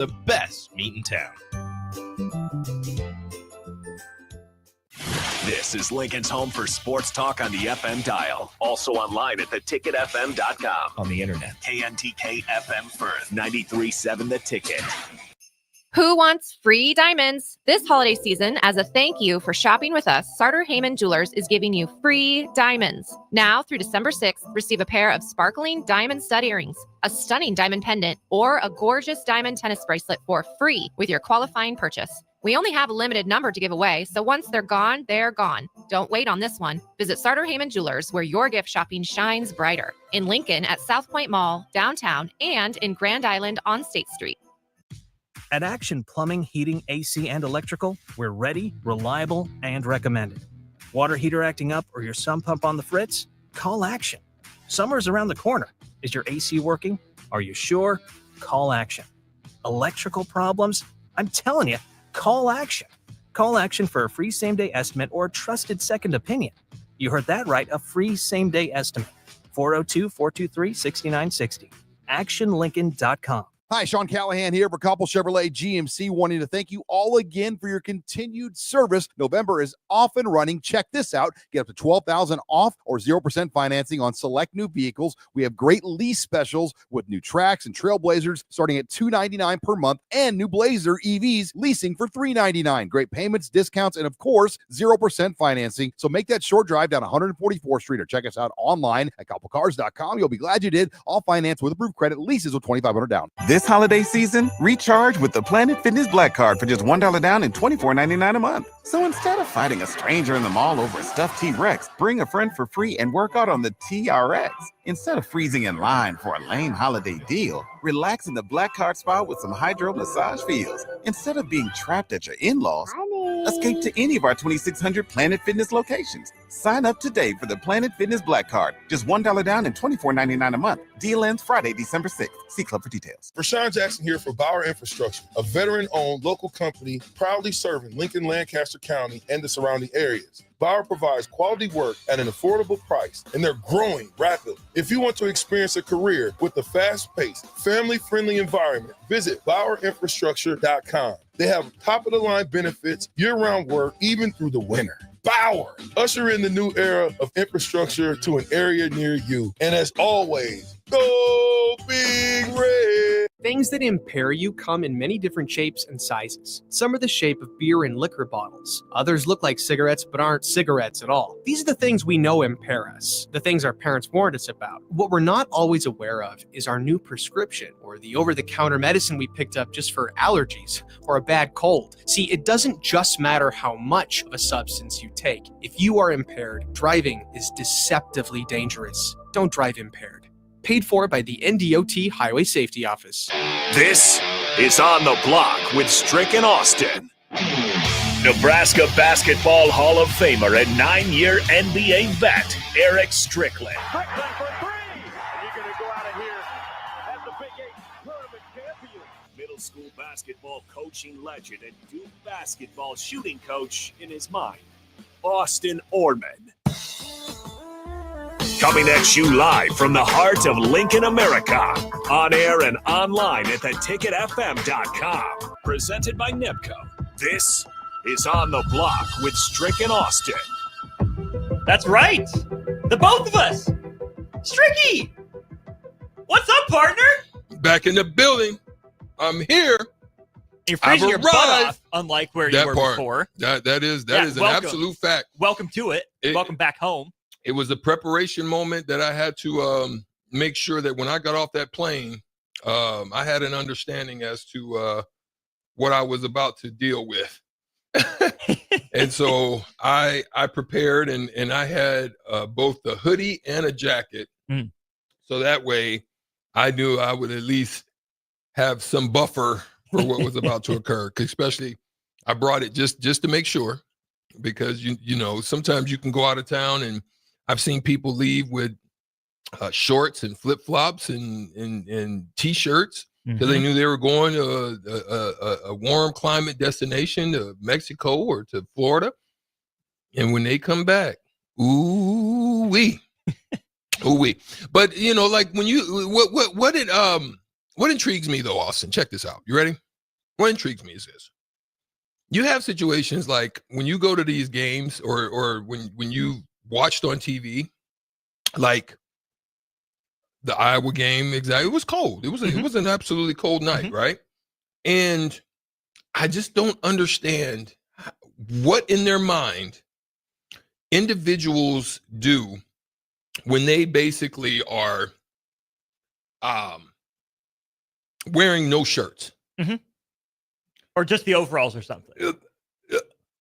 the best meat in town. This is Lincoln's home for sports talk on the FM dial. Also online at theticketfm.com. On the internet. KNTK FM Firth, 93.7 The Ticket. Who wants free diamonds? This holiday season, as a thank you for shopping with us, Sartor Heyman Jewelers is giving you free diamonds. Now through December 6th, receive a pair of sparkling diamond stud earrings, a stunning diamond pendant, or a gorgeous diamond tennis bracelet for free with your qualifying purchase. We only have a limited number to give away, so once they're gone, they're gone. Don't wait on this one. Visit Sartor Heyman Jewelers, where your gift shopping shines brighter. In Lincoln at South Point Mall, downtown, and in Grand Island on State Street. At Action Plumbing, Heating, AC, and Electrical, we're ready, reliable, and recommended. Water heater acting up or your sump pump on the fritz? Call Action. Summer's around the corner. Is your AC working? Are you sure? Call Action. Electrical problems? I'm telling you, call Action. Call Action for a free same-day estimate or a trusted second opinion. You heard that right, a free same-day estimate. 402-423-6960. ActionLincoln.com. Hi, Sean Callahan here for Coppell Chevrolet GMC, wanting to thank you all again for your continued service. November is off and running. Check this out. Get up to $12,000 off or 0% financing on select new vehicles. We have great lease specials with new Trax and Trailblazers starting at $299 per month and new Blazer EVs leasing for $399. Great payments, discounts, and of course, 0% financing. So make that short drive down 144th Street or check us out online at CoppellCars.com. You'll be glad you did. All finance with approved credit, leases with $2,500 down. This holiday season, recharge with the Planet Fitness Black Card for just $1 down and $24.99 a month. So instead of fighting a stranger in the mall over a stuffed T-Rex, bring a friend for free and work out on the TRX. Instead of freezing in line for a lame holiday deal, relax in the Black Card spa with some hydro massage feels. Instead of being trapped at your in-laws, escape to any of our 2,600 Planet Fitness locations. Sign up today for the Planet Fitness Black Card. Just $1 down and $24.99 a month. Deal ends Friday, December 6th. See Club for details. Rashawn Jackson here for Bauer Infrastructure, a veteran-owned local company proudly serving Lincoln, Lancaster County, and the surrounding areas. Bauer provides quality work at an affordable price, and they're growing rapidly. If you want to experience a career with a fast-paced, family-friendly environment, visit BauerInfrastructure.com. They have top-of-the-line benefits, year-round work, even through the winter. Bauer, usher in the new era of infrastructure to an area near you. And as always, go Big Red! Things that impair you come in many different shapes and sizes. Some are the shape of beer and liquor bottles. Others look like cigarettes but aren't cigarettes at all. These are the things we know impair us, the things our parents warned us about. What we're not always aware of is our new prescription or the over-the-counter medicine we picked up just for allergies or a bad cold. See, it doesn't just matter how much of a substance you take. If you are impaired, driving is deceptively dangerous. Don't drive impaired. Paid for by the NDOT Highway Safety Office. This is On the Block with Strick and Austin. Nebraska Basketball Hall of Famer and 9-year NBA vet, Eric Strickland. Strickland for three! And you're going to go out of here as the Big 8 tournament champion. Middle school basketball coaching legend and Duke basketball shooting coach in his mind, Austin Orman. Coming at you live from the heart of Lincoln, America. On air and online at theticketfm.com. Presented by NIPCO. This is On the Block with Strick and Austin. That's right. The both of us. Stricky! What's up, partner? Back in the building. I'm here. You're freezing your butt off, unlike where you were before. That is an absolute fact. Welcome to it. Welcome back home. It was a preparation moment that I had to make sure that when I got off that plane, I had an understanding as to what I was about to deal with. And so I prepared and I had both the hoodie and a jacket. So that way I knew I would at least have some buffer for what was about to occur. Especially I brought it just to make sure, because you know, sometimes you can go out of town and I've seen people leave with shorts and flip-flops and T-shirts because they knew they were going to a warm climate destination, to Mexico or to Florida. And when they come back, ooh-wee. Ooh-wee. But, you know, like when you – what intrigues me, though, Austin, check this out. You ready? what intrigues me is this. You have situations like when you go to these games or when you watched on TV, like the Iowa game, exactly. It was cold. It was an absolutely cold night, right? And I just don't understand what in their mind individuals do when they basically are wearing no shirts. Or just the overalls or something.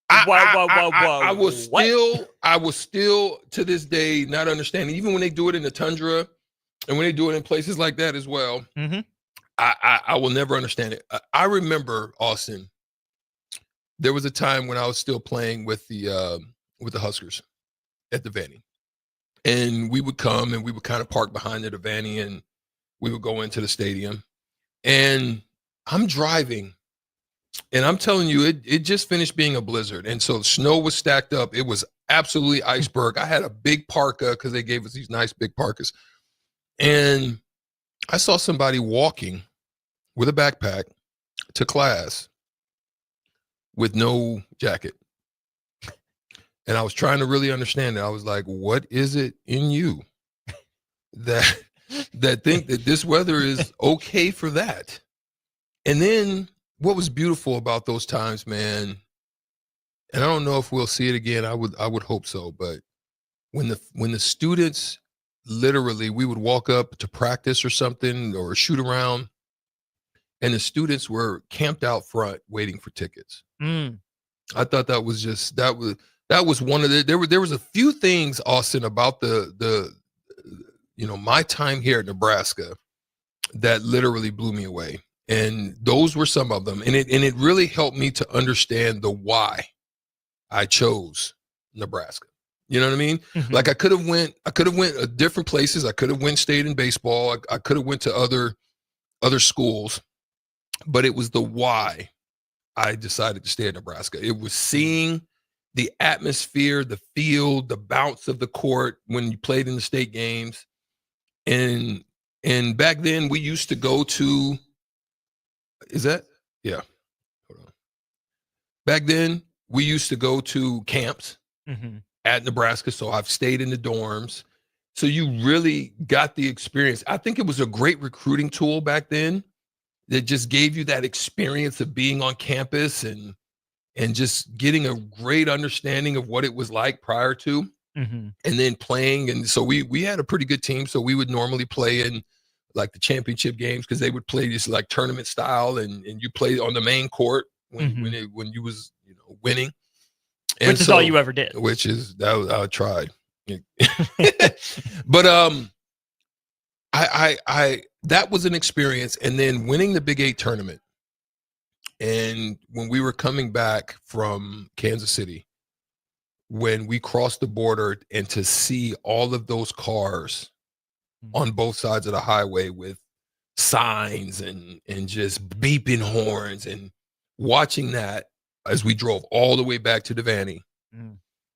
I was still to this day not understanding, even when they do it in the tundra and when they do it in places like that as well. I will never understand it. I remember, Austin, there was a time when I was still playing with the Huskers at the Vanny, and we would come and we would kind of park behind the Vanny and we would go into the stadium, and I'm driving. And I'm telling you, it just finished being a blizzard. And so snow was stacked up. It was absolutely iceberg. I had a big parka because they gave us these nice big parkas. And I saw somebody walking with a backpack to class with no jacket. And I was trying to really understand it. I was like, what is it in you that think that this weather is okay for that? And then what was beautiful about those times, man, and I don't know if we'll see it again. I would hope so. But when the students literally, we would walk up to practice or something or shoot around, and the students were camped out front waiting for tickets. I thought that was just that was one of the there was a few things, Austin, about the my time here at Nebraska that literally blew me away. And those were some of them. And it really helped me to understand the why I chose Nebraska. You know what I mean? Like I could have went different places. I could have stayed in baseball. I could have went to other schools, but it was the why I decided to stay at Nebraska. It was seeing the atmosphere, the field, the bounce of the court when you played in the state games. And back then we used to go to, yeah. Hold on. Back then, we used to go to camps at Nebraska. So I've stayed in the dorms. So you really got the experience. I think it was a great recruiting tool back then that just gave you that experience of being on campus and just getting a great understanding of what it was like prior to and then playing. And so we had a pretty good team. So we would normally play in like the championship games because they would play this like tournament style and you play on the main court when you was winning. And which is all you ever did. Which is that I tried. But I that was an experience. And then winning the Big 8 tournament. And when we were coming back from Kansas City, when we crossed the border and to see all of those cars on both sides of the highway with signs and just beeping horns and watching that as we drove all the way back to the Vanny,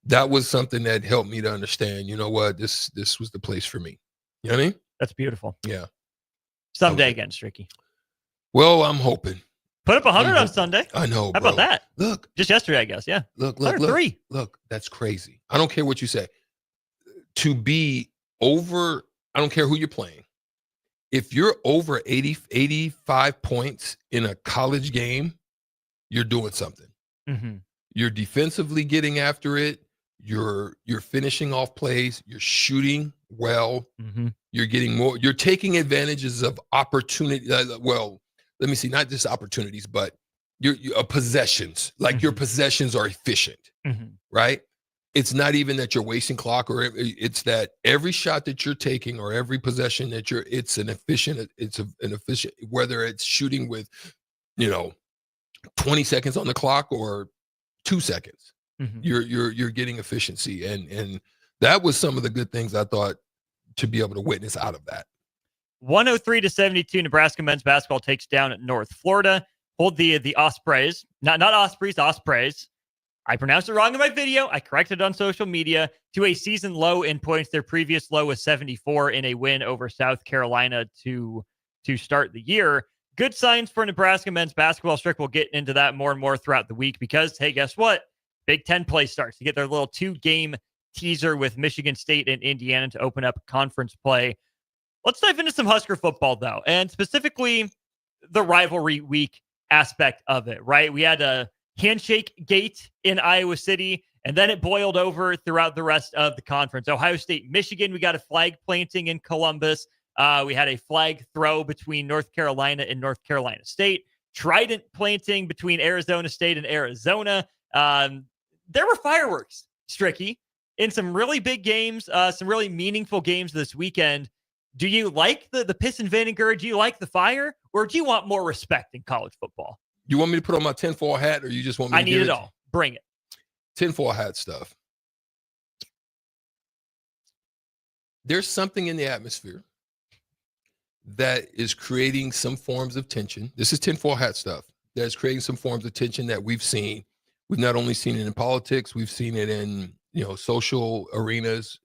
that was something that helped me to understand, you know what, this was the place for me. You know what I mean? That's beautiful. Yeah. Someday again, Stricky. Well, I'm hoping. Put up 100 on Sunday. I know. How about that? Look. Just yesterday, I guess. Yeah. Look. 103. Look, that's crazy. I don't care what you say. To be over, I don't care who you're playing. If you're over 85 points in a college game, you're doing something. You're defensively getting after it. You're finishing off plays. You're shooting well. You're getting more. You're taking advantages of opportunity. Well, let me see, not just opportunities, but your possessions. Like your possessions are efficient, right? It's not even that you're wasting clock, or it's that every shot that you're taking or every possession that it's an efficient, whether it's shooting with, 20 seconds on the clock or 2 seconds, you're getting efficiency. And that was some of the good things I thought to be able to witness out of that. 103-72, Nebraska men's basketball takes down North Florida. Hold the Ospreys, not Ospreys, Ospreys. I pronounced it wrong in my video. I corrected it on social media to a season low in points. Their previous low was 74 in a win over South Carolina to start the year. Good signs for Nebraska men's basketball. Strick will get into that more and more throughout the week because, hey, guess what? Big Ten play starts to get their little 2-game teaser with Michigan State and Indiana to open up conference play. Let's dive into some Husker football, though, and specifically the rivalry week aspect of it, right? We had a handshake gate in Iowa City, and then it boiled over throughout the rest of the conference. Ohio State, Michigan, we got a flag planting in Columbus. We had a flag throw between North Carolina and North Carolina State. Trident planting between Arizona State and Arizona. There were fireworks, Stricky, in some really big games, some really meaningful games this weekend. Do you like the piss and vinegar? Do you like the fire? Or do you want more respect in college football? You want me to put on my tinfoil hat, or you just want me to I need it all. Bring it. Tinfoil hat stuff. There's something in the atmosphere that is creating some forms of tension. This is tinfoil hat stuff. That is creating some forms of tension that we've seen. We've not only seen it in politics, we've seen it in social arenas.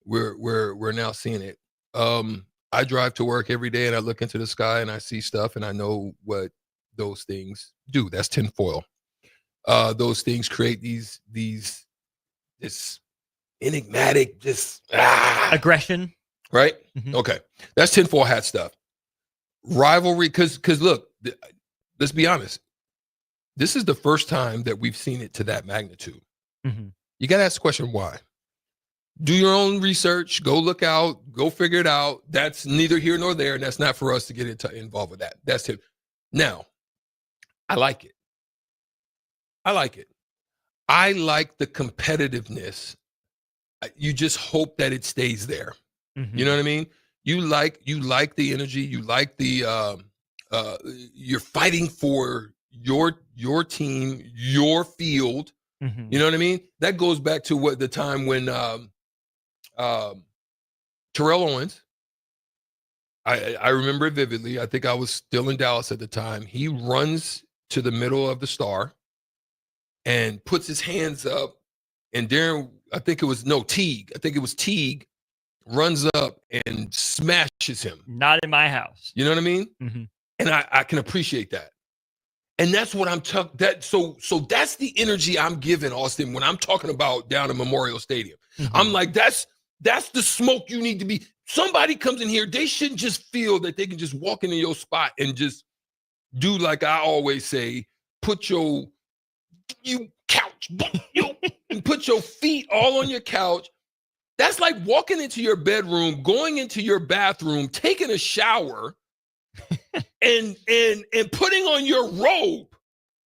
We're now seeing it. I drive to work every day and I look into the sky and I see stuff and I know what those things do. That's tinfoil. Those things create this enigmatic, aggression. Right? Mm-hmm. Okay. That's tinfoil hat stuff. Rivalry, because look, let's be honest. This is the first time that we've seen it to that magnitude. Mm-hmm. You got to ask the question, why? Do your own research. Go look out. Go figure it out. That's neither here nor there, and that's not for us to get involved with that. That's it. Now, I like it. I like the competitiveness. You just hope that it stays there. Mm-hmm. You know what I mean? You like the energy. You like the you're fighting for your team, your field. Mm-hmm. You know what I mean? That goes back to the time when Terrell Owens, I remember it vividly. I think I was still in Dallas at the time. He runs to the middle of the star and puts his hands up, and Darren, Teague runs up and smashes him. Not in my house. You know what I mean? Mm-hmm. And I can appreciate that. And that's what I'm talking. So that's the energy I'm giving, Austin, when I'm talking about down at Memorial Stadium. Mm-hmm. I'm like, that's the smoke you need to be. Somebody comes in here, they shouldn't just feel that they can just walk into your spot and just do like I always say, put your couch, and put your feet all on your couch. That's like walking into your bedroom, going into your bathroom, taking a shower, and putting on your robe.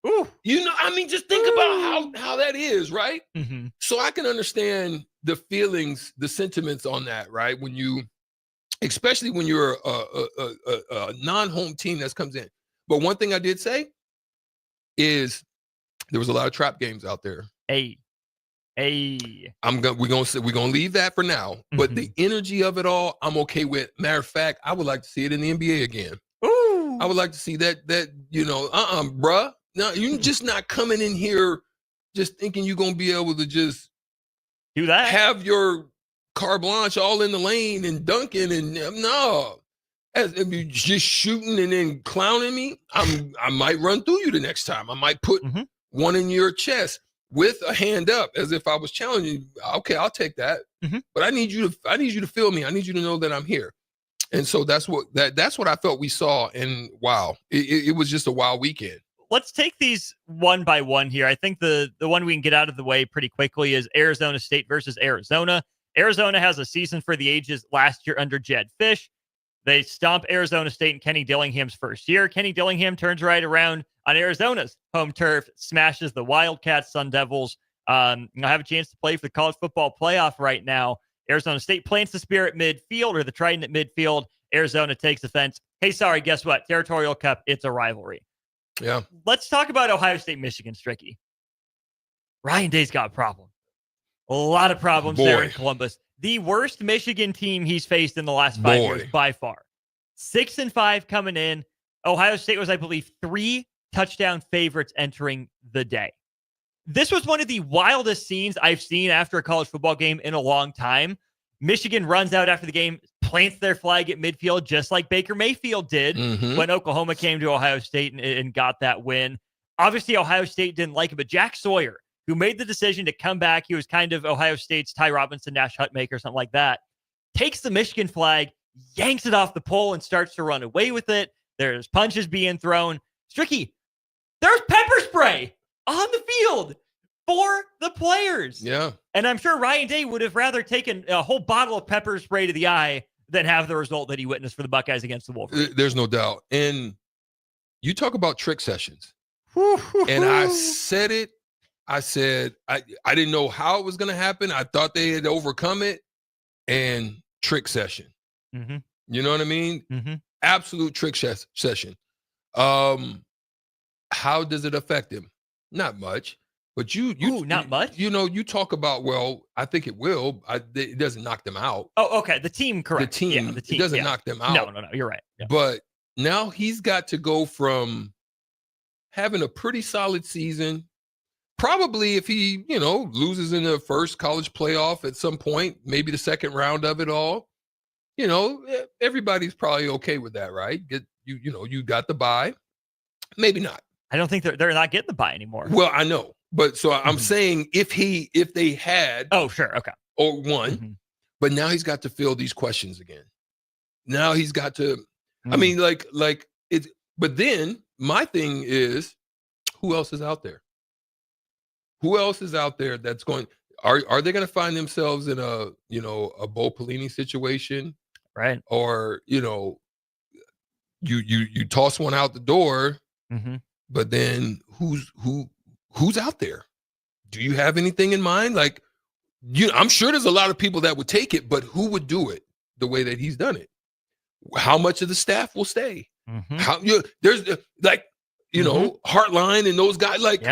Ooh. Just think about how that is, right? Mm-hmm. So I can understand the feelings, the sentiments on that, right? Especially when you're a non-home team that comes in. But one thing I did say is there was a lot of trap games out there. Hey. We're gonna leave that for now. Mm-hmm. But the energy of it all, I'm okay with. Matter of fact, I would like to see it in the NBA again. Ooh. I would like to see that bruh. No, you're just not coming in here just thinking you're gonna be able to just do that. Have your carte blanche all in the lane and dunking and no. If you just shooting and then clowning me, I might run through you the next time. I might put one in your chest with a hand up as if I was challenging you. Okay, I'll take that. Mm-hmm. But I need you to feel me. I need you to know that I'm here. And so that's what I felt we saw. And wow, it was just a wild weekend. Let's take these one by one here. I think the one we can get out of the way pretty quickly is Arizona State versus Arizona. Arizona has a season for the ages last year under Jed Fish. They stomp Arizona State in Kenny Dillingham's first year. Kenny Dillingham turns right around on Arizona's home turf, smashes the Wildcats, Sun Devils. I have a chance to play for the college football playoff right now. Arizona State plants the spear at midfield, or the trident at midfield. Arizona takes offense. Hey, sorry, guess what? Territorial Cup, it's a rivalry. Yeah. Let's talk about Ohio State, Michigan, Stricky. Ryan Day's got a problem. A lot of problems there in Columbus. The worst Michigan team he's faced in the last 5 years by far. 6-5 coming in. Ohio State was, I believe, 3 touchdown favorites entering the day. This was one of the wildest scenes I've seen after a college football game in a long time. Michigan runs out after the game, plants their flag at midfield, just like Baker Mayfield did when Oklahoma came to Ohio State and got that win. Obviously, Ohio State didn't like it, but Jack Sawyer, who made the decision to come back, he was kind of Ohio State's Ty Robinson, Nash Hutmaker, something like that, takes the Michigan flag, yanks it off the pole, and starts to run away with it. There's punches being thrown. Stricky, there's pepper spray on the field for the players. Yeah. And I'm sure Ryan Day would have rather taken a whole bottle of pepper spray to the eye than have the result that he witnessed for the Buckeyes against the Wolverines. There's no doubt. And you talk about trick sessions. And I said it. I said, I didn't know how it was going to happen. I thought they had overcome it. And trick session. You know what I mean? Absolute trick session. How does it affect him? Not much. But not much. You talk about, well, I think it will. It doesn't knock them out. Oh, okay. The team, correct. The team. It doesn't knock them out. No. You're right. Yeah. But now he's got to go from having a pretty solid season. Probably if he, loses in the first college playoff at some point, maybe the second round of it all, everybody's probably okay with that, right? You got the bye. Maybe not. I don't think they're not getting the bye anymore. Well, I know. But so I'm saying if they had. Oh, sure. Okay. Or won, but now he's got to fill these questions again. Now he's got to, I mean, like it's, but then my thing is, who else is out there? Who else is out there that's going, are they going to find themselves in a Bo Pelini situation? Right. Or, you toss one out the door, but then who's out there? Do you have anything in mind? Like, I'm sure there's a lot of people that would take it, but who would do it the way that he's done it? How much of the staff will stay? How there's Hartline and those guys, like,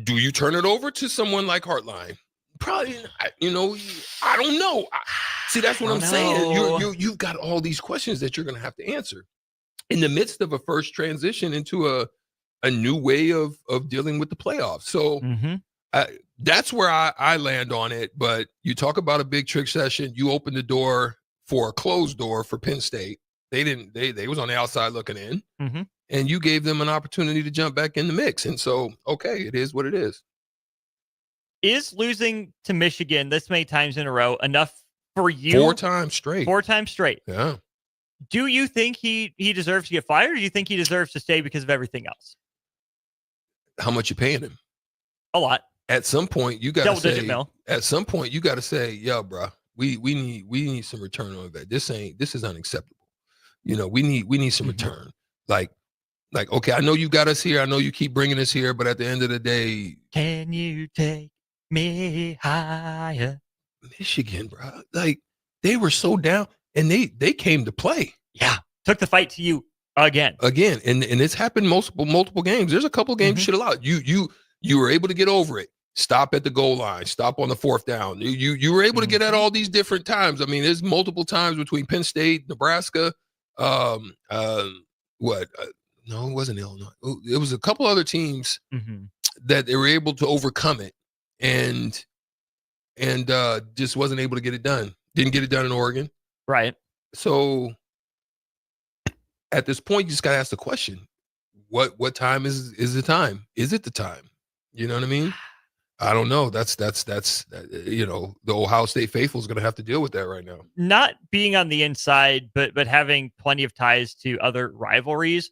do you turn it over to someone like Hartline? Probably not. I don't know. See, that's what I'm saying. You've got all these questions that you're going to have to answer in the midst of a first transition into a new way of dealing with the playoffs. So that's where I land on it. But you talk about a big trick session. You open the door for a closed door for Penn State. They didn't. They was on the outside looking in, and you gave them an opportunity to jump back in the mix. And so, okay, it is what it is. Is losing to Michigan this many times in a row enough for you? 4 times straight. 4 times straight. Yeah. Do you think he deserves to get fired, or do you think he deserves to stay because of everything else? How much you paying him? A lot. At some point, you got to say. Double-digit mil. At some point, you got to say, "Yeah, bro, we need some return on that. This is unacceptable. We need some return. Like, okay, I know you got us here. I know you keep bringing us here, but at the end of the day, can you take me higher?" Michigan, bro, like they were so down, and they came to play. Yeah, took the fight to you again, and it's happened multiple games. There's a couple games you should allow. You were able to get over it. Stop at the goal line. Stop on the 4th down. You were able to get at all these different times. I mean, there's multiple times between Penn State, Nebraska. No, it wasn't Illinois. It was a couple other teams that they were able to overcome it, and just wasn't able to get it done. Didn't get it done in Oregon. Right. So at this point, you just got to ask the question: What time is the time? Is it the time? You know what I mean? I don't know. That's the Ohio State faithful is going to have to deal with that right now. Not being on the inside, but having plenty of ties to other rivalries.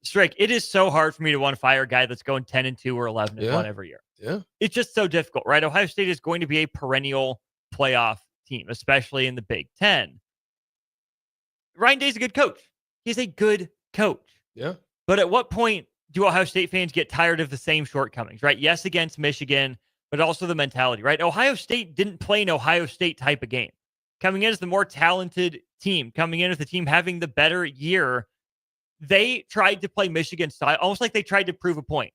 Strick, it is so hard for me to want to fire a guy that's going 10-2 or 11-1 every year. Yeah. It's just so difficult, right? Ohio State is going to be a perennial playoff team, especially in the Big Ten. Ryan Day's a good coach. He's a good coach. Yeah. But at what point do Ohio State fans get tired of the same shortcomings, right? Yes, against Michigan, but also the mentality, right? Ohio State didn't play an Ohio State type of game. Coming in as the more talented team, coming in as the team having the better year, they tried to play Michigan style, almost like they tried to prove a point.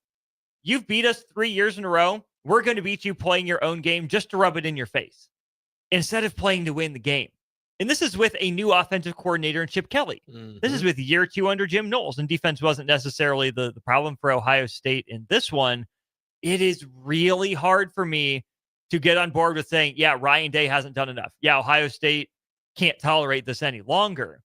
You've beat us 3 years in a row. We're going to beat you playing your own game just to rub it in your face instead of playing to win the game. And this is with a new offensive coordinator in Chip Kelly. This is with year 2 under Jim Knowles, and defense wasn't necessarily the problem for Ohio State in this one. It is really hard for me to get on board with saying, yeah, Ryan Day hasn't done enough. Yeah, Ohio State can't tolerate this any longer.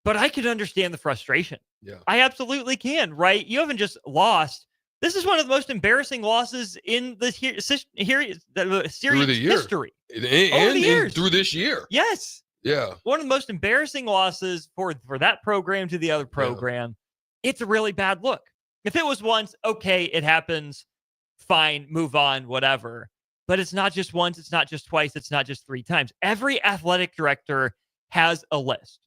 But I could understand the frustration. Yeah. I absolutely can, right? You haven't just lost. This is one of the most embarrassing losses in the series Through the year. history. And through this year. Yes. Yeah. One of the most embarrassing losses for that program to the other program. Yeah. It's a really bad look. If it was once, okay, it happens, fine, move on, whatever. But it's not just once, it's not just twice, it's not just 3 times. Every athletic director has a list,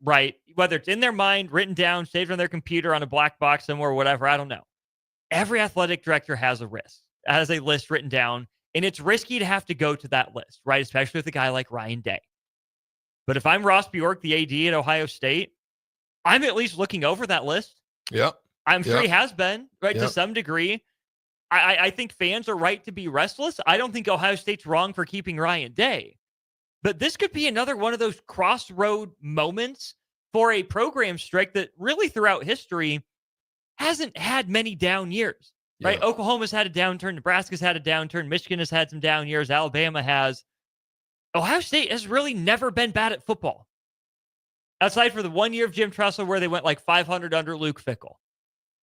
right? Whether it's in their mind, written down, saved on their computer on a black box somewhere, or whatever, I don't know. Every athletic director has a list written down, and it's risky to have to go to that list, right? Especially with a guy like Ryan Day. But if I'm Ross Bjork, the AD at Ohio State, I'm at least looking over that list. Yep. I'm sure he has been, right, to some degree. I think fans are right to be restless. I don't think Ohio State's wrong for keeping Ryan Day. But this could be another one of those crossroad moments for a program, Strick, that really throughout history hasn't had many down years, right? Yeah. Oklahoma's had a downturn. Nebraska's had a downturn. Michigan has had some down years. Alabama has. Ohio State has really never been bad at football. Outside for the 1 year of Jim Tressel where they went like 500 under Luke Fickell.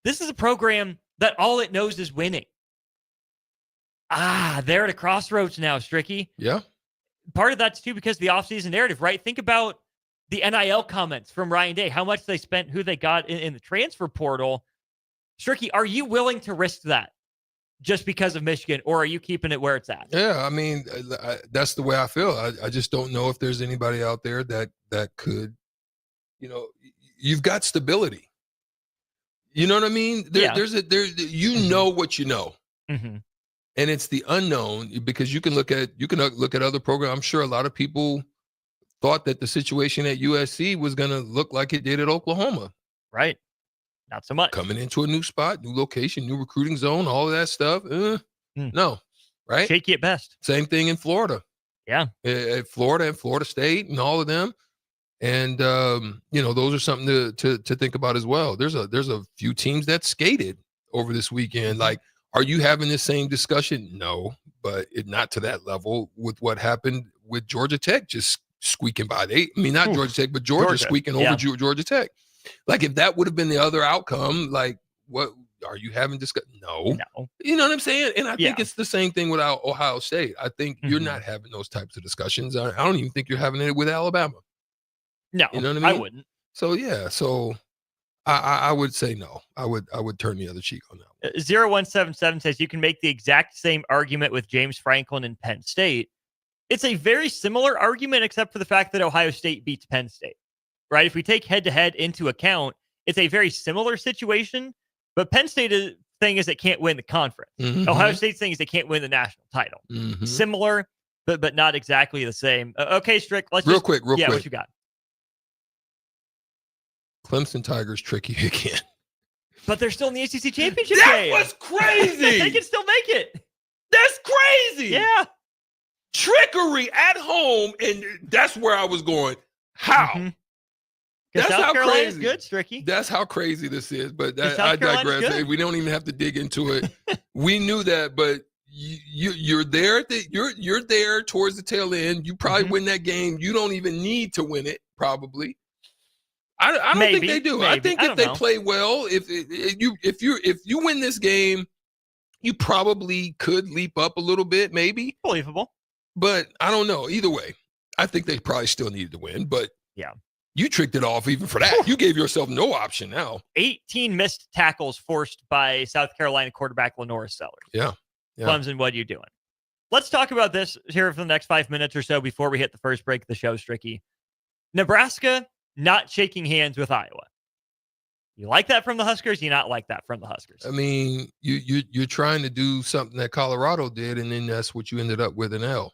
This is a program that all it knows is winning. They're at a crossroads now, Stricky. Yeah. Part of that's too because the offseason narrative, right? Think about the NIL comments from Ryan Day, how much they spent, who they got in the transfer portal. Stricky, are you willing to risk that just because of Michigan, or are you keeping it where it's at? Yeah, I mean, that's the way I feel. I just don't know if there's anybody out there that could, you've got stability. You know what I mean? You know what you know. Mm-hmm. And it's the unknown because you can look at other programs. I'm sure a lot of people thought that the situation at USC was going to look like it did at Oklahoma. Right. Not so much. Coming into a new spot, new location, new recruiting zone, all of that stuff. No. Right? Shaky at best. Same thing in Florida. Yeah. At Florida and Florida State and all of them. And, those are something to think about as well. There's a few teams that skated over this weekend. Like, are you having the same discussion? No, but not to that level with what happened with Georgia Tech just squeaking by. Not Georgia Tech, but Georgia squeaking over Georgia Tech. Like, if that would have been the other outcome, like, what are you having discussion? No. You know what I'm saying? And I think it's the same thing with Ohio State. I think you're not having those types of discussions. I don't even think you're having it with Alabama. No, you know what I mean? I wouldn't. So, yeah. So I would say no. I would turn the other cheek on that one. 0177 says you can make the exact same argument with James Franklin and Penn State. It's a very similar argument, except for the fact that Ohio State beats Penn State, right? If we take head-to-head into account, it's a very similar situation, but Penn State's thing is it can't win the conference. Mm-hmm. Ohio State's thing is they can't win the national title. Mm-hmm. Similar, but not exactly the same. Okay, Strick, let's real quick. What you got? Clemson Tigers tricky again. But they're still in the ACC championship That game. was crazy. They can still make it. That's crazy. Yeah. Trickery at home, and that's where I was going. How? Mm-hmm. That's South how Carolina's crazy. Good, Stricky. That's how crazy this is. But I digress. good. We don't even have to dig into it. We knew that, but you're there. You're there towards the tail end. You probably win that game. You don't even need to win it. Probably. I don't think they do. I think if they play well, if you win this game, you probably could leap up a little bit, maybe. Believable. But I don't know. Either way, I think they probably still needed to win. But yeah, you tricked it off even for that. You gave yourself no option now. 18 missed tackles forced by South Carolina quarterback Lenora Sellers. Yeah. Clemson, what are you doing? Let's talk about this here for the next 5 minutes or so before we hit the first break of the show, Stricky. Nebraska not shaking hands with Iowa. You like that from the Huskers? You not like that from the Huskers? I mean, you're trying to do something that Colorado did, and then that's what you ended up with an L.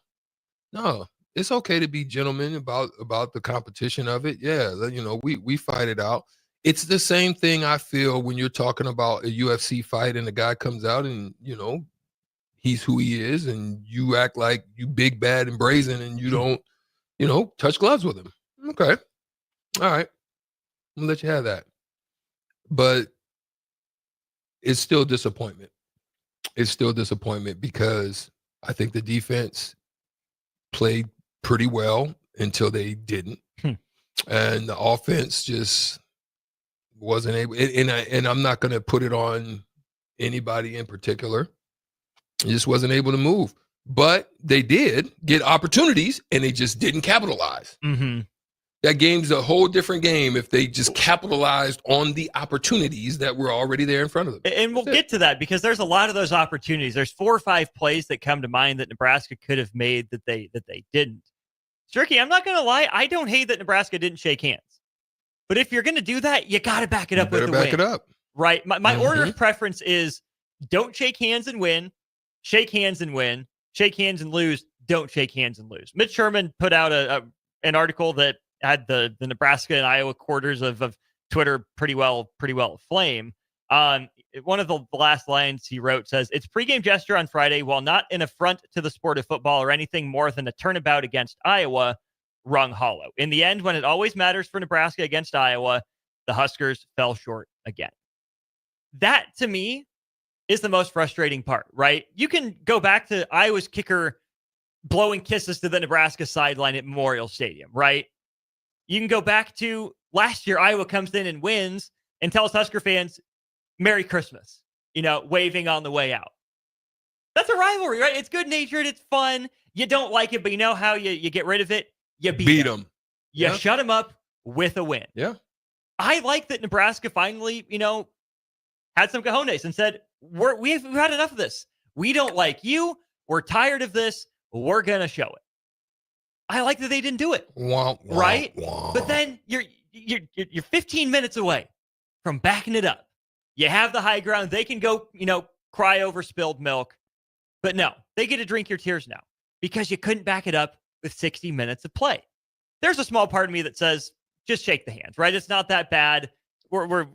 No, it's okay to be gentlemen about the competition of it. Yeah, we fight it out. It's the same thing I feel when you're talking about a UFC fight and the guy comes out and, he's who he is, and you act like you big, bad, and brazen, and you don't, touch gloves with him. Okay. All right. I'm going to let you have that. But it's still disappointment. It's still disappointment because I think the defense played pretty well until they didn't. And the offense just wasn't able, and I'm not going to put it on anybody in particular. It just wasn't able to move. But they did get opportunities, and they just didn't capitalize. Mm-hmm. That game's a whole different game if they just capitalized on the opportunities that were already there in front of them. And we'll get to that because there's a lot of those opportunities. There's 4 or 5 plays that come to mind that Nebraska could have made that they didn't. Stricky, I'm not going to lie. I don't hate that Nebraska didn't shake hands. But if you're going to do that, you got to back it up with the win. Back it up. Right? My order of preference is don't shake hands and win, shake hands and win, shake hands and lose, don't shake hands and lose. Mitch Sherman put out an article that had the Nebraska and Iowa quarters of Twitter pretty well aflame. One of the last lines he wrote says, "Its pregame gesture on Friday, while not an affront to the sport of football or anything more than a turnabout against Iowa, rung hollow. In the end, when it always matters for Nebraska against Iowa, the Huskers fell short again." That, to me, is the most frustrating part, right? You can go back to Iowa's kicker blowing kisses to the Nebraska sideline at Memorial Stadium, right? You can go back to last year, Iowa comes in and wins and tells Husker fans, Merry Christmas, waving on the way out. That's a rivalry, right? It's good-natured. It's fun. You don't like it, but you know how you get rid of it? You beat them. You shut them up with a win. Yeah. I like that Nebraska finally, had some cojones and said, we've had enough of this. We don't like you. We're tired of this. We're going to show it. I like that they didn't do it. Right? But then you're 15 minutes away from backing it up. You have the high ground. They can go, cry over spilled milk. But no, they get to drink your tears now because you couldn't back it up with 60 minutes of play. There's a small part of me that says, just shake the hands, right? It's not that bad. We're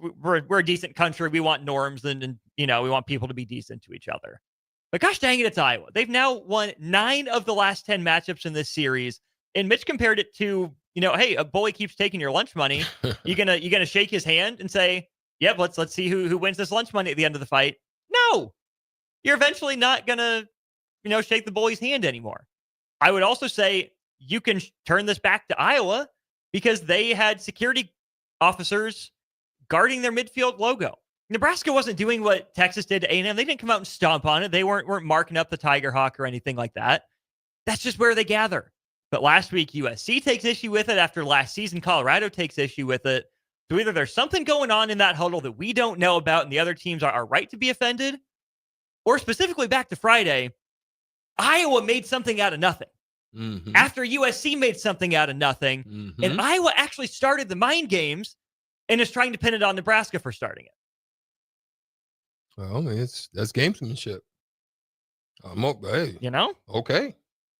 a decent country. We want norms and we want people to be decent to each other. But gosh dang it, it's Iowa. They've now won 9 of the last 10 matchups in this series. And Mitch compared it to, hey, a bully keeps taking your lunch money. You gonna shake his hand and say, yep, let's see who wins this lunch money at the end of the fight. No, you're eventually not gonna, shake the bully's hand anymore. I would also say you can turn this back to Iowa because they had security officers guarding their midfield logo. Nebraska wasn't doing what Texas did to A&M. They didn't come out and stomp on it. They weren't marking up the Tiger Hawk or anything like that. That's just where they gather. But last week, USC takes issue with it. After last season, Colorado takes issue with it. So either there's something going on in that huddle that we don't know about and the other teams are right to be offended, or specifically back to Friday, Iowa made something out of nothing. Mm-hmm. After USC made something out of nothing, Mm-hmm. and Iowa actually started the mind games and is trying to pin it on Nebraska for starting it. Well, that's gamesmanship. Hey, okay,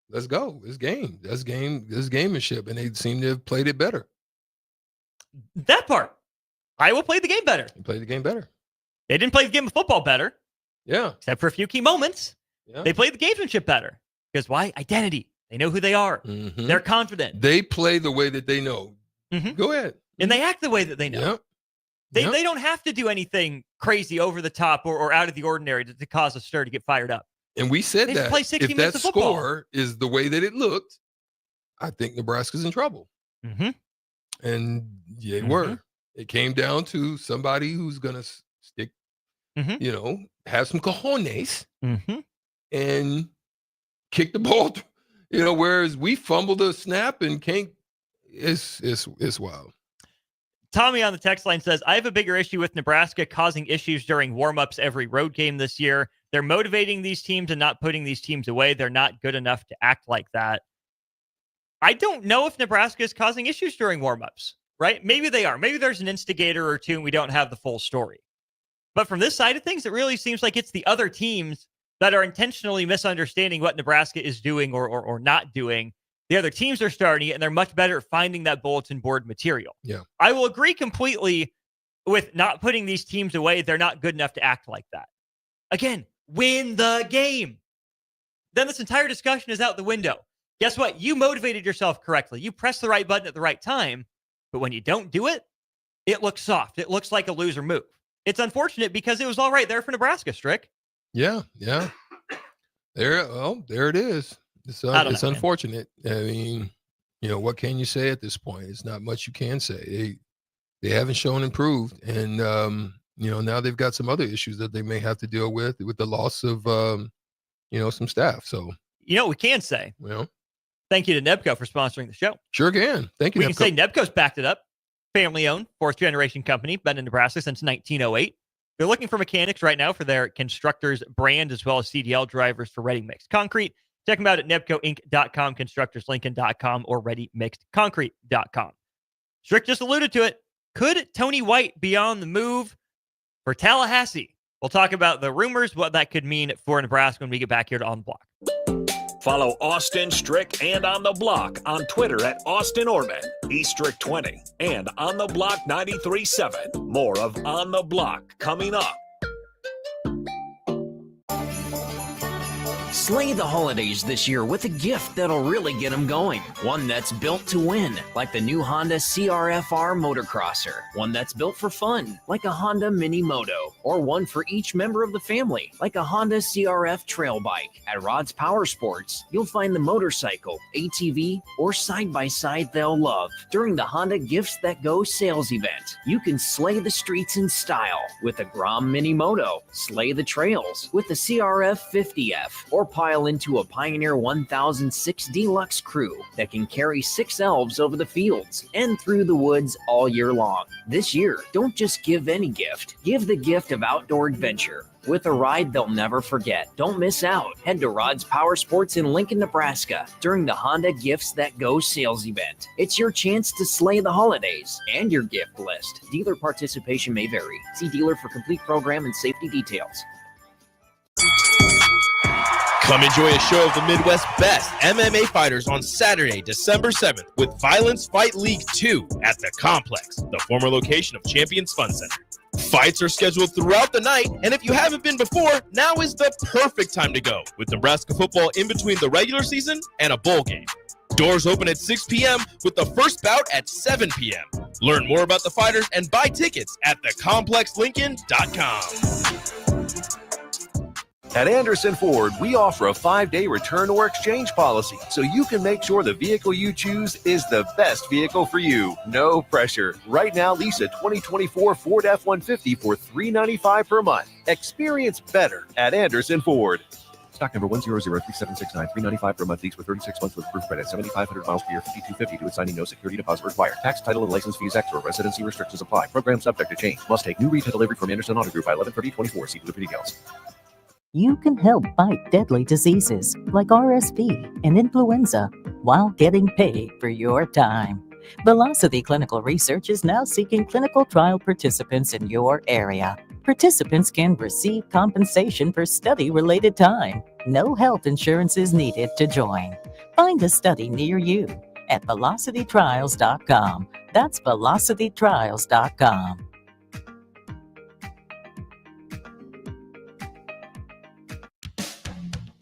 let's go. It's game. That's game. This gamemanship, and they seem to have played it better. That part, Iowa played the game better. They played the game better. They didn't play the game of football better. Yeah, except for a few key moments. Yeah. They played the gamesmanship better because why? Identity. They know who they are. Mm-hmm. They're confident. They play the way that they know. Mm-hmm. Go ahead. And they act the way that they know. Yep. They don't have to do anything crazy over the top or out of the ordinary to cause a stir to get fired up. And we said They that play 60 if minutes that of football. score is the way that it looked, I think Nebraska's in trouble. Mm-hmm. And they were. It came down to somebody who's going to stick, have some cojones and kick the ball, whereas we fumbled a snap and can't. It's wild. Tommy on the text line says, I have a bigger issue with Nebraska causing issues during warmups every road game this year. They're motivating these teams and not putting these teams away. They're not good enough to act like that. I don't know if Nebraska is causing issues during warmups, right? Maybe they are. Maybe there's an instigator or two and we don't have the full story. But from this side of things, it really seems like it's the other teams that are intentionally misunderstanding what Nebraska is doing or not doing. The other teams are starting it, and they're much better at finding that bulletin board material. Yeah. I will agree completely with not putting these teams away. They're not good enough to act like that. Again, win the game. Then this entire discussion is out the window. Guess what? You motivated yourself correctly. You pressed the right button at the right time. But when you don't do it, it looks soft. It looks like a loser move. It's unfortunate because it was all right there for Nebraska, Strick. Yeah. There it is. It's unfortunate. I mean, what can you say at this point? It's not much you can say. They haven't shown improved, and now they've got some other issues that they may have to deal with the loss of some staff. So we can say, thank you to Nebco for sponsoring the show. Sure can. Thank you. We can say Nebco's backed it up. Family-owned, fourth-generation company, been in Nebraska since 1908. They're looking for mechanics right now for their Constructors brand, as well as CDL drivers for ready-mixed concrete. Check them out at nebcoinc.com, constructorslincoln.com, or readymixedconcrete.com. Strick just alluded to it. Could Tony White be on the move for Tallahassee? We'll talk about the rumors, what that could mean for Nebraska when we get back here to On the Block. Follow Austin Strick and On the Block on Twitter at Austin Orman, eStrick20, and On the Block 93.7. More of On the Block coming up. Slay the holidays this year with a gift that'll really get them going. One that's built to win, like the new Honda CRF-R Motocrosser. One that's built for fun, like a Honda Mini Moto. Or one for each member of the family, like a Honda CRF Trail Bike. At Rod's Power Sports, you'll find the motorcycle, ATV, or side-by-side they'll love. During the Honda Gifts That Go sales event, you can slay the streets in style with a Grom Mini Moto, slay the trails with the CRF 50F, or pile into a Pioneer 1006 Deluxe Crew that can carry 6 elves over the fields and through the woods all year long. This year, don't just give any gift. Give the gift of outdoor adventure with a ride they'll never forget. Don't miss out. Head to Rod's Power Sports in Lincoln, Nebraska during the Honda Gifts That Go sales event. It's your chance to slay the holidays and your gift list. Dealer participation may vary. See dealer for complete program and safety details. Come enjoy a show of the Midwest's best MMA fighters on Saturday, December 7th with Violence Fight League 2 at the Complex, the former location of Champions Fun Center. Fights are scheduled throughout the night, and if you haven't been before, now is the perfect time to go, with Nebraska football in between the regular season and a bowl game. Doors open at 6 p.m. with the first bout at 7 p.m. Learn more about the fighters and buy tickets at thecomplexlincoln.com. At Anderson Ford, we offer a 5-day return or exchange policy, so you can make sure the vehicle you choose is the best vehicle for you. No pressure. Right now, lease a 2024 Ford F-150 for $395 per month. Experience better at Anderson Ford. Stock number 1003769, $395 per month lease for 36 months with proof credit, 7,500 miles per year, $5,250 to assigning, no security deposit required. Tax, title, and license fees extra. Residency restrictions apply. Program subject to change. Must take new retail delivery from Anderson Auto Group by 11/30/24. See dealer for details. You can help fight deadly diseases like RSV and influenza while getting paid for your time. Velocity Clinical Research is now seeking clinical trial participants in your area. Participants can receive compensation for study-related time. No health insurance is needed to join. Find a study near you at velocitytrials.com. That's velocitytrials.com.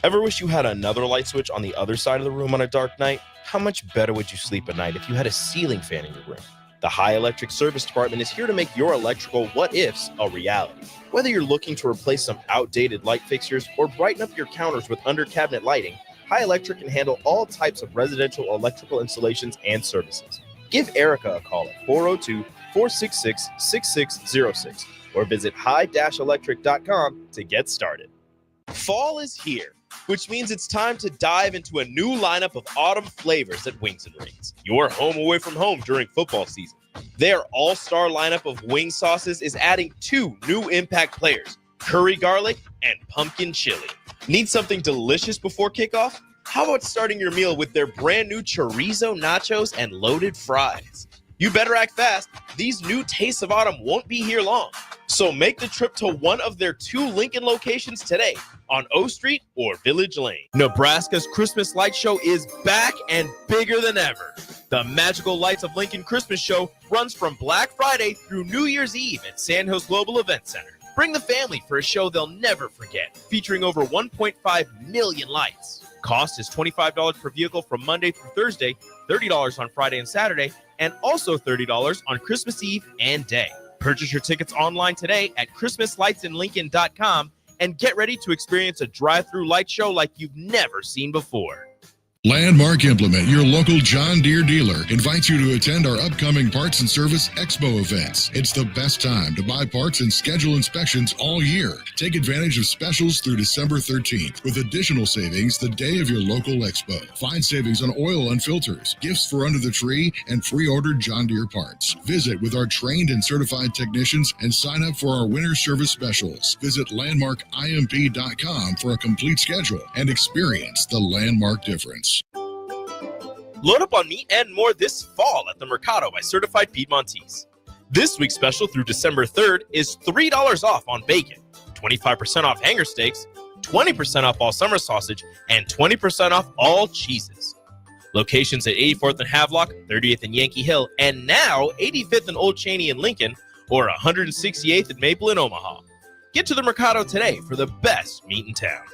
Ever wish you had another light switch on the other side of the room on a dark night? How much better would you sleep at night if you had a ceiling fan in your room? The High Electric Service Department is here to make your electrical what-ifs a reality. Whether you're looking to replace some outdated light fixtures or brighten up your counters with under-cabinet lighting, High Electric can handle all types of residential electrical installations and services. Give Erica a call at 402-466-6606 or visit high-electric.com to get started. Fall is here, which means it's time to dive into a new lineup of autumn flavors at Wings and Rings, your home away from home during football season. Their all-star lineup of wing sauces is adding 2 new impact players, curry garlic and pumpkin chili. Need something delicious before kickoff? How about starting your meal with their brand new chorizo nachos and loaded fries? You better act fast. These new tastes of autumn won't be here long. So make the trip to one of their 2 Lincoln locations today on O Street or Village Lane. Nebraska's Christmas Light Show is back and bigger than ever. The Magical Lights of Lincoln Christmas Show runs from Black Friday through New Year's Eve at Sandhills Global Event Center. Bring the family for a show they'll never forget, featuring over 1.5 million lights. Cost is $25 per vehicle from Monday through Thursday, $30 on Friday and Saturday, and also $30 on Christmas Eve and Day. Purchase your tickets online today at ChristmasLightsInLincoln.com and get ready to experience a drive-through light show like you've never seen before. Landmark Implement, your local John Deere dealer, invites you to attend our upcoming Parts and Service Expo events. It's the best time to buy parts and schedule inspections all year. Take advantage of specials through December 13th with additional savings the day of your local expo. Find savings on oil and filters, gifts for under the tree, and pre-ordered John Deere parts. Visit with our trained and certified technicians and sign up for our winter service specials. Visit landmarkimp.com for a complete schedule and experience the Landmark difference. Load up on meat and more this fall at the Mercado by Certified Piedmontese. This week's special through December 3rd is $3 off on bacon, 25% off hanger steaks, 20% off all summer sausage, and 20% off all cheeses. Locations at 84th and Havelock, 30th and Yankee Hill, and now 85th and Old Cheney in Lincoln, or 168th and Maple in Omaha. Get to the Mercado today for the best meat in town.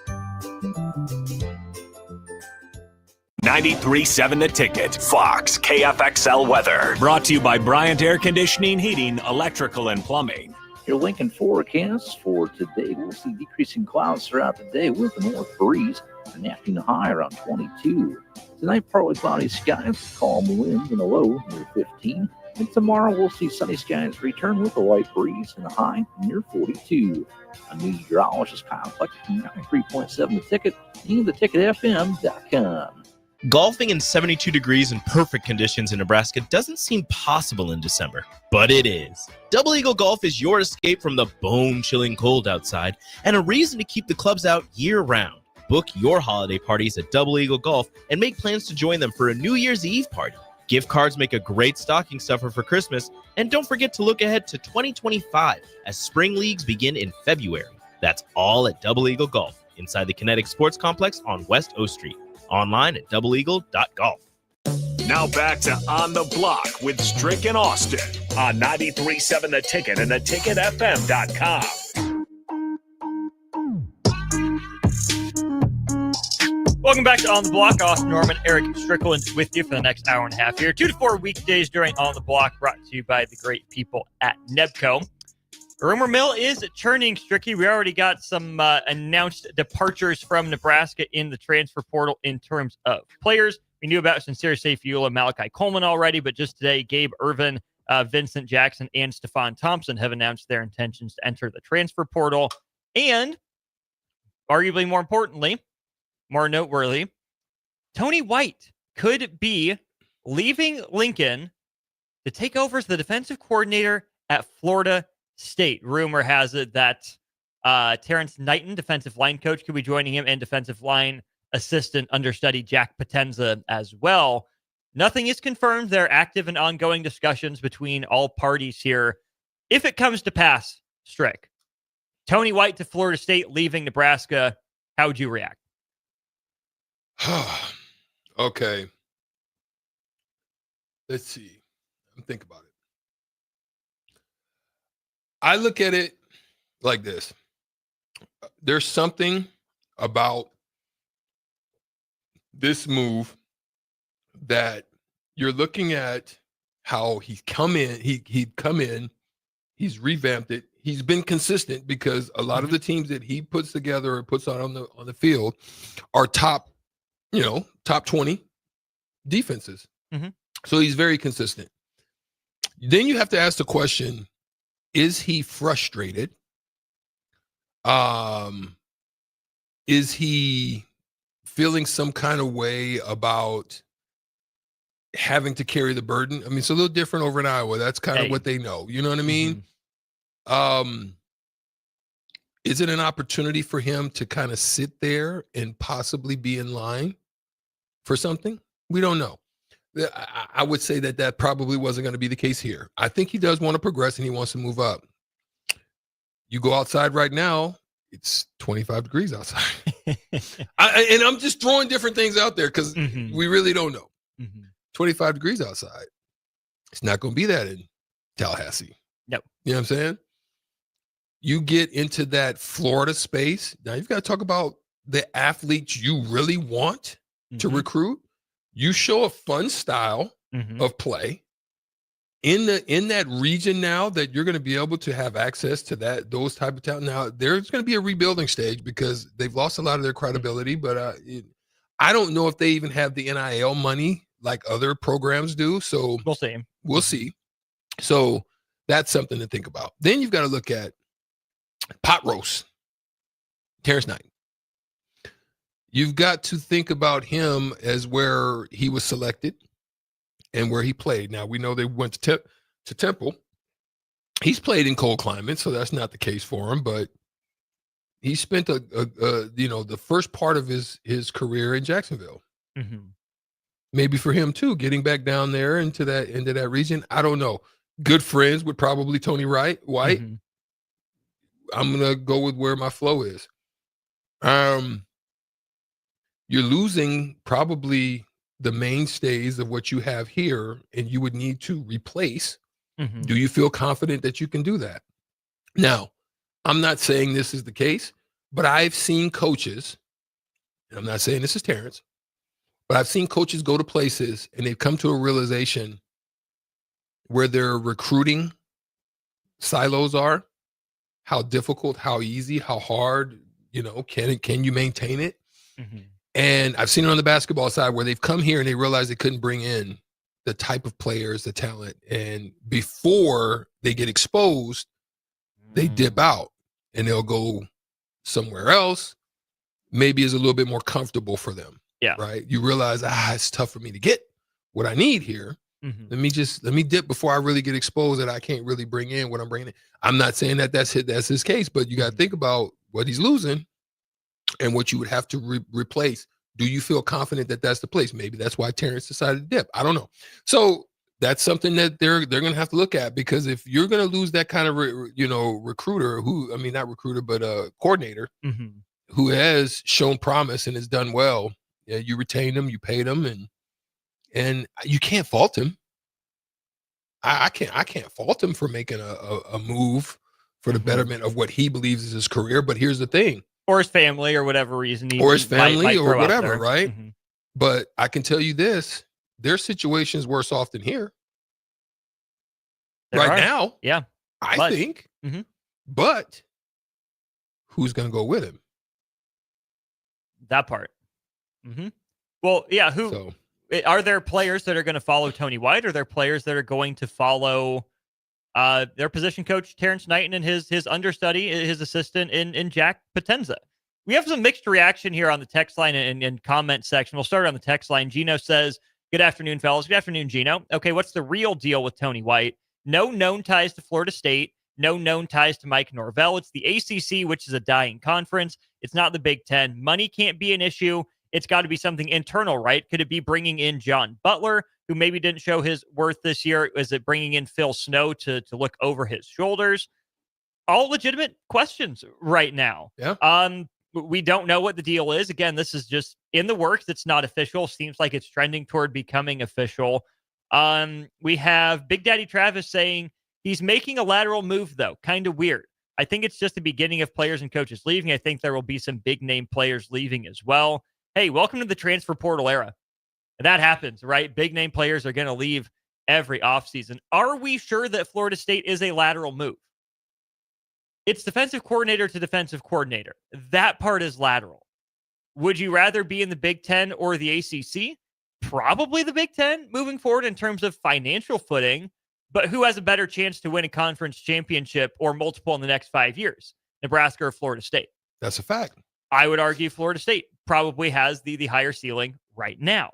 93.7 The Ticket, Fox, KFXL weather. Brought to you by Bryant Air Conditioning, Heating, Electrical, and Plumbing. Your Lincoln forecast for today, we'll see decreasing clouds throughout the day with a north breeze, an afternoon high around 22. Tonight, partly cloudy skies, calm winds, and a low near 15. And tomorrow, we'll see sunny skies return with a light breeze and a high near 42. A meteorologist complex 93.7 The Ticket and theticketfm.com. Golfing in 72 degrees and perfect conditions in Nebraska doesn't seem possible in December, but it is. Double Eagle Golf is your escape from the bone-chilling cold outside and a reason to keep the clubs out year-round. Book your holiday parties at Double Eagle Golf and make plans to join them for a New Year's Eve party. Gift cards make a great stocking stuffer for Christmas, and don't forget to look ahead to 2025 as spring leagues begin in February. That's all at Double Eagle Golf, inside the Kinetic Sports Complex on West O Street. Online at doubleeagle.golf. Now back to On the Block with Strick and Austin on 93.7 The Ticket and theticketfm.com. Welcome back to On the Block. Austin Norman, Eric Strickland with you for the next hour and a half here. 2 to 4 weekdays during On the Block, brought to you by the great people at Nebco. Rumor mill is churning, Stricky. We already got some announced departures from Nebraska in the transfer portal in terms of players. We knew about Sincere Safeula, Malachi Coleman already, but just today, Gabe Irvin, Vincent Jackson, and Stephon Thompson have announced their intentions to enter the transfer portal. And, arguably more importantly, more noteworthy, Tony White could be leaving Lincoln to take over as the defensive coordinator at Florida State. Rumor has it that Terrence Knighton, defensive line coach, could be joining him, and defensive line assistant understudy Jack Potenza as well. Nothing is confirmed. There are active and ongoing discussions between all parties here. If it comes to pass, Strick, Tony White to Florida State leaving Nebraska, how would you react? Okay. Let's see. Think about it. I look at it like this. There's something about this move that you're looking at how he's come in. He'd come in. He's revamped it. He's been consistent because a lot of the teams that he puts together or puts out on the field are top 20 defenses. Mm-hmm. So he's very consistent. Then you have to ask the question, is he frustrated? Is he feeling some kind of way about having to carry the burden? I mean, it's a little different over in Iowa. That's kind of what they know. You know what I mean? Mm-hmm. Is it an opportunity for him to kind of sit there and possibly be in line for something? We don't know. I would say that probably wasn't going to be the case here. I think he does want to progress and he wants to move up. You go outside right now, it's 25 degrees outside. And I'm just throwing different things out there because we really don't know. 25 degrees outside. It's not going to be that in Tallahassee. Nope. You know what I'm saying? You get into that Florida space. Now you've got to talk about the athletes you really want to recruit. You show a fun style of play in that region now that you're going to be able to have access to those type of talent. Now there's going to be a rebuilding stage because they've lost a lot of their credibility, but I don't know if they even have the NIL money like other programs do. So we'll see. We'll see. So that's something to think about. Then you've got to look at pot roast, Terrence Knight. You've got to think about him as where he was selected and where he played. Now, we know they went to Temple. He's played in cold climates, so that's not the case for him, but he spent the first part of his career in Jacksonville. Mm-hmm. Maybe for him too, getting back down there into that region. I don't know. Good friends with probably Tony White. Mm-hmm. I'm gonna go with where my flow is. You're losing probably the mainstays of what you have here, and you would need to replace. Mm-hmm. Do you feel confident that you can do that? Now, I'm not saying this is the case, but I've seen coaches, and I'm not saying this is Terrence, but I've seen coaches go to places and they've come to a realization where their recruiting silos are, how difficult, how easy, how hard, can you maintain it? Mm-hmm. And I've seen it on the basketball side where they've come here and they realize they couldn't bring in the type of players, the talent. And before they get exposed, they dip out and they'll go somewhere else. Maybe is a little bit more comfortable for them. Yeah. Right. You realize, it's tough for me to get what I need here. Mm-hmm. Let me dip before I really get exposed that I can't really bring in what I'm bringing in. I'm not saying that's his case, but you got to think about what he's losing and what you would have to replace. Do you feel confident that that's the place? Maybe that's why Terrence decided to dip. I don't know. So that's something that they're going to have to look at, because if you're going to lose that kind of recruiter coordinator mm-hmm. who has shown promise and has done well, you retain them, you pay them, and you can't fault him. I can't fault him for making a move for the betterment of what he believes is his career. But here's the thing. Or his family, or whatever reason. Or his family, or whatever, right? Mm-hmm. But I can tell you this, their situation's worse off than here. Now. Yeah. I think. Mm-hmm. But who's going to go with him? That part. Mm-hmm. Well, yeah, are there players that are going to follow Tony White? Or are there players that are going to follow their position coach, Terrence Knighton, and his understudy, his assistant in Jack Potenza? We have some mixed reaction here on the text line and comment section. We'll start on the text line. Gino says, "Good afternoon, fellas." Good afternoon, Gino. Okay, what's the real deal with Tony White? No known ties to Florida State. No known ties to Mike Norvell. It's the ACC, which is a dying conference. It's not the Big Ten. Money can't be an issue. It's got to be something internal, right? Could it be bringing in John Butler, who maybe didn't show his worth this year? Is it bringing in Phil Snow to look over his shoulders? All legitimate questions right now. Yeah. We don't know what the deal is. Again, this is just in the works. It's not official. Seems like it's trending toward becoming official. We have Big Daddy Travis saying he's making a lateral move, though. Kind of weird. I think it's just the beginning of players and coaches leaving. I think there will be some big name players leaving as well. Hey, welcome to the transfer portal era. That happens, right? Big name players are going to leave every offseason. Are we sure that Florida State is a lateral move? It's defensive coordinator to defensive coordinator. That part is lateral. Would you rather be in the Big Ten or the ACC? Probably the Big Ten moving forward in terms of financial footing, but who has a better chance to win a conference championship or multiple in the next 5 years? Nebraska or Florida State? That's a fact. I would argue Florida State probably has the higher ceiling right now.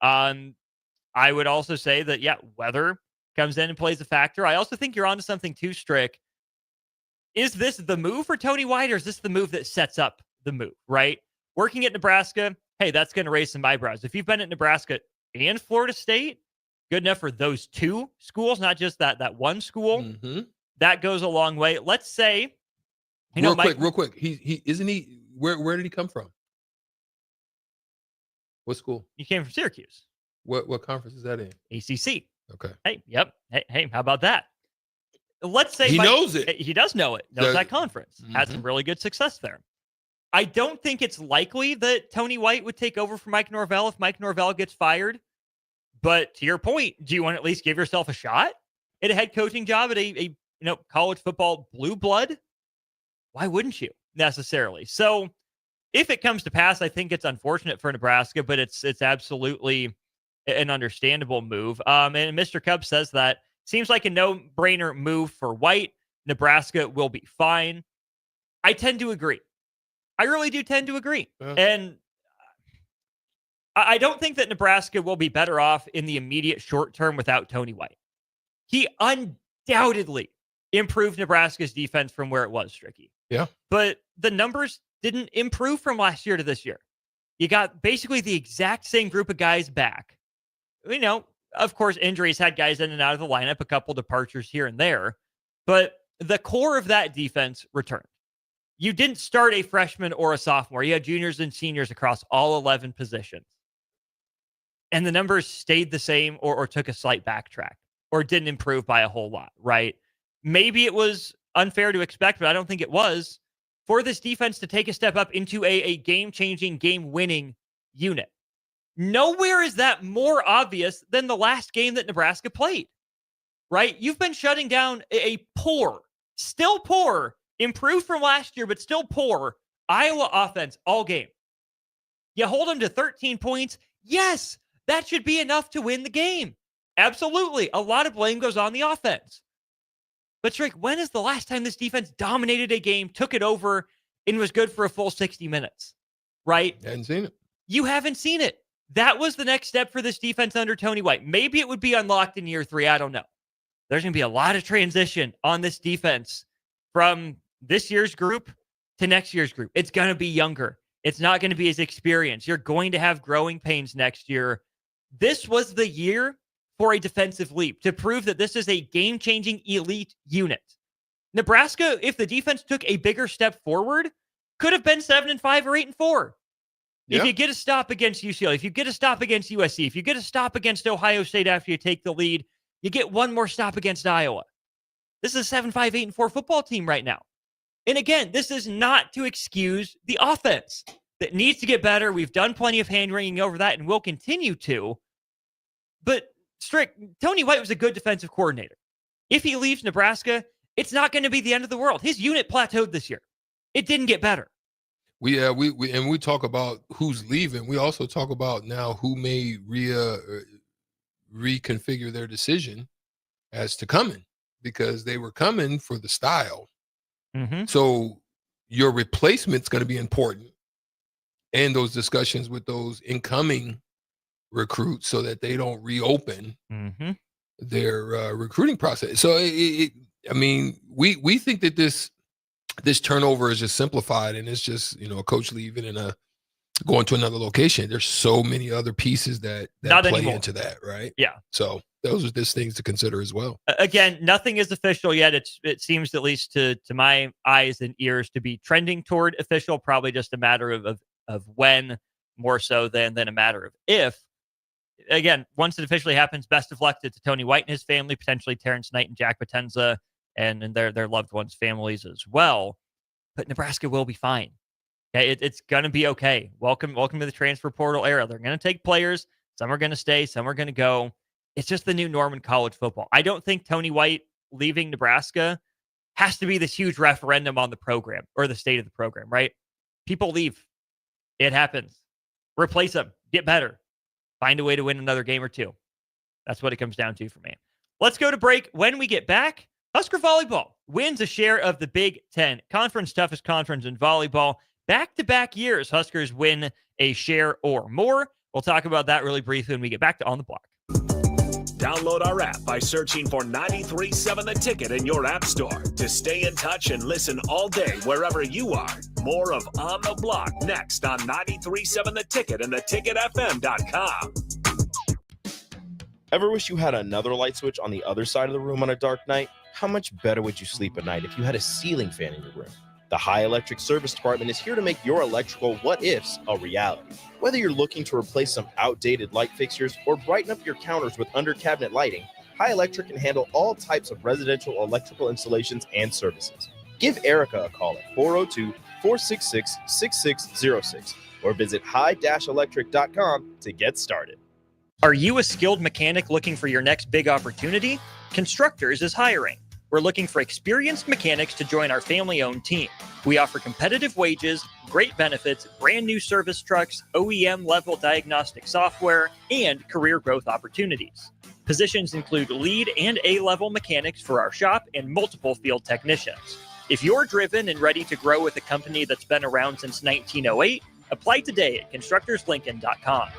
I would also say that, weather comes in and plays a factor. I also think you're onto something too, Strick. Is this the move for Tony White, or is this the move that sets up the move, right? Working at Nebraska, hey, that's going to raise some eyebrows. If you've been at Nebraska and Florida State, good enough for those two schools, not just that one school, that goes a long way. Let's say, real quick. He isn't he? Where did he come from? What school? He came from Syracuse. What conference is that in? ACC. Okay. Hey, yep. Hey, how about that? Let's say he knows it. He does know it. Knows that conference. Had some really good success there. I don't think it's likely that Tony White would take over for Mike Norvell if Mike Norvell gets fired. But to your point, do you want to at least give yourself a shot at a head coaching job at a college football blue blood? Why wouldn't you necessarily? So if it comes to pass, I think it's unfortunate for Nebraska, but it's absolutely an understandable move. And Mr. Cub says that seems like a no-brainer move for White. Nebraska will be fine. I tend to agree. I really do tend to agree. Yeah. And I don't think that Nebraska will be better off in the immediate short term without Tony White. He undoubtedly improved Nebraska's defense from where it was, Stricky. Yeah. But the numbers didn't improve from last year to this year. You got basically the exact same group of guys back. You know, of course, injuries had guys in and out of the lineup, a couple departures here and there, but the core of that defense returned. You didn't start a freshman or a sophomore. You had juniors and seniors across all 11 positions. And the numbers stayed the same or took a slight backtrack or didn't improve by a whole lot, right? Maybe it was unfair to expect, but I don't think it was, for this defense to take a step up into a game-changing, game-winning unit. Nowhere is that more obvious than the last game that Nebraska played, right? You've been shutting down a poor, still poor, improved from last year, but still poor Iowa offense all game. You hold them to 13 points. Yes, that should be enough to win the game. Absolutely. A lot of blame goes on the offense. But Strick, when is the last time this defense dominated a game, took it over, and was good for a full 60 minutes? Right? Hadn't seen it. You haven't seen it. That was the next step for this defense under Tony White. Maybe it would be unlocked in year 3. I don't know. There's going to be a lot of transition on this defense from this year's group to next year's group. It's going to be younger. It's not going to be as experienced. You're going to have growing pains next year. This was the year for a defensive leap to prove that this is a game-changing elite unit. Nebraska, if the defense took a bigger step forward, could have been 7-5 or 8-4. Yeah. If you get a stop against UCLA, if you get a stop against USC, if you get a stop against Ohio State after you take the lead, you get one more stop against Iowa. This is a 7-5, 8-4 football team right now. And again, this is not to excuse the offense that needs to get better. We've done plenty of hand-wringing over that, and we'll continue to. But Strick, Tony White was a good defensive coordinator. If he leaves Nebraska, it's not going to be the end of the world. His unit plateaued this year. It didn't get better. We talk about who's leaving. We also talk about now who may reconfigure their decision as to coming, because they were coming for the style. Mm-hmm. So your replacement's going to be important, and those discussions with those incoming recruits so that they don't reopen their recruiting process. So we think that this turnover is just simplified, and it's just, a coach leaving and going to another location. There's so many other pieces that Not play anymore. into that, right? Yeah. So those are just things to consider as well. Again, nothing is official yet. It seems, at least to my eyes and ears, to be trending toward official. Probably just a matter of when, more so than a matter of if. Again, once it officially happens, best of luck to Tony White and his family, potentially Terrence Knight and Jack Potenza and their loved ones' families as well. But Nebraska will be fine. Okay, it's going to be okay. Welcome to the transfer portal era. They're going to take players. Some are going to stay. Some are going to go. It's just the new norm in college football. I don't think Tony White leaving Nebraska has to be this huge referendum on the program or the state of the program, right? People leave. It happens. Replace them. Get better. Find a way to win another game or two. That's what it comes down to for me. Let's go to break. When we get back, Husker Volleyball wins a share of the Big Ten, conference toughest conference in volleyball. Back-to-back years, Huskers win a share or more. We'll talk about that really briefly when we get back to On the Block. Download our app by searching for 93.7 The Ticket in your app store to stay in touch and listen all day wherever you are. More of On the Block next on 93.7 The Ticket and theticketfm.com. Ever wish you had another light switch on the other side of the room on a dark night? How much better would you sleep at night if you had a ceiling fan in your room? The High Electric Service Department is here to make your electrical what-ifs a reality. Whether you're looking to replace some outdated light fixtures or brighten up your counters with under-cabinet lighting, High Electric can handle all types of residential electrical installations and services. Give Erica a call at 402-466-6606 or visit high-electric.com to get started. Are you a skilled mechanic looking for your next big opportunity? Constructors is hiring. We're looking for experienced mechanics to join our family-owned team. We offer competitive wages, great benefits, brand new service trucks, OEM-level diagnostic software, and career growth opportunities. Positions include lead and A-level mechanics for our shop and multiple field technicians. If you're driven and ready to grow with a company that's been around since 1908, apply today at constructorslincoln.com.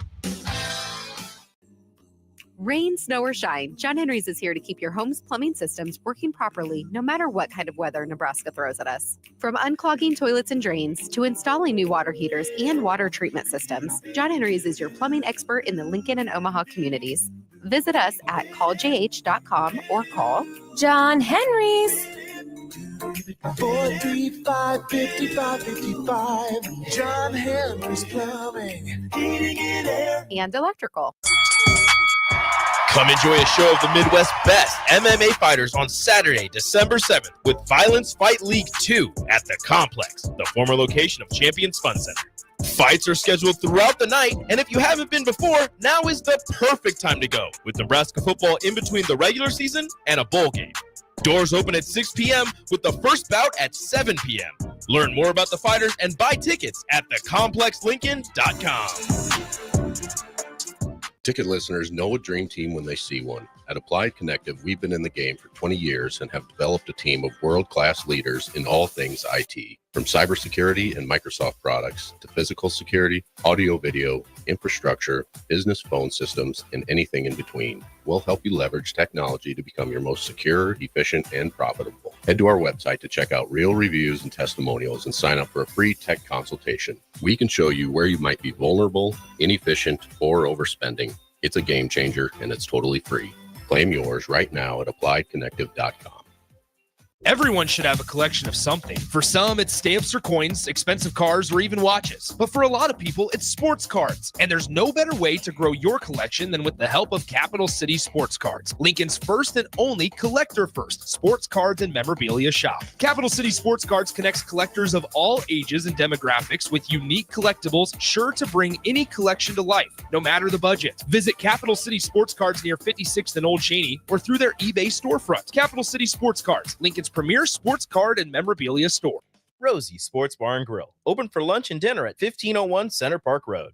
Rain, snow, or shine, John Henry's is here to keep your home's plumbing systems working properly no matter what kind of weather Nebraska throws at us. From unclogging toilets and drains to installing new water heaters and water treatment systems, John Henry's is your plumbing expert in the Lincoln and Omaha communities. Visit us at calljh.com or call John Henry's. 435-5555. John Henry's Plumbing, Heating and Air, and Electrical. Come enjoy a show of the Midwest's best MMA fighters on Saturday, December 7th with Violence Fight League 2 at the Complex, the former location of Champions Fun Center. Fights are scheduled throughout the night, and if you haven't been before, now is the perfect time to go, with Nebraska football in between the regular season and a bowl game. Doors open at 6 p.m. with the first bout at 7 p.m. Learn more about the fighters and buy tickets at thecomplexlincoln.com. Ticket listeners know a dream team when they see one. At Applied Connective, we've been in the game for 20 years and have developed a team of world-class leaders in all things IT. From cybersecurity and Microsoft products to physical security, audio-video, infrastructure, business phone systems, and anything in between. We'll help you leverage technology to become your most secure, efficient, and profitable. Head to our website to check out real reviews and testimonials and sign up for a free tech consultation. We can show you where you might be vulnerable, inefficient, or overspending. It's a game changer, and it's totally free. Claim yours right now at appliedconnective.com. Everyone should have a collection of something. For some, it's stamps or coins, expensive cars, or even watches. But for a lot of people, it's sports cards. And there's no better way to grow your collection than with the help of Capital City Sports Cards, Lincoln's first and only collector-first sports cards and memorabilia shop. Capital City Sports Cards connects collectors of all ages and demographics with unique collectibles sure to bring any collection to life, no matter the budget. Visit Capital City Sports Cards near 56th and Old Cheney or through their eBay storefront. Capital City Sports Cards, Lincoln's premier sports card and memorabilia store. Rosie Sports Bar and Grill, open for lunch and dinner at 1501 Center Park Road.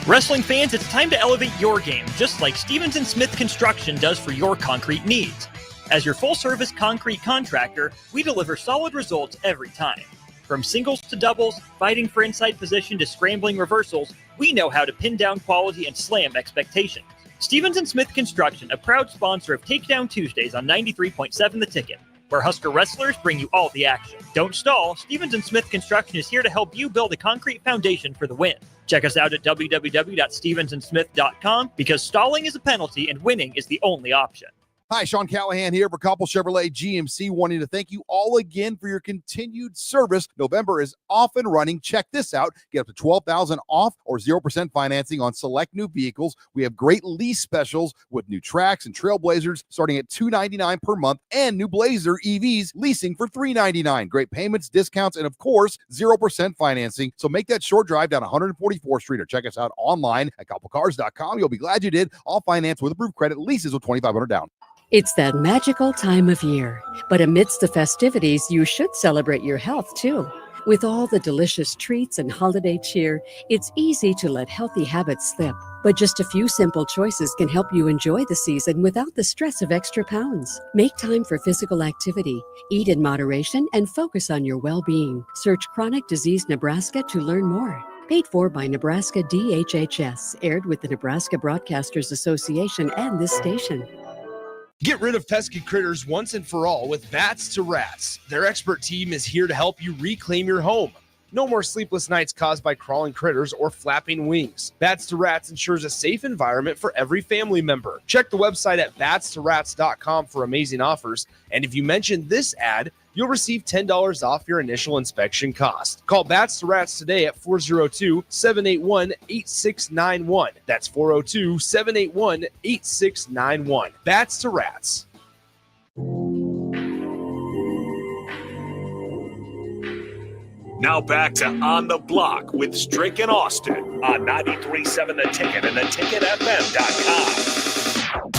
Wrestling fans, it's time to elevate your game, just like Stevens & Smith Construction does for your concrete needs. As your full-service concrete contractor, we deliver solid results every time. From singles to doubles, fighting for inside position to scrambling reversals, we know how to pin down quality and slam expectations. Stevens & Smith Construction, a proud sponsor of Takedown Tuesdays on 93.7 The Ticket, where Husker wrestlers bring you all the action. Don't stall. Stevens & Smith Construction is here to help you build a concrete foundation for the win. Check us out at www.stevensandsmith.com because stalling is a penalty and winning is the only option. Hi, Sean Callahan here for Koppel Chevrolet GMC, wanting to thank you all again for your continued service. November is off and running. Check this out. Get up to $12,000 off or 0% financing on select new vehicles. We have great lease specials with new Tracks and Trailblazers starting at $299 per month and new Blazer EVs leasing for $399. Great payments, discounts, and of course, 0% financing. So make that short drive down 144th Street or check us out online at koppelcars.com. You'll be glad you did. All finance with approved credit, leases with $2,500 down. It's that magical time of year, but amidst the festivities, you should celebrate your health too. With all the delicious treats and holiday cheer, it's easy to let healthy habits slip. But just a few simple choices can help you enjoy the season without the stress of extra pounds. Make time for physical activity, eat in moderation, and focus on your well-being. Search Chronic Disease Nebraska to learn more. Paid for by Nebraska DHHS, aired with the Nebraska Broadcasters Association and this station. Get rid of pesky critters once and for all with Bats to Rats. Their expert team is here to help you reclaim your home. No more sleepless nights caused by crawling critters or flapping wings. Bats to Rats ensures a safe environment for every family member. Check the website at batstoRats.com for amazing offers. And if you mention this ad, you'll receive $10 off your initial inspection cost. Call Bats to Rats today at 402-781-8691. That's 402-781-8691. Bats to Rats. Now back to On the Block with Strick and Austin on 93.7 The Ticket and theticketfm.com.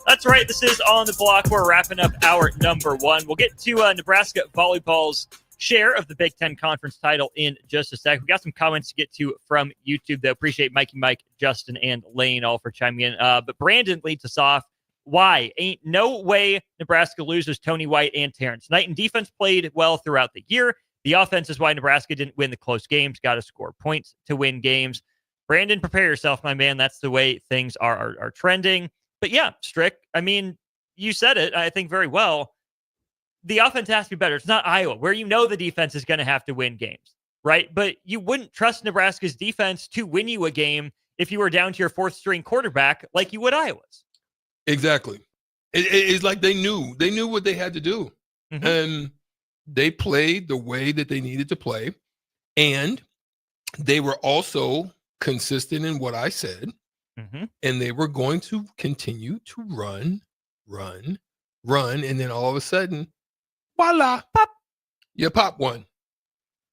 That's right. This is On the Block. We're wrapping up our number one. We'll get to Nebraska volleyball's share of the Big Ten Conference title in just a sec. We got some comments to get to from YouTube, though. Appreciate Mikey, Mike, Justin, and Lane all for chiming in. But Brandon leads us off. Why? Ain't no way Nebraska loses Tony White and Terrence Knight. And defense played well throughout the year. The offense is why Nebraska didn't win the close games. Got to score points to win games. Brandon, prepare yourself, my man. That's the way things are trending. But yeah, Strick, I mean, you said it, I think, very well. The offense has to be better. It's not Iowa, where you know the defense is going to have to win games, right? But you wouldn't trust Nebraska's defense to win you a game if you were down to your fourth string quarterback like you would Iowa's. Exactly. It's like they knew what they had to do. Mm-hmm. And they played the way that they needed to play. And they were also consistent in what I said. Mm-hmm. And they were going to continue to run. And then all of a sudden, voila, pop. You pop one.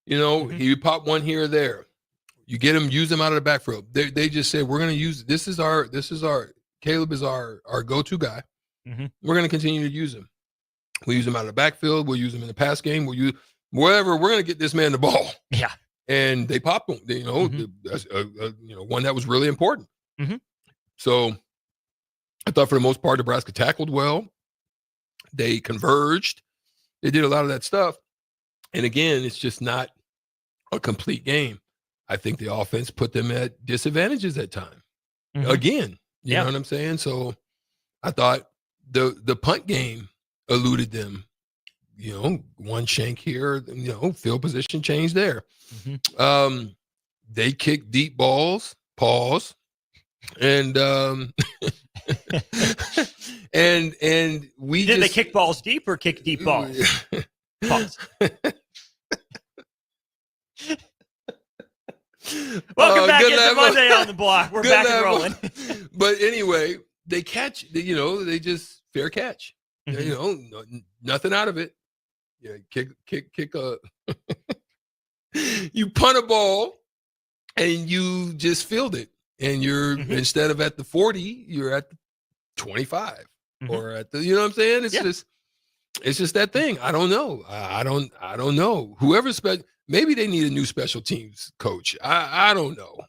You know, you pop one here or there. You get them, use them out of the backfield. They just say, we're going to use, this is our, Caleb is our go-to guy. Mm-hmm. We're going to continue to use him. We'll use him out of the backfield. We'll use him in the pass game. We'll use wherever. We're going to get this man the ball. Yeah. And they popped him. One that was really important. Mm-hmm. So I thought for the most part, Nebraska tackled well. They converged. They did a lot of that stuff. And again, it's just not a complete game. I think the offense put them at disadvantages at time. Mm-hmm. Again, you know what I'm saying? So I thought the punt game eluded them. You know, one shank here, field position change there. Mm-hmm. They kicked deep balls, pause. And and we did they kick balls deep or kick deep balls? Pause. Welcome back into Monday on the Block. We're back and rolling. But anyway, they catch. They just fair catch. Mm-hmm. Nothing out of it. Yeah, kick a. You punt a ball, and you just field it. And you're instead of at the 40, you're at the 25 or at the, you know what I'm saying? It's just that thing. I don't know. I don't know. Maybe they need a new special teams coach. I don't know.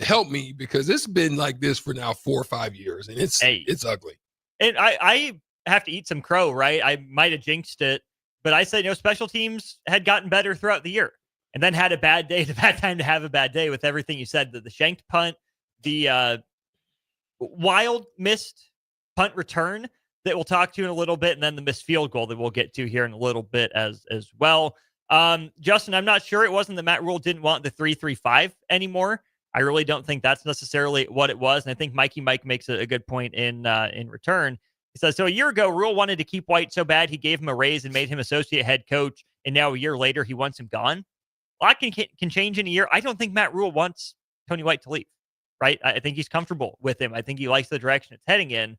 Help me, because it's been like this for now 4 or 5 years, and it's ugly. And I have to eat some crow, right? I might have jinxed it, but I said, special teams had gotten better throughout the year, and then had a bad day. The bad time to have a bad day with everything you said. The shanked punt. The wild missed punt return that we'll talk to in a little bit, and then the missed field goal that we'll get to here in a little bit as well. Justin, I'm not sure. It wasn't that Matt Rule didn't want the 3-3-5 anymore. I really don't think that's necessarily what it was. And I think Mikey Mike makes a good point in return. He says, so a year ago, Rule wanted to keep White so bad he gave him a raise and made him associate head coach. And now a year later, he wants him gone. A lot can change in a year. I don't think Matt Rule wants Tony White to leave. Right? I think he's comfortable with him. I think he likes the direction it's heading in,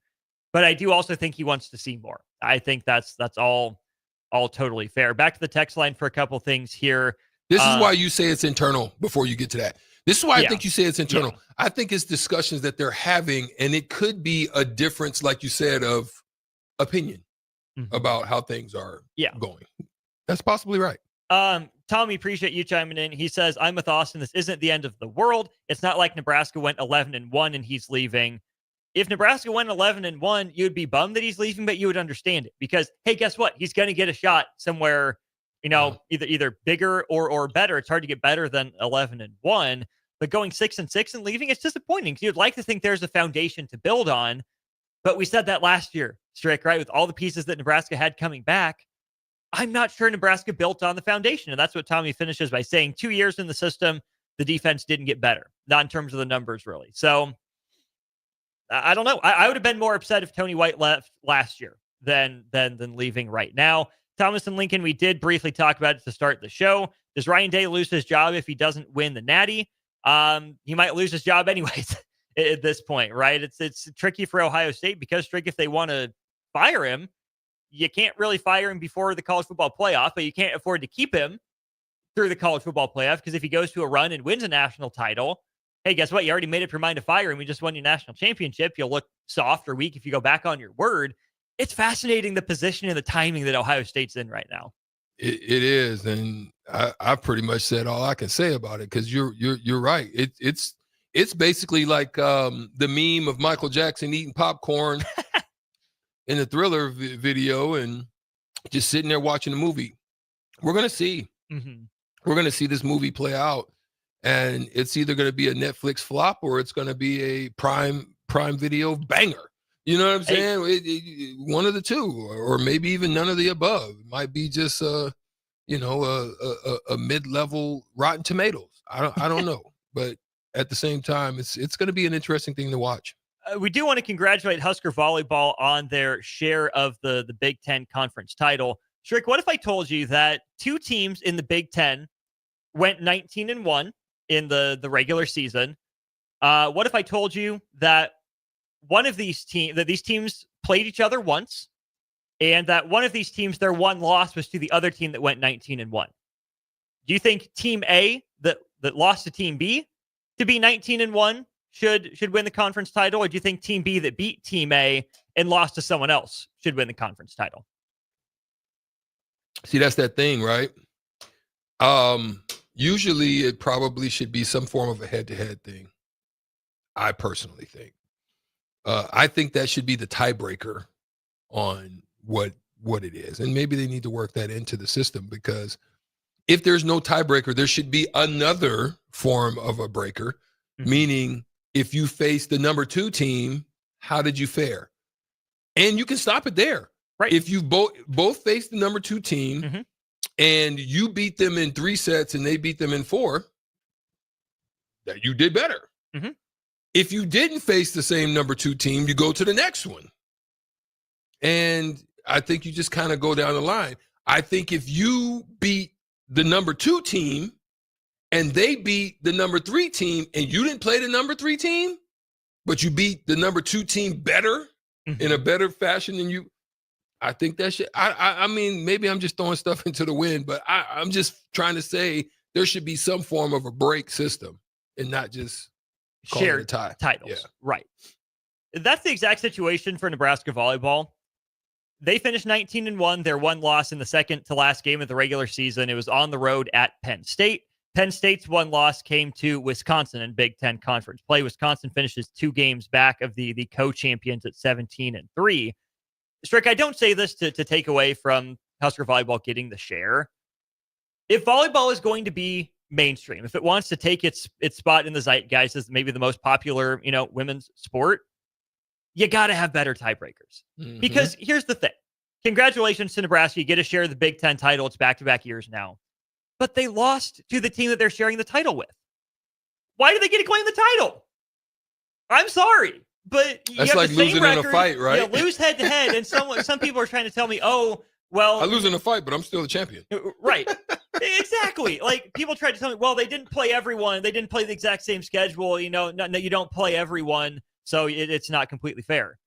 but I do also think he wants to see more. I think that's all totally fair. Back to the text line for a couple things here. This is why you say it's internal before you get to that. This is why I think you say it's internal. Yeah. I think it's discussions that they're having, and it could be a difference, like you said, of opinion about how things are going. That's possibly right. Tommy, appreciate you chiming in. He says, I'm with Austin. This isn't the end of the world. It's not like Nebraska went 11-1 and he's leaving. If Nebraska went 11-1, you'd be bummed that he's leaving, but you would understand it because, hey, guess what? He's going to get a shot somewhere, either bigger or better. It's hard to get better than 11-1, but going 6-6 and leaving, it's disappointing because you'd like to think there's a foundation to build on. But we said that last year, Strick, right? With all the pieces that Nebraska had coming back, I'm not sure Nebraska built on the foundation. And that's what Tommy finishes by saying 2 years in the system, the defense didn't get better, not in terms of the numbers, really. So I don't know. I would have been more upset if Tony White left last year than leaving right now. Thomas and Lincoln, we did briefly talk about it to start the show. Does Ryan Day lose his job if he doesn't win the Natty? He might lose his job anyways at this point, right? It's tricky for Ohio State because, Strick, if they want to fire him, you can't really fire him before the college football playoff, but you can't afford to keep him through the college football playoff because if he goes to a run and wins a national title, hey, guess what? You already made up your mind to fire and we just won your national championship. You'll look soft or weak if you go back on your word. It's fascinating the position and the timing that Ohio State's in right now. It is, and I pretty much said all I can say about it because you're right. It's basically like the meme of Michael Jackson eating popcorn in the Thriller video and just sitting there watching the movie. We're gonna see. Mm-hmm. We're gonna see this movie play out, and it's either gonna be a Netflix flop or it's gonna be a Prime Video banger. You know what I'm saying? One of the two, or maybe even none of the above. It might be just a mid-level Rotten Tomatoes. I don't know, but at the same time, it's going to be an interesting thing to watch. We do want to congratulate Husker volleyball on their share of the Big Ten conference title. Strick, what if I told you that 2 teams in the Big Ten went 19-1 in the regular season? What if I told you that one of these teams played each other once, and that one of these teams, their one loss was to the other team that went 19-1? Do you think Team A that lost to Team B to be 19-1 should win the conference title, or do you think Team B that beat Team A and lost to someone else should win the conference title? See, that's that thing, right? Usually it probably should be some form of a head-to-head thing. I personally think. I think that should be the tiebreaker on what it is. And maybe they need to work that into the system, because if there's no tiebreaker, there should be another form of a breaker, meaning if you face the number 2 team, how did you fare? And you can stop it there. Right. If you both face the number 2 team and you beat them in 3 sets and they beat them in 4, that you did better. If you didn't face the same number 2 team, you go to the next one. And I think you just kind of go down the line. I think if you beat the number 2 team and they beat the number 3 team and you didn't play the number 3 team, but you beat the number 2 team better in a better fashion than you, I think that should, I mean, maybe I'm just throwing stuff into the wind, but I'm just trying to say there should be some form of a break system and not just shared titles. Yeah. Right. That's the exact situation for Nebraska volleyball. They finished 19-1, their one loss in the second to last game of the regular season. It was on the road at Penn State. Penn State's one loss came to Wisconsin in Big Ten Conference play. Wisconsin finishes 2 games back of the co-champions at 17-3. Strick, I don't say this to take away from Husker volleyball getting the share. If volleyball is going to be mainstream, if it wants to take its spot in the zeitgeist as maybe the most popular, women's sport, you got to have better tiebreakers. Because here's the thing. Congratulations to Nebraska. You get a share of the Big Ten title. It's back-to-back years now. But they lost to the team that they're sharing the title with. Why do they get to claim the title? I'm sorry, but you that's have like the same losing record, in a fight, right? You lose head-to-head, and some people are trying to tell me, oh, well, I lose in a fight, but I'm still the champion. Right. Exactly. Like, people tried to tell me, well, they didn't play everyone. They didn't play the exact same schedule. No, you don't play everyone, so it's not completely fair.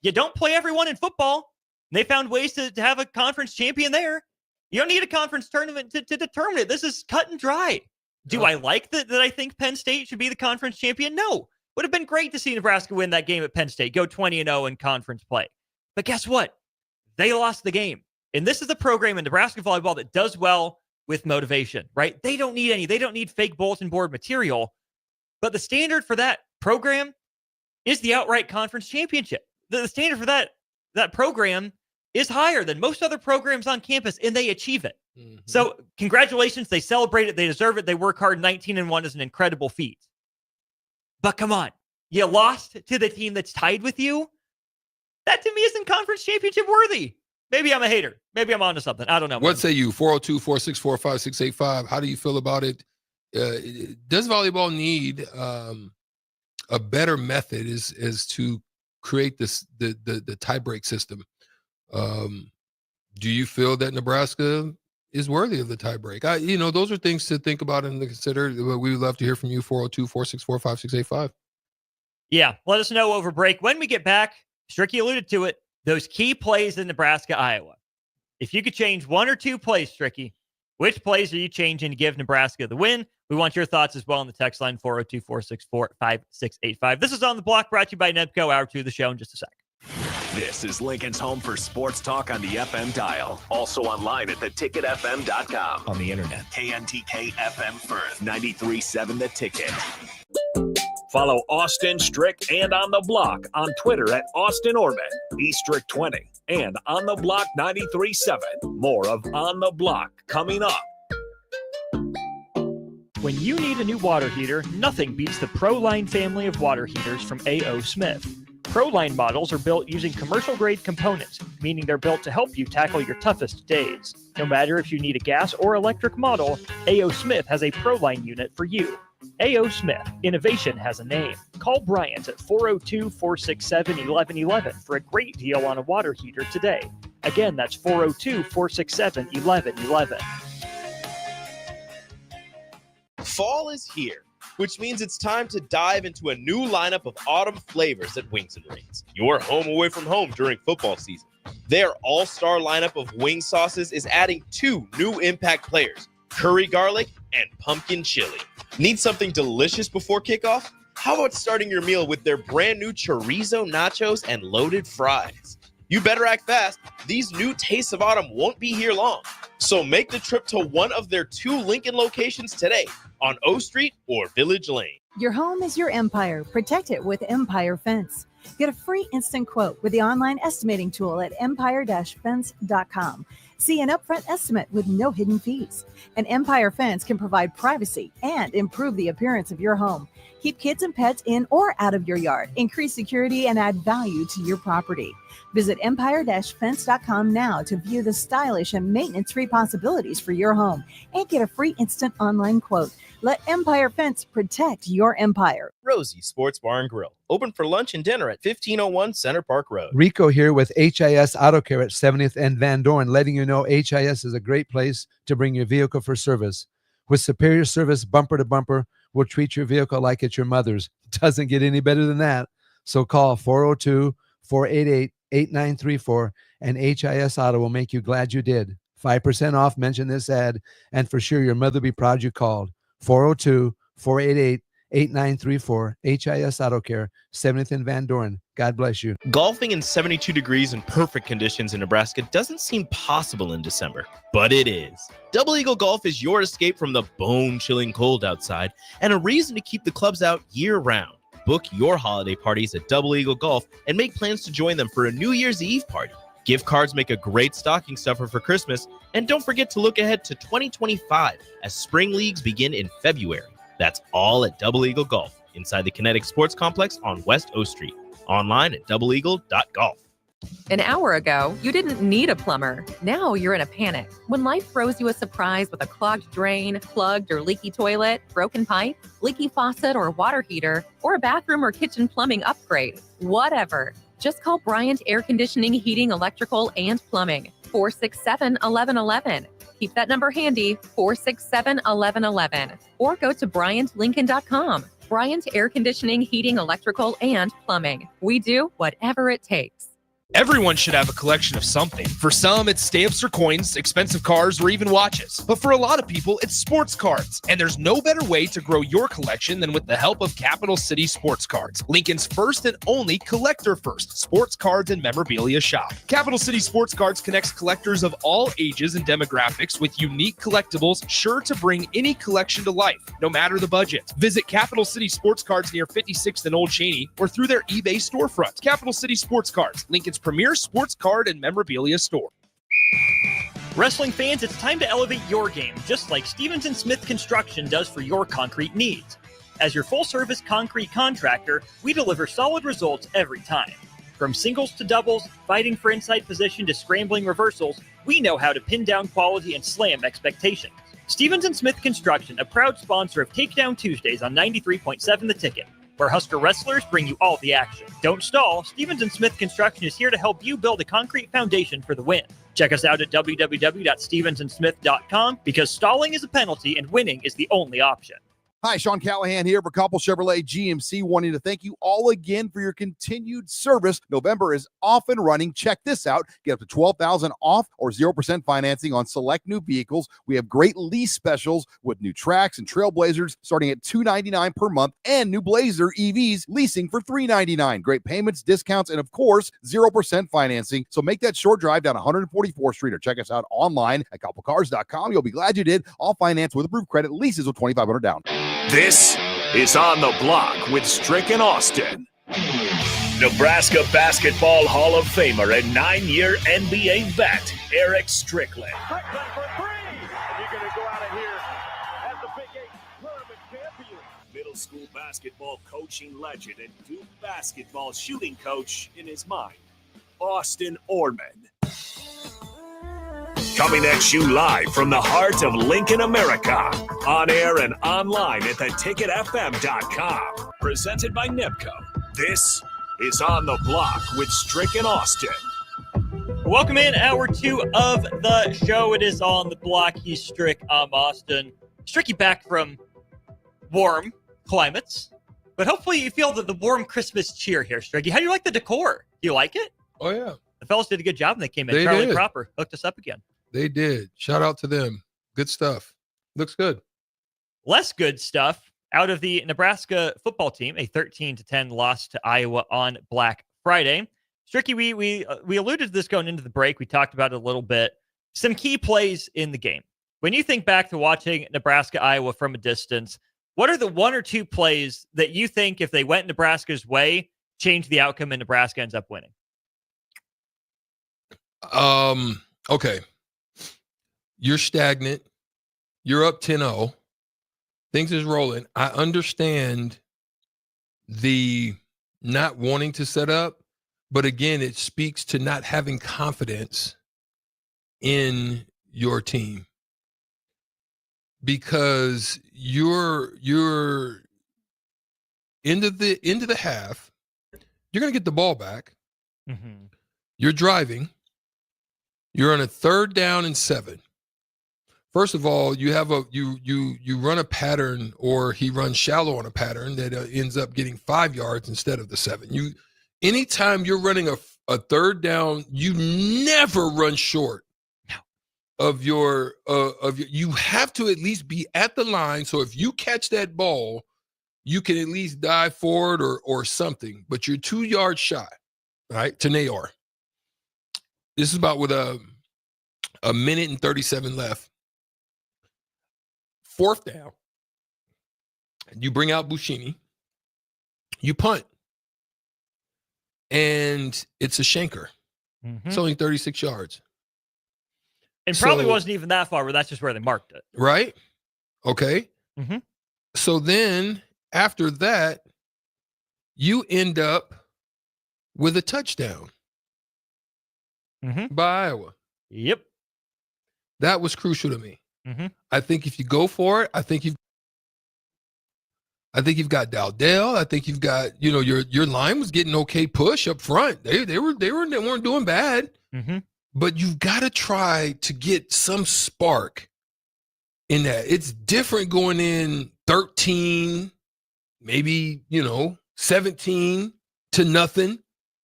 You don't play everyone in football. They found ways to have a conference champion there. You don't need a conference tournament to determine it. This is cut and dry. Do I like that I think Penn State should be the conference champion? No. Would have been great to see Nebraska win that game at Penn State, go 20-0 in conference play. But guess what? They lost the game. And this is a program in Nebraska volleyball that does well with motivation, right? They don't need fake bulletin board material. But the standard for that program is the outright conference championship. The standard for that program is higher than most other programs on campus, and they achieve it. So congratulations. They celebrate it. They deserve it. They work hard. 19-1 is an incredible feat. But come on, you lost to the team that's tied with you? That to me isn't conference championship worthy. Maybe I'm a hater. Maybe I'm onto something. I don't know. What say you? 402-464-5685. How do you feel about it? Does volleyball need a better method is to create the tiebreak system? Do you feel that Nebraska is worthy of the tiebreak? Those are things to think about and to consider. We would love to hear from you. 402-464-5685. Yeah, let us know over break. When we get back, Stricky alluded to it, those key plays in Nebraska, Iowa. If you could change 1 or 2 plays, Stricky, Which plays are you changing to give Nebraska the win? We want your thoughts as well on the text line 402-464-5685. This is On the Block, brought to you by Nebco. Hour 2 of the show in just a sec. This is Lincoln's home for sports talk on the FM dial. Also online at theticketfm.com. On the internet. KNTK FM Firth, 93.7 The Ticket. Follow Austin, Strick, and On the Block on Twitter at Austin Orbit, eStrick20, and On the Block 93.7. More of On the Block coming up. When you need a new water heater, nothing beats the ProLine family of water heaters from A.O. Smith. ProLine models are built using commercial-grade components, meaning they're built to help you tackle your toughest days. No matter if you need a gas or electric model, A.O. Smith has a ProLine unit for you. A.O. Smith, innovation has a name. Call Bryant at 402-467-1111 for a great deal on a water heater today. Again, that's 402-467-1111. Fall is here, which means it's time to dive into a new lineup of autumn flavors at Wings and Rings. Your home away from home during football season. Their all-star lineup of wing sauces is adding 2 new impact players, curry garlic and pumpkin chili. Need something delicious before kickoff? How about starting your meal with their brand new chorizo nachos and loaded fries? You better act fast. These new tastes of autumn won't be here long. So make the trip to one of their 2 Lincoln locations today on O Street or Village Lane. Your home is your empire. Protect it with Empire Fence. Get a free instant quote with the online estimating tool at empire-fence.com. See an upfront estimate with no hidden fees. An Empire Fence can provide privacy and improve the appearance of your home. Keep kids and pets in or out of your yard. Increase security and add value to your property. Visit empire-fence.com now to view the stylish and maintenance-free possibilities for your home and get a free instant online quote. Let Empire Fence protect your empire. Rosie Sports Bar and Grill, open for lunch and dinner at 1501 Center Park Road. Rico here with HIS Auto Care at 70th and Van Dorn, letting you know HIS is a great place to bring your vehicle for service. With superior service bumper to bumper, we'll treat your vehicle like it's your mother's. Doesn't get any better than that. So call 402-488-8934 and HIS Auto will make you glad you did. 5% off, mention this ad, and for sure your mother will be proud you called. 402-488-8934, HIS Auto Care, 70th and Van Dorn. God bless you. Golfing in 72 degrees and perfect conditions in Nebraska doesn't seem possible in December, but it is. Double Eagle Golf is your escape from the bone-chilling cold outside and a reason to keep the clubs out year-round. Book your holiday parties at Double Eagle Golf and make plans to join them for a New Year's Eve party. Gift cards make a great stocking stuffer for Christmas, and don't forget to look ahead to 2025 as spring leagues begin in February. That's all at Double Eagle Golf, inside the Kinetic Sports Complex on West O Street. Online at doubleeagle.golf. An hour ago, you didn't need a plumber. Now you're in a panic. When life throws you a surprise with a clogged drain, plugged or leaky toilet, broken pipe, leaky faucet or water heater, or a bathroom or kitchen plumbing upgrade, whatever. Just call Bryant Air Conditioning, Heating, Electrical, and Plumbing, 467-1111. Keep that number handy, 467-1111. Or go to BryantLincoln.com. Bryant Air Conditioning, Heating, Electrical, and Plumbing. We do whatever it takes. Everyone should have a collection of something. For some, it's stamps or coins, expensive cars, or even watches. But for a lot of people, it's sports cards. And there's no better way to grow your collection than with the help of Capital City Sports Cards, Lincoln's first and only collector-first sports cards and memorabilia shop. Capital City Sports Cards connects collectors of all ages and demographics with unique collectibles sure to bring any collection to life, no matter the budget. Visit Capital City Sports Cards near 56th and Old Cheney or through their eBay storefront. Capital City Sports Cards, Lincoln's premier sports card and memorabilia store. Wrestling fans, it's time to elevate your game, just like Stevens & Smith Construction does for your concrete needs. As your full-service concrete contractor, we deliver solid results every time. From singles to doubles, fighting for inside position to scrambling reversals, we know how to pin down quality and slam expectations. Stevens & Smith Construction, a proud sponsor of Takedown Tuesdays on 93.7 The Ticket, where Husker wrestlers bring you all the action. Don't stall. Stevens & Smith Construction is here to help you build a concrete foundation for the win. Check us out at www.stevensandsmith.com because stalling is a penalty and winning is the only option. Hi, Sean Callahan here for Coppell Chevrolet GMC, wanting to thank you all again for your continued service. November is off and running. Check this out. Get up to $12,000 off or 0% financing on select new vehicles. We have great lease specials with new Tracks and Trailblazers starting at $299 per month and new Blazer EVs leasing for $399. Great payments, discounts, and of course, 0% financing. So make that short drive down 144th Street or check us out online at CoppellCars.com. You'll be glad you did. All finance with approved credit, leases with $2,500 down. This is On the Block with Strick and Austin. Nebraska Basketball Hall of Famer and 9-year NBA vet, Eric Strickland. Strickland for three. And you're going to go out of here as the Big 8 tournament champion. Middle school basketball coaching legend and Duke basketball shooting coach in his mind, Austin Orman. Coming at you live from the heart of Lincoln, America. On air and online at theticketfm.com. Presented by NIPCO. This is On the Block with Strick and Austin. Welcome in hour 2 of the show. It is On the Block. He's Strick. I'm Austin. Stricky back from warm climates, but hopefully you feel the warm Christmas cheer here, Stricky. How do you like the decor? Do you like it? Oh, yeah. The fellas did a good job when they came in. They Charlie did. Cropper hooked us up again. They did. Shout out to them. Good stuff. Looks good. Less good stuff out of the Nebraska football team, a 13-10 loss to Iowa on Black Friday. Stricky, we alluded to this going into the break. We talked about it a little bit. Some key plays in the game. When you think back to watching Nebraska-Iowa from a distance, what are the 1 or 2 plays that you think, if they went Nebraska's way, change the outcome and Nebraska ends up winning? Okay. You're stagnant. You're up 10-0. Things is rolling. I understand the not wanting to set up, but again, it speaks to not having confidence in your team, because you're into the half. You're going to get the ball back. Mm-hmm. You're driving. You're on a 3rd down and 7. First of all, you have you run a pattern, or he runs shallow on a pattern that ends up getting 5 yards instead of the 7. Anytime you're running a 3rd down, you never run short of your you have to at least be at the line. So if you catch that ball, you can at least dive forward or something, but you're 2 yards shy, right? To Nayor. This is about with a minute and 37 left. 4th down. You bring out Bushini. You punt. And it's a shanker. Mm-hmm. It's only 36 yards. And probably wasn't even that far, but that's just where they marked it. Right? Okay. Mm-hmm. So then after that, you end up with a touchdown by Iowa. Yep. That was crucial to me. Mm-hmm. I think if you go for it, I think you've got Dowdell. I think you've got, your line was getting okay push up front. They weren't doing bad. Mm-hmm. But you've got to try to get some spark in that. It's different going in 13, maybe, 17 to nothing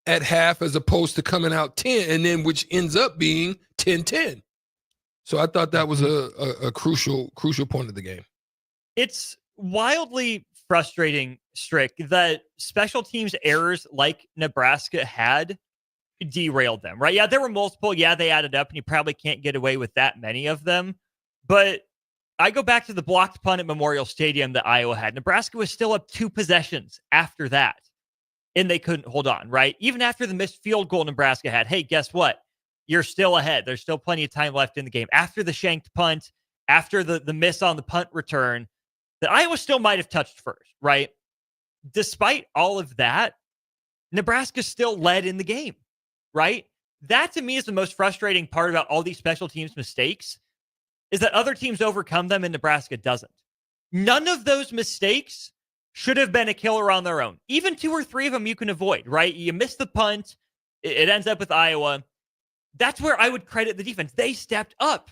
at half, as opposed to coming out 10, and then which ends up being 10-10. So I thought that was a crucial point of the game. It's wildly frustrating, Strick, that special teams errors like Nebraska had derailed them, right? Yeah, there were multiple. Yeah, they added up, and you probably can't get away with that many of them. But I go back to the blocked punt at Memorial Stadium that Iowa had. Nebraska was still up 2 possessions after that, and they couldn't hold on, right? Even after the missed field goal Nebraska had, hey, guess what? You're still ahead. There's still plenty of time left in the game. After the shanked punt, after the miss on the punt return, that Iowa still might have touched first, right? Despite all of that, Nebraska still led in the game, right? That to me is the most frustrating part about all these special teams mistakes, is that other teams overcome them and Nebraska doesn't. None of those mistakes should have been a killer on their own. Even 2 or 3 of them you can avoid, right? You miss the punt, it ends up with Iowa. That's where I would credit the defense. They stepped up.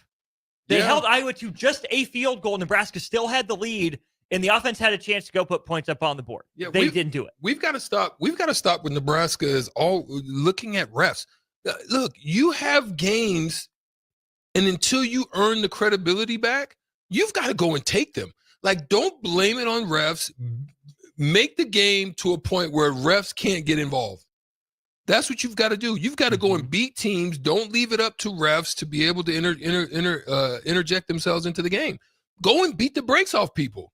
They held Iowa to just a field goal. Nebraska still had the lead, And the offense had a chance to go put points up on the board. Yeah, they didn't do it. We've got to stop. We've got to stop with Nebraska is all looking at refs. Look, you have games, and until you earn the credibility back, you've got to go and take them. Like, don't blame it on refs. Make the game to a point where refs can't get involved. That's what you've got to do. You've got to go and beat teams. Don't leave it up to refs to be able to interject themselves into the game. Go and beat the brakes off people.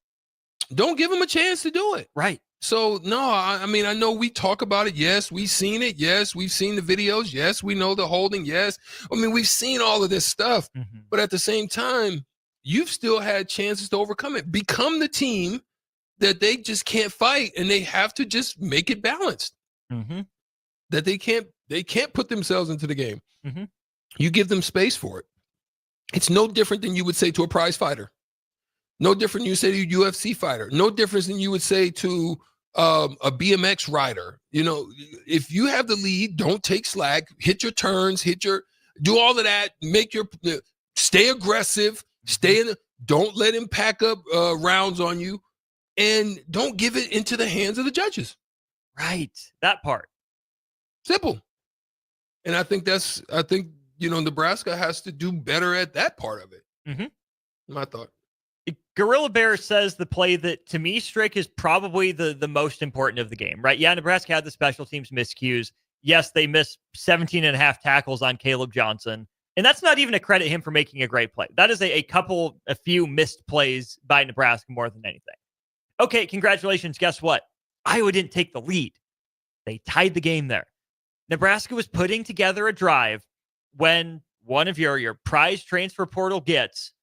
Don't give them a chance to do it. Right. So, no, I mean, I know we talk about it. Yes, we've seen it. Yes, we've seen the videos. Yes, we know the holding. Yes. I mean, we've seen all of this stuff. But at the same time, you've still had chances to overcome it. Become the team that they just can't fight, and they have to just make it balanced. That they can't put themselves into the game. You give them space for it. It's no different than you would say to a prize fighter. No different than you say to a UFC fighter. No difference than you would say to a BMX rider. You know, if you have the lead, don't take slack. Hit your turns. Do all of that. Stay aggressive. Don't let him pack up rounds on you, and don't give it into the hands of the judges. Right. That part. Simple. And I think Nebraska has to do better at that part of it. My thought. Gorilla Bear says the play that, to me, Strick, is probably the most important of the game, right? Yeah, Nebraska had the special teams miscues. Yes, they missed 17 and a half tackles on Caleb Johnson. And that's not even to credit him for making a great play. That is a few missed plays by Nebraska more than anything. Okay, congratulations. Guess what? Iowa didn't take the lead. They tied the game there. Nebraska was putting together a drive when one of your prize transfer portal gets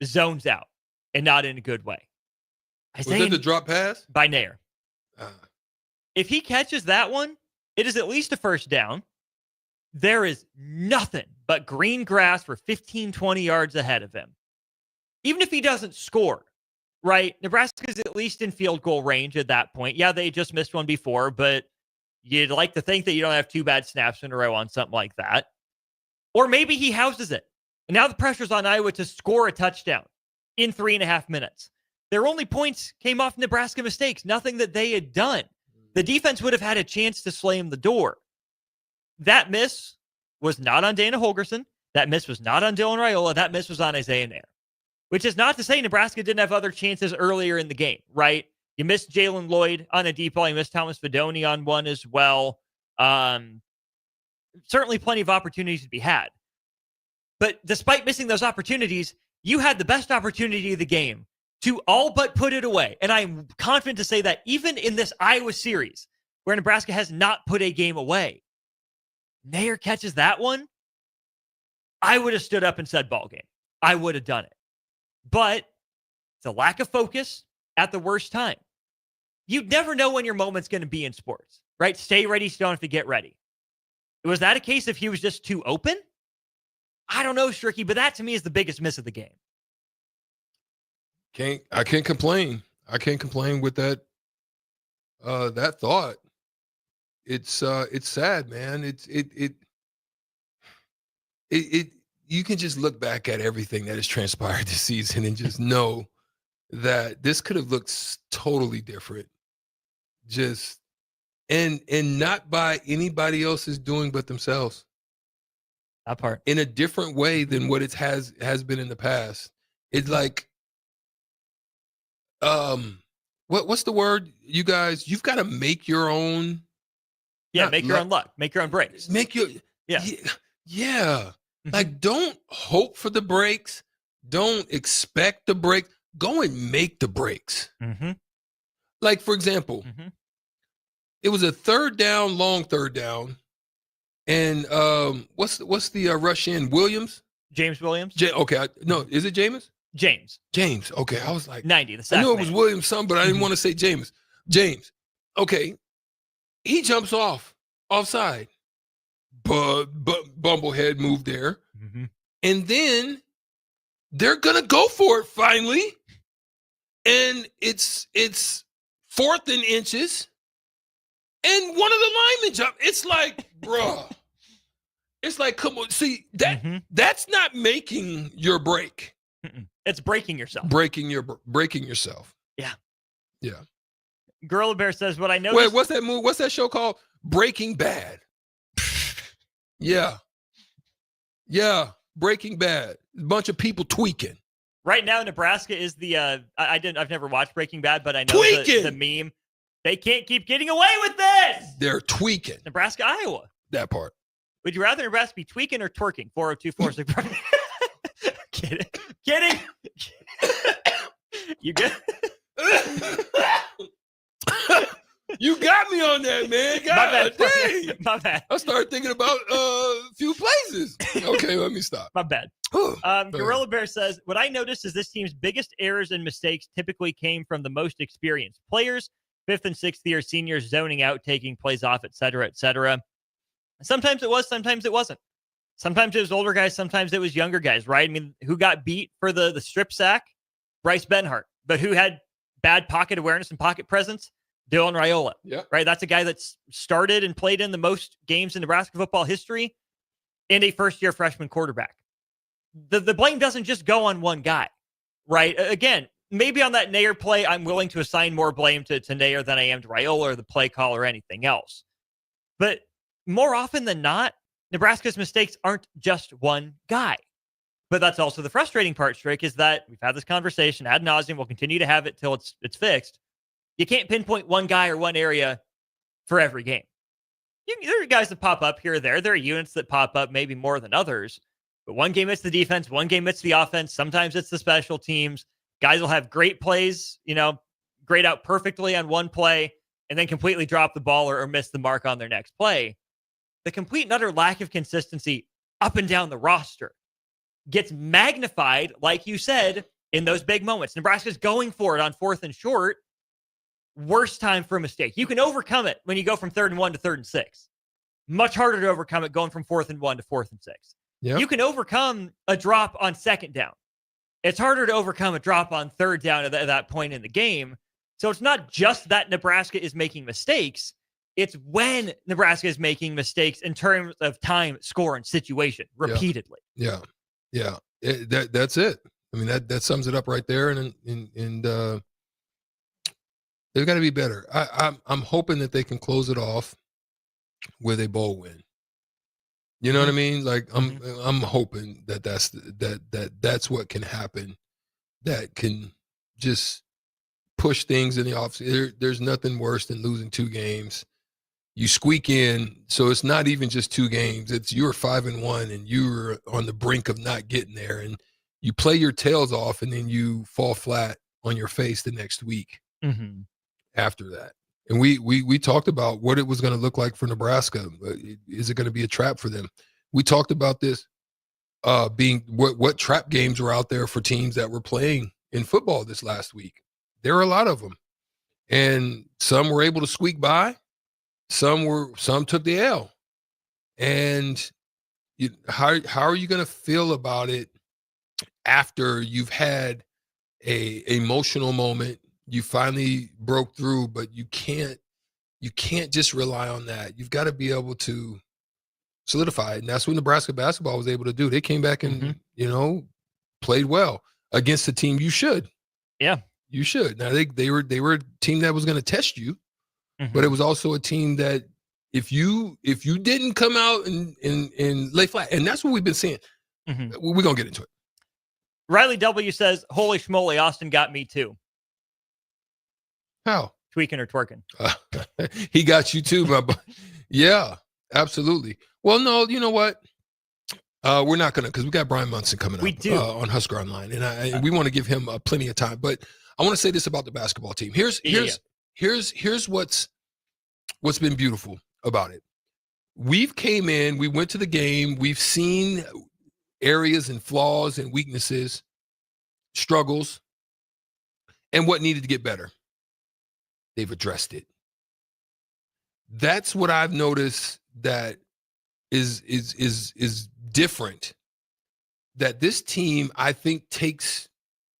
zones out, and not in a good way. Was it the drop pass? By Nair. If he catches that one, it is at least a first down. There is nothing but green grass for 15, 20 yards ahead of him. Even if he doesn't score, right? Nebraska's at least in field goal range at that point. Yeah, they just missed one before, but you'd like to think that you don't have two bad snaps in a row on something like that. Or maybe he houses it. And now the pressure's on Iowa to score a touchdown in 3.5 minutes. Their only points came off Nebraska mistakes, nothing that they had done. The defense would have had a chance to slam the door. That miss was not on Dana Holgerson. That miss was not on Dylan Raiola. That miss was on Isaiah Nair. Which is not to say Nebraska didn't have other chances earlier in the game, right? You missed Jalen Lloyd on a deep ball. You missed Thomas Fidoni on one as well. Certainly plenty of opportunities to be had. But despite missing those opportunities, you had the best opportunity of the game to all but put it away. And I'm confident to say that even in this Iowa series, where Nebraska has not put a game away, Nair catches that one, I would have stood up and said ball game. I would have done it. But it's a lack of focus at the worst time. You never know when your moment's going to be in sports, right? Stay ready, so you don't have to get ready. Was that a case if he was just too open? I don't know, Stricky, but that to me is the biggest miss of the game. I can't complain. I can't complain with that thought. It's sad, man. It you can just look back at everything that has transpired this season and just know that this could have looked totally different. Just and not by anybody else's doing but themselves. That part. In a different way than what it has been in the past. It's like what's the word, you guys? You've got to make your own. Yeah, make your own luck. Make your own breaks. Yeah. Like, don't hope for the breaks. Don't expect the break. Go and make the breaks. Like, for example, it was a long third down. And what's the rush in? Williams? James Williams? No, is it James? James. Okay, I was like 90. I knew it was Williams something, but I didn't want to say James. James. Okay. He jumps offside. But Bumblehead moved there. And then they're gonna go for it finally. And it's 4th and inches. And one of the linemen jumped. It's like, bruh. It's like, come on. See, that's not making your break. It's breaking yourself. Breaking yourself. Yeah. Yeah. Gorilla Bear says, what I noticed. Wait, what's that movie? What's that show called? Breaking Bad. Yeah. Yeah. Breaking Bad. A bunch of people tweaking. Right now, Nebraska is the I've never watched Breaking Bad, but I know the meme. They can't keep getting away with this. They're tweaking. Nebraska, Iowa. That part. Would you rather Nebraska be tweaking or twerking? 402-464. Kidding. You good? You got me on that, man. God dang. My bad. I started thinking about a few places. Okay, let me stop. My bad. Gorilla Bear says, what I noticed is this team's biggest errors and mistakes typically came from the most experienced players, 5th and 6th year seniors zoning out, taking plays off, et cetera, et cetera. Sometimes it was, sometimes it wasn't. Sometimes it was older guys, sometimes it was younger guys, right? I mean, who got beat for the strip sack? Bryce Benhart. But who had bad pocket awareness and pocket presence? Dylan Raiola. Yeah. Right? That's a guy that's started and played in the most games in Nebraska football history and a first-year freshman quarterback. The blame doesn't just go on one guy, right? Again, maybe on that Nair play, I'm willing to assign more blame to Nair than I am to Raiola or the play call or anything else. But more often than not, Nebraska's mistakes aren't just one guy. But that's also the frustrating part, Strick, is that we've had this conversation ad nauseum. We'll continue to have it till it's fixed. You can't pinpoint one guy or one area for every game. There are guys that pop up here or there. There are units that pop up maybe more than others. But one game it's the defense, one game it's the offense. Sometimes it's the special teams. Guys will have great plays, grade out perfectly on one play, and then completely drop the ball or miss the mark on their next play. The complete and utter lack of consistency up and down the roster gets magnified, like you said, in those big moments. Nebraska's going for it on 4th and short. Worst time for a mistake. You can overcome it when you go from 3rd and 1 to 3rd and 6. Much harder to overcome it going from 4th and 1 to 4th and 6. Yep. You can overcome a drop on 2nd down. It's harder to overcome a drop on 3rd down at that point in the game. So it's not just that Nebraska is making mistakes. It's when Nebraska is making mistakes in terms of time, score, and situation repeatedly. Yeah. That's it. I mean, that sums it up right there. And they've got to be better. I'm hoping that they can close it off with a bowl win. You know what I mean? Like I'm hoping that that's what can happen. That can just push things in the offseason. There's nothing worse than losing 2 games. You squeak in, so it's not even just 2 games. It's you're 5-1 and you're on the brink of not getting there, and you play your tails off, and then you fall flat on your face the next week after that. And we talked about what it was going to look like for Nebraska. Is it going to be a trap for them? We talked about this being what trap games were out there for teams that were playing in football this last week. There were a lot of them, and some were able to squeak by. Some took the L. And how are you going to feel about it after you've had a emotional moment? You finally broke through, but you can't just rely on that. You've got to be able to solidify it. And that's what Nebraska basketball was able to do. They came back and, played well against a team you should. Yeah. You should. Now they were a team that was going to test you. But it was also a team that if you didn't come out and lay flat, and that's what we've been seeing, we're going to get into it. Riley W. says, holy schmoly, Austin got me too. How? Tweaking or twerking? He got you too, my boy. Yeah, absolutely. Well, no, you know what? We're not going to, because we got Brian Munson coming up on Husker Online, and we want to give him plenty of time. But I want to say this about the basketball team. Here's what's been beautiful about it. We've came in, we went to the game, we've seen areas and flaws and weaknesses, struggles, and what needed to get better. They've addressed it. That's what I've noticed that is different. That this team, I think, takes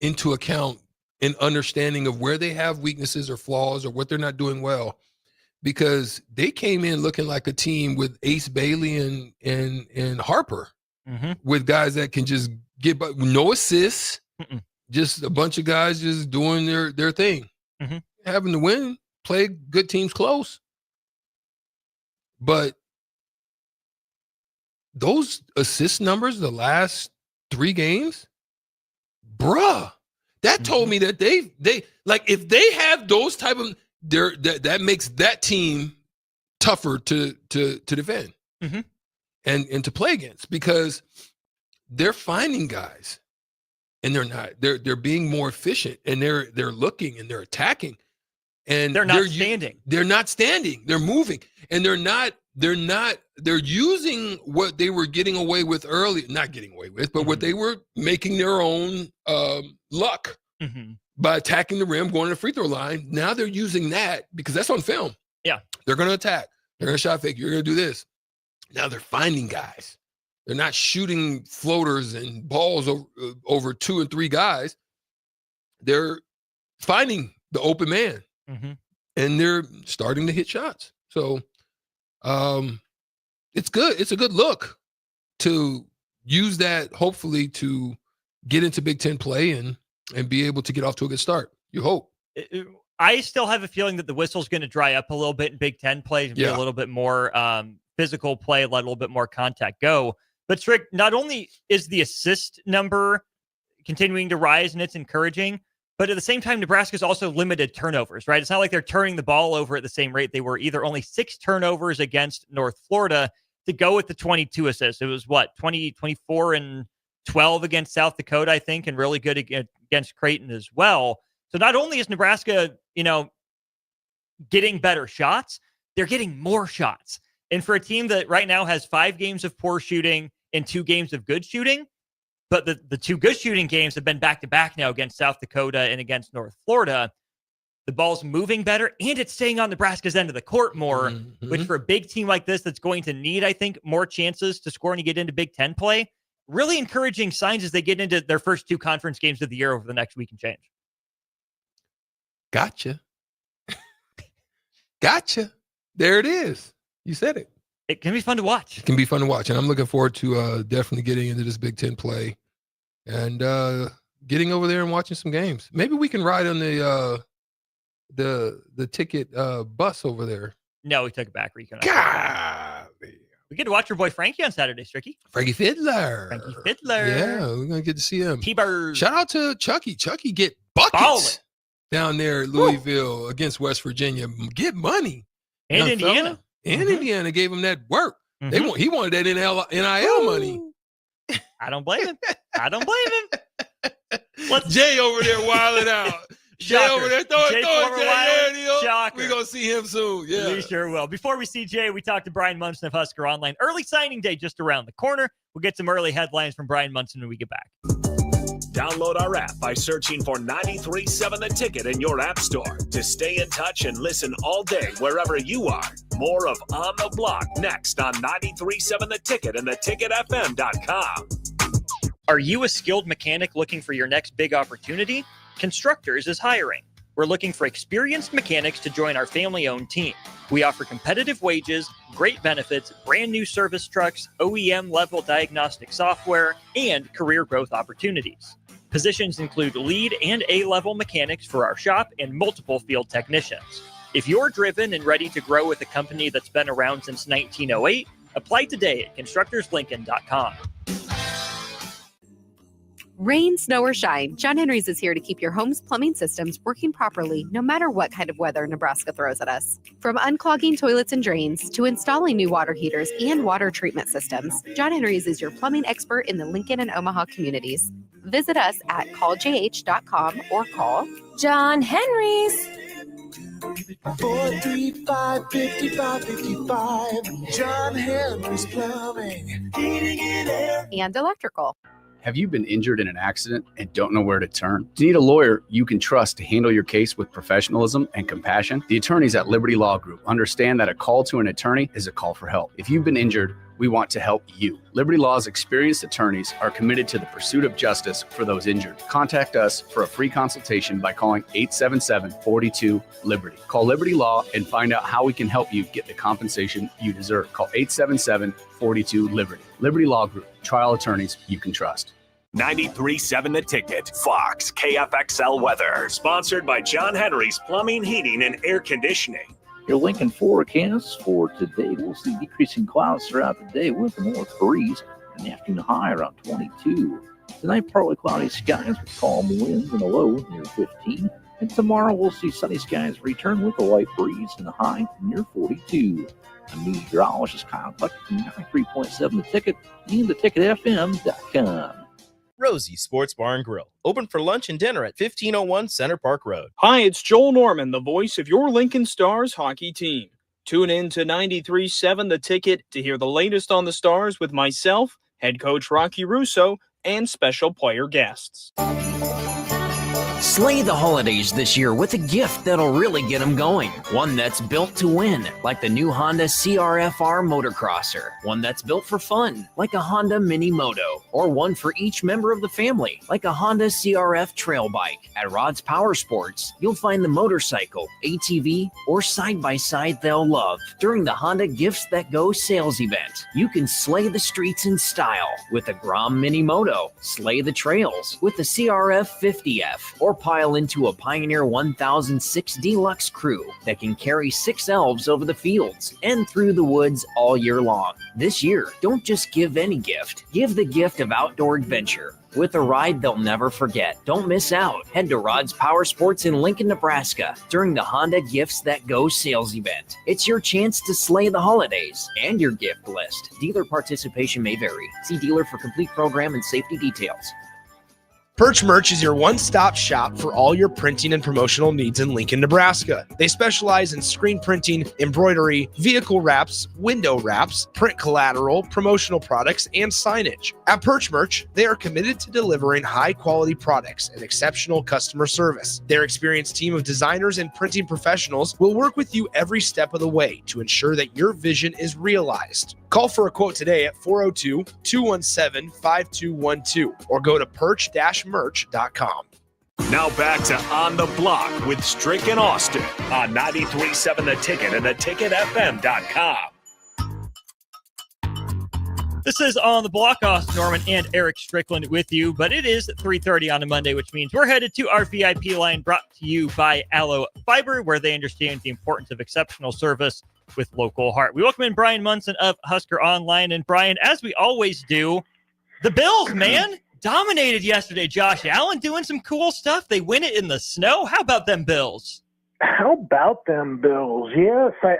into account an understanding of where they have weaknesses or flaws or what they're not doing well, because they came in looking like a team with Ace Bailey and Harper, with guys that can just get by, no assists, Just a bunch of guys just doing their thing. Mhm. Having to win, play good teams close. But those assist numbers, the last 3 games, bruh, that told me that they like, if they have those type of, that makes that team tougher to defend and to play against, because they're finding guys and they're being more efficient, and they're looking and they're attacking, and They're not standing. They're not standing. They're moving, and they're using what they were getting away with early, not getting away with, but what they were making their own luck by attacking the rim, going to the free throw line. Now they're using that because that's on film. Yeah. They're going to attack. They're going to shot fake. You're going to do this. Now they're finding guys. They're not shooting floaters and balls over 2 and 3 guys. They're finding the open man, and they're starting to hit shots. So it's good. It's a good look to use that, hopefully, to get into Big Ten play and be able to get off to a good start. You hope. I still have a feeling that the whistle's going to dry up a little bit in Big Ten play, and be a little bit more physical play, let a little bit more contact go. But Strick, not only is the assist number continuing to rise and it's encouraging, but at the same time, Nebraska's also limited turnovers, right? It's not like they're turning the ball over at the same rate. They were either only 6 turnovers against North Florida to go with the 22 assists. It was 24 and 12 against South Dakota, I think, and really good against Creighton as well. So not only is Nebraska, getting better shots, they're getting more shots. And for a team that right now has 5 games of poor shooting and 2 games of good shooting, but the 2 good shooting games have been back-to-back now against South Dakota and against North Florida. The ball's moving better, and it's staying on Nebraska's end of the court more, which for a big team like this that's going to need, I think, more chances to score and get into Big Ten play, really encouraging signs as they get into their first 2 conference games of the year over the next week and change. Gotcha. Gotcha. There it is. You said it. It can be fun to watch. It can be fun to watch. And I'm looking forward to definitely getting into this Big Ten play and getting over there and watching some games. Maybe we can ride on the ticket bus over there. No, we took it back. God. We get to watch your boy Frankie on Saturday, Stricky. Frankie Fiddler. Frankie Fiddler. Yeah, we're going to get to see him. T-Bird. Shout out to Chucky. Chucky get buckets down there at Louisville against West Virginia. Get money. And young Indiana. Fella. And Indiana gave him that work. He wanted that NIL money. I don't blame him. Jay over there wilding out. Jay over there throwing Jay. Shocker. We're going to see him soon. Yeah. We sure will. Before we see Jay, we talked to Brian Munson of Husker Online. Early signing day just around the corner. We'll get some early headlines from Brian Munson when we get back. Download our app by searching for 93.7 The Ticket in your app store to stay in touch and listen all day wherever you are. More of On the Block next on 93.7 The Ticket and theticketfm.com. Are you a skilled mechanic looking for your next big opportunity? Constructors is hiring. We're looking for experienced mechanics to join our family-owned team. We offer competitive wages, great benefits, brand new service trucks, OEM-level diagnostic software, and career growth opportunities. Positions include lead and A-level mechanics for our shop and multiple field technicians. If you're driven and ready to grow with a company that's been around since 1908, apply today at constructorslincoln.com. Rain, snow, or shine, John Henry's is here to keep your home's plumbing systems working properly no matter what kind of weather Nebraska throws at us. From unclogging toilets and drains to installing new water heaters and water treatment systems, John Henry's is your plumbing expert in the Lincoln and Omaha communities. Visit us at calljh.com or call John Henry's. 435-5555. John Henry's Plumbing, Heating and Air. and electrical. Have you been injured in an accident and don't know where to turn? Do you need a lawyer you can trust to handle your case with professionalism and compassion? The attorneys at Liberty Law Group understand that a call to an attorney is a call for help. If you've been injured, we want to help you. Liberty Law's experienced attorneys are committed to the pursuit of justice for those injured. Contact us for a free consultation by calling 877-42-LIBERTY. Call Liberty Law and find out how we can help you get the compensation you deserve. Call 877-42-LIBERTY. Liberty Law Group, trial attorneys you can trust. 93.7 The Ticket, Fox, KFXL weather. Sponsored by John Henry's Plumbing, Heating, and Air Conditioning. Your Lincoln forecast for today, we'll see decreasing clouds throughout the day with a north breeze, an afternoon high around 22. Tonight, partly cloudy skies with calm winds and a low near 15. And tomorrow, we'll see sunny skies return with a light breeze and a high near 42. I'm meteorologist Kyle Buck from 93.7 The Ticket and theticketfm.com. Rosie Sports Bar and Grill, open for lunch and dinner at 1501 Center Park Road. Hi, it's Joel Norman, the voice of your Lincoln Stars hockey team. Tune in to 93.7 The Ticket to hear the latest on the Stars with myself, head coach Rocky Russo, and special player guests. Slay the holidays this year with a gift that'll really get them going. One that's built to win, like the new Honda CRF-R Motocrosser. One that's built for fun, like a Honda Mini Moto. Or one for each member of the family, like a Honda CRF Trail Bike. At Rod's Power Sports, you'll find the motorcycle, ATV, or side-by-side they'll love. During the Honda Gifts That Go sales event, you can slay the streets in style with the Grom Mini Moto, slay the trails with the CRF 50F, or pile into a Pioneer 1006 Deluxe Crew that can carry 6 elves over the fields and through the woods all year long. This year, don't just give any gift. Give the gift of outdoor adventure with a ride they'll never forget. Don't miss out. Head to Rod's Power Sports in Lincoln, Nebraska during the Honda Gifts That Go sales event. It's your chance to slay the holidays and your gift list. Dealer participation may vary. See dealer for complete program and safety details. Perch Merch is your one-stop shop for all your printing and promotional needs in Lincoln, Nebraska. They specialize in screen printing, embroidery, vehicle wraps, window wraps, print collateral, promotional products, and signage. At Perch Merch, they are committed to delivering high-quality products and exceptional customer service. Their experienced team of designers and printing professionals will work with you every step of the way to ensure that your vision is realized. Call for a quote today at 402-217-5212 or go to perch-merch.com. Now back to On the Block with Strick and Austin on 93.7 The Ticket and theticketfm.com. This is On the Block. Austin Norman and Eric Strickland with you, but it is 3:30 on a Monday, which means we're headed to our VIP line brought to you by Allo Fiber, where they understand the importance of exceptional service with local heart. We welcome in Brian Munson of Husker Online. And Brian, as we always do, the Bills, man, dominated yesterday. Josh Allen doing some cool stuff. They win it in the snow. How about them Bills? How about them Bills? Yes, I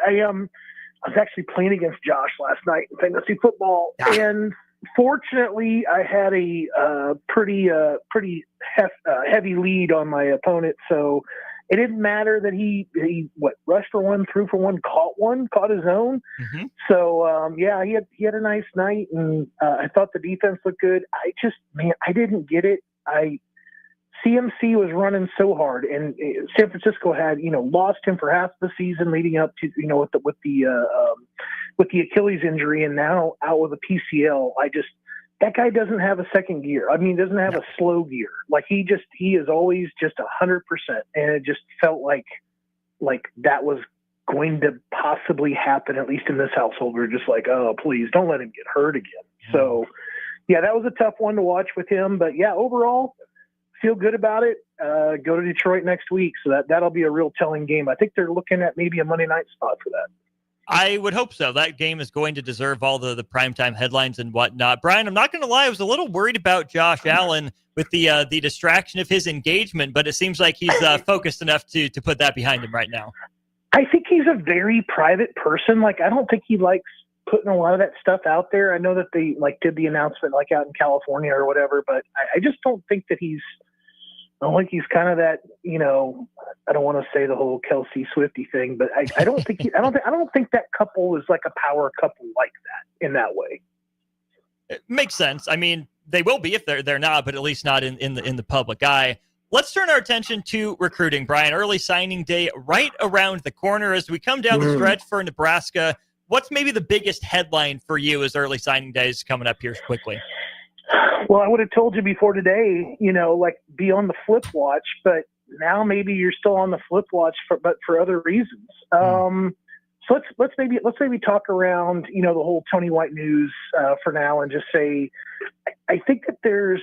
was actually playing against Josh last night in fantasy football, and fortunately, I had a pretty heavy lead on my opponent, so it didn't matter that he rushed for one, threw for one, caught his own. Mm-hmm. So he had a nice night, and I thought the defense looked good. I didn't get it. CMC was running so hard, and San Francisco had lost him for half the season leading up to with the Achilles injury, and now out with a PCL. That guy doesn't have a second gear. I mean, doesn't have a slow gear. Like he is always just 100%. And it just felt like that was going to possibly happen, at least in this household. We're just like, oh, please don't let him get hurt again. Mm-hmm. So yeah, that was a tough one to watch with him, but yeah, overall feel good about it. Go to Detroit next week. So that'll be a real telling game. I think they're looking at maybe a Monday night spot for that. I would hope so. That game is going to deserve all the primetime headlines and whatnot. Brian, I'm not going to lie. I was a little worried about Josh Allen with the distraction of his engagement, but it seemes like he's focused enough to put that behind him right now. I think he's a very private person. Like, I don't think he likes putting a lot of that stuff out there. I know that they did the announcement out in California or whatever, but I just don't think that he's kind of that, I don't want to say the whole Kelsey Swifty thing, but I don't think I don't think that couple is like a power couple like that in that way. It makes sense. I mean, they will be if they're not, but at least not in the public eye. Let's turn our attention to recruiting, Brian. Early signing day right around the corner. As we come down the stretch for Nebraska, what's maybe the biggest headline for you as early signing day is coming up here quickly? Well, I would have told you before today, be on the flip watch, but now maybe you're still on the flip watch but for other reasons. So let's maybe talk around, the whole Tony White news for now, and just say, I think that there's,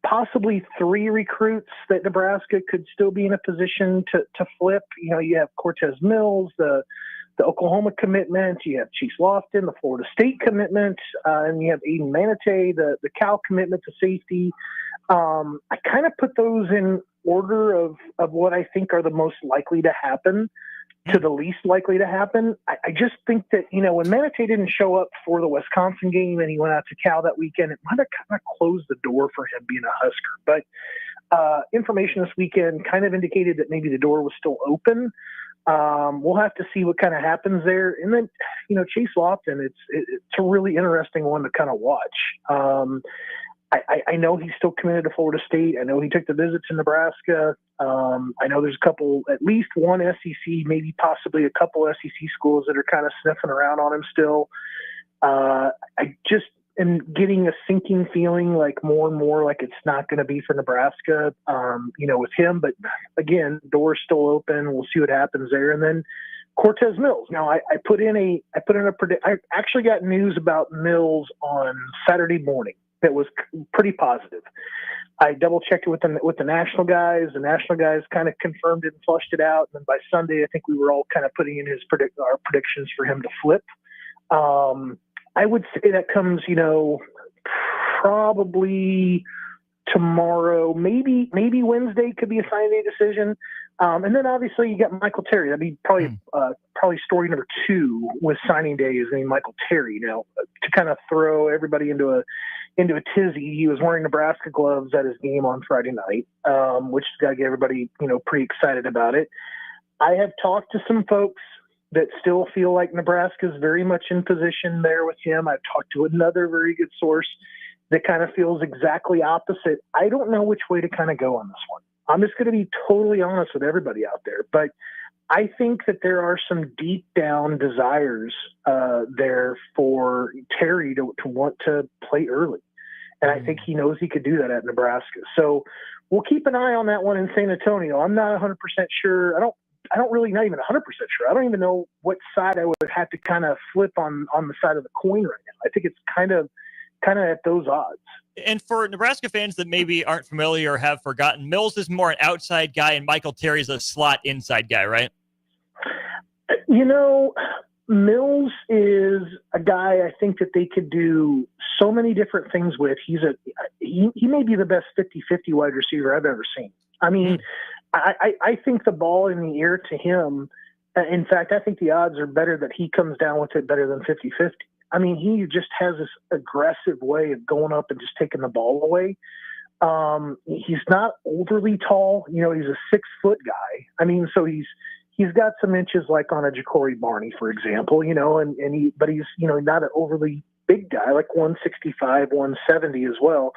possibly 3 recruits that Nebraska could still be in a position to flip. You have Cortez Mills, the Oklahoma commitment, you have Chase Lofton, the Florida State commitment, and you have Aiden Manatee, the Cal commitment to safety. I kind of put those in order of what I think are the most likely to happen to the least likely to happen. I just think that, when Manatee didn't show up for the Wisconsin game and he went out to Cal that weekend, it might have kind of closed the door for him being a Husker. But information this weekend kind of indicated that maybe the door was still open. We'll have to see what kind of happens there. And then, Chase Lofton, it's a really interesting one to kind of watch. I know he's still committed to Florida State. I know he took the visit to Nebraska. I know there's at least one SEC, maybe possibly a couple SEC schools that are kind of sniffing around on him still. I just am getting a sinking feeling like more and more like it's not going to be for Nebraska, with him. But again, door's still open. We'll see what happens there. And then Cortez Mills. Now I actually got news about Mills on Saturday morning that was pretty positive. I double checked it with the national guys. The national guys kind of confirmed it and flushed it out. And then by Sunday, I think we were all kind of putting in our predictions for him to flip. I would say that comes, probably tomorrow, maybe Wednesday could be a signing day decision. And then obviously you got Michael Terry. That'd be probably story number 2 with signing day is named Michael Terry. Now, to kind of throw everybody into a tizzy, he was wearing Nebraska gloves at his game on Friday night, which has got to get everybody, pretty excited about it. I have talked to some folks that still feel like Nebraska is very much in position there with him. I've talked to another very good source that kind of feels exactly opposite. I don't know which way to kind of go on this one. I'm just going to be totally honest with everybody out there, but I think that there are some deep down desires there for Terry to want to play early. And I think he knows he could do that at Nebraska. So we'll keep an eye on that one in San Antonio. I'm not 100% sure. I don't really, not even 100% sure. I don't even know what side I would have to kind of flip on the side of the coin right now. I think it's kind of at those odds. And for Nebraska fans that maybe aren't familiar or have forgotten, Mills is more an outside guy and Michael Terry's a slot inside guy, right? Mills is a guy I think that they could do so many different things with. He may be the best 50-50 wide receiver I've ever seen. I mean, I think the ball in the air to him, in fact, I think the odds are better that he comes down with it better than 50-50. I mean, he just has this aggressive way of going up and just taking the ball away. He's not overly tall. He's a 6-foot guy. I mean, so he's got some inches like on a Ja'Cory Barney, for example, but he's, not an overly big guy, like 165, 170 as well.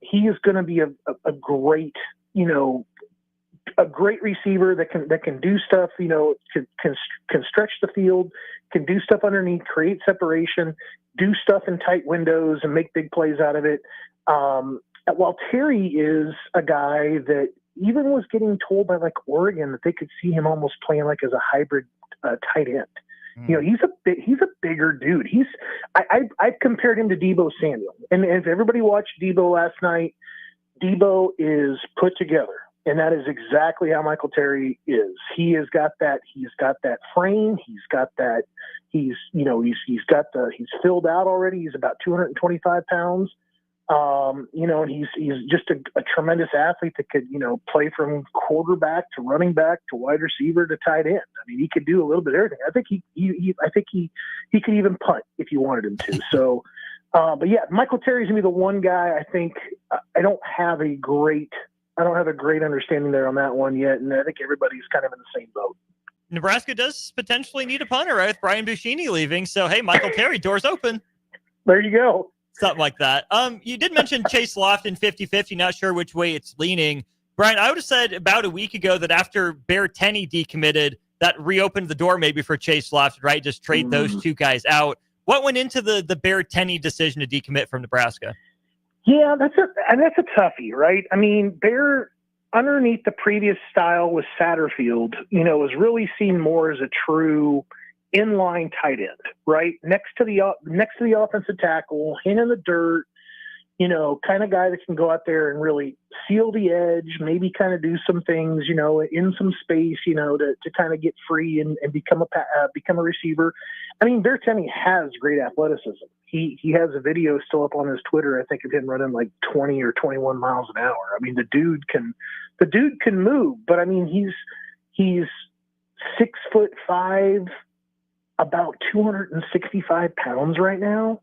He is going to be a great, a great receiver that can do stuff, can stretch the field, can do stuff underneath, create separation, do stuff in tight windows and make big plays out of it. While Terry is a guy that even was getting told by like Oregon that they could see him almost playing like as a hybrid tight end. He's a bigger dude. I've compared him to Deebo Samuel. And if everybody watched Deebo last night, Deebo is put together. And that is exactly how Michael Terry is. He has got that. He's got that frame. He's got that. He's filled out already. He's about 225 pounds. And he's just a tremendous athlete that could, play from quarterback to running back to wide receiver to tight end. I mean, he could do a little bit of everything. I think he could even punt if you wanted him to. So, but yeah, Michael Terry's gonna be the one guy I think I don't have a great understanding there on that one yet, and I think everybody's kind of in the same boat. Nebraska does potentially need a punter, right, with Brian Buschini leaving. So, hey, Michael Terry, doors open. There you go. Something like that. You did mention Chase Lofton 50-50, not sure which way it's leaning. Brian, I would have said about a week ago that after Bear Tenney decommitted, that reopened the door maybe for Chase Lofton, right? Just trade those two guys out. What went into the Bear Tenney decision to decommit from Nebraska? Yeah, that's a toughie, right? I mean, Bear underneath the previous style with Satterfield, was really seen more as a true inline tight end, right? Next to the offensive tackle, hand in the dirt, kind of guy that can go out there and really seal the edge, maybe kind of do some things, in some space, to kind of get free and become a receiver. I mean, Berteni has great athleticism. He has a video still up on his Twitter, I think, of him running like 20 or 21 miles an hour. I mean, the dude can move, but I mean, he's 6'5", about 265 pounds right now.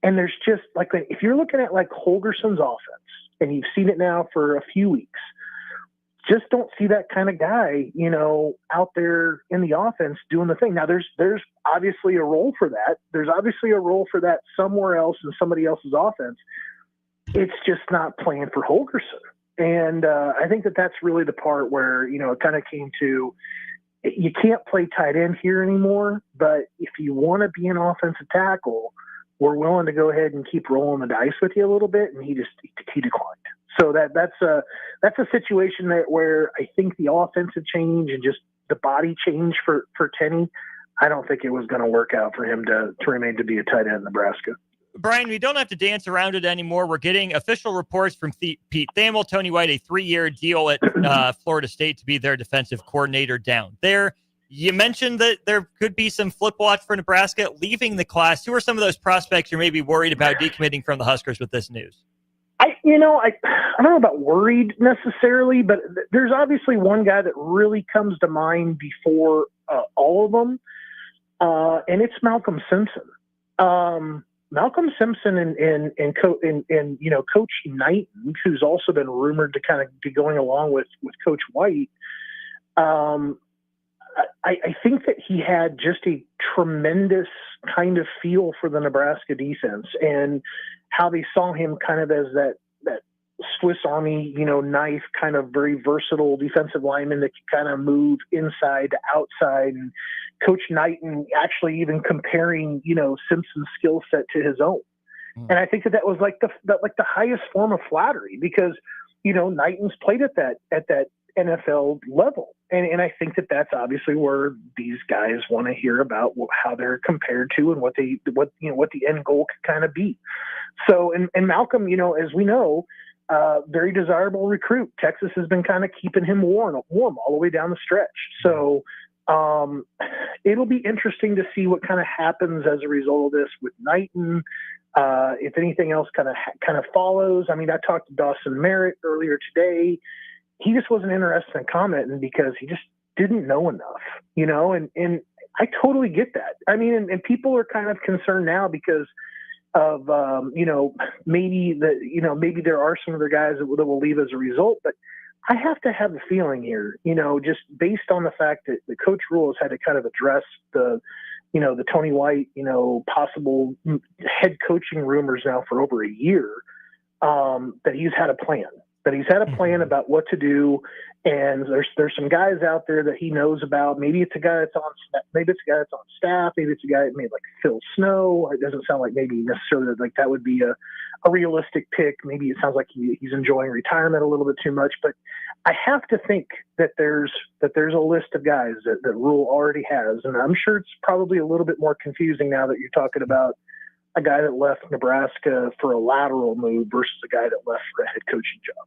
And there's just like, if you're looking at like Holgerson's offense, and you've seen it now for a few weeks, just don't see that kind of guy, out there in the offense doing the thing. Now there's obviously a role for that. There's obviously a role for that somewhere else in somebody else's offense. It's just not playing for Holgerson. And I think that's really the part where, it kind of came to, you can't play tight end here anymore, but if you want to be an offensive tackle, we're willing to go ahead and keep rolling the dice with you a little bit. And he declined. So that's a situation where I think the offensive change and just the body change for Tenney, I don't think it was going to work out for him to remain to be a tight end in Nebraska. Brian, we don't have to dance around it anymore. We're getting official reports from Pete Thamel, Tony White, a 3-year deal at Florida State to be their defensive coordinator down there. You mentioned that there could be some flip watch for Nebraska leaving the class. Who are some of those prospects you're maybe worried about decommitting from the Huskers with this news? I don't know about worried necessarily, but there's obviously one guy that really comes to mind before all of them, and it's Malcolm Simpson. Malcolm Simpson and Coach Knighton, who's also been rumored to kind of be going along with Coach White. I think that he had just a tremendous kind of feel for the Nebraska defense and how they saw him kind of as that Swiss Army, knife, kind of very versatile defensive lineman that can kind of move inside to outside. And Coach Knighton actually even comparing, Simpson's skill set to his own. And I think that was like the highest form of flattery because, Knighton's played at that NFL level. And I think that's obviously where these guys want to hear about how they're compared to and what the end goal could kind of be. So, and Malcolm, as we know, very desirable recruit. Texas has been kind of keeping him warm all the way down the stretch. So, it'll be interesting to see what kind of happens as a result of this with Knighton. If anything else kind of follows. I mean, I talked to Dawson Merritt earlier today. He just wasn't interested in commenting because he just didn't know enough, and I totally get that. I mean, and people are kind of concerned now because of, maybe there are some other guys that will leave as a result, but I have to have a feeling here, just based on the fact that the Coach Rule has had to kind of address the Tony White, possible head coaching rumors now for over a year, that he's had a plan. That he's had a plan about what to do, and there's some guys out there that he knows about. Maybe it's a guy that's on staff. Maybe it's a guy that made like Phil Snow. It doesn't sound like maybe necessarily like that would be a realistic pick. Maybe it sounds like he's enjoying retirement a little bit too much. But I have to think that there's a list of guys that Rule already has, and I'm sure it's probably a little bit more confusing now that you're talking about a guy that left Nebraska for a lateral move versus a guy that left for a head coaching job.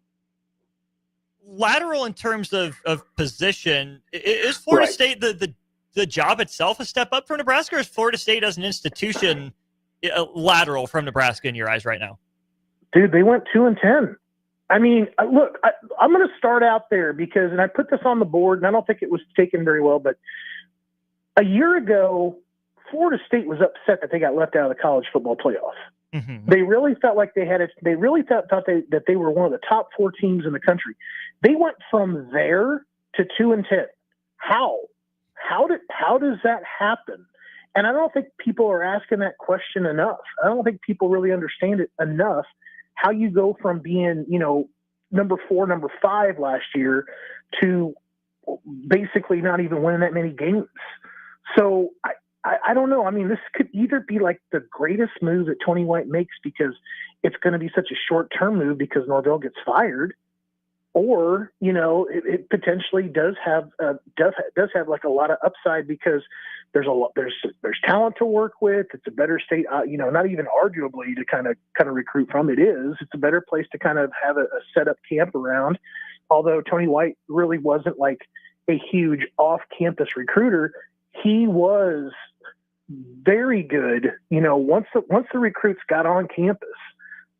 Lateral in terms of position, is Florida State the job itself a step up for Nebraska, or is Florida State as an institution lateral from Nebraska in your eyes right now? Dude, they went 2-10. I mean, look, I'm going to start out there because, and I put this on the board, and I don't think it was taken very well, but a year ago, Florida State was upset that they got left out of the college football playoff. Mm-hmm. They really felt like they had it. They really thought that they were one of the top 4 teams in the country. They went from there to 2-10. How does that happen? And I don't think people are asking that question enough. I don't think people really understand it enough. How you go from being, number 4, number 5 last year to basically not even winning that many games. So I don't know. I mean, this could either be like the greatest move that Tony White makes because it's going to be such a short-term move because Norvell gets fired, or it potentially does have like a lot of upside because there's talent to work with. It's a better state, not even arguably to kind of recruit from. It's a better place to kind of have a set up camp around. Although Tony White really wasn't like a huge off-campus recruiter, he was very good. Once the recruits got on campus,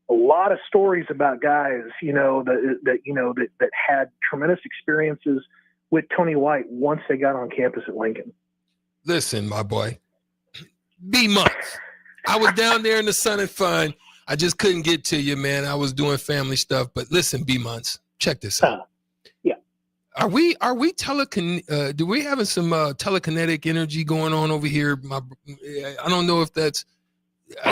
a lot of stories about guys, that had tremendous experiences with Tony White once they got on campus at Lincoln. Listen, my boy, B months. I was down there in the sun and fun. I just couldn't get to you, man. I was doing family stuff. But listen, B months, check this out. Yeah. Are we do we having some telekinetic energy going on over here? I don't know if that's.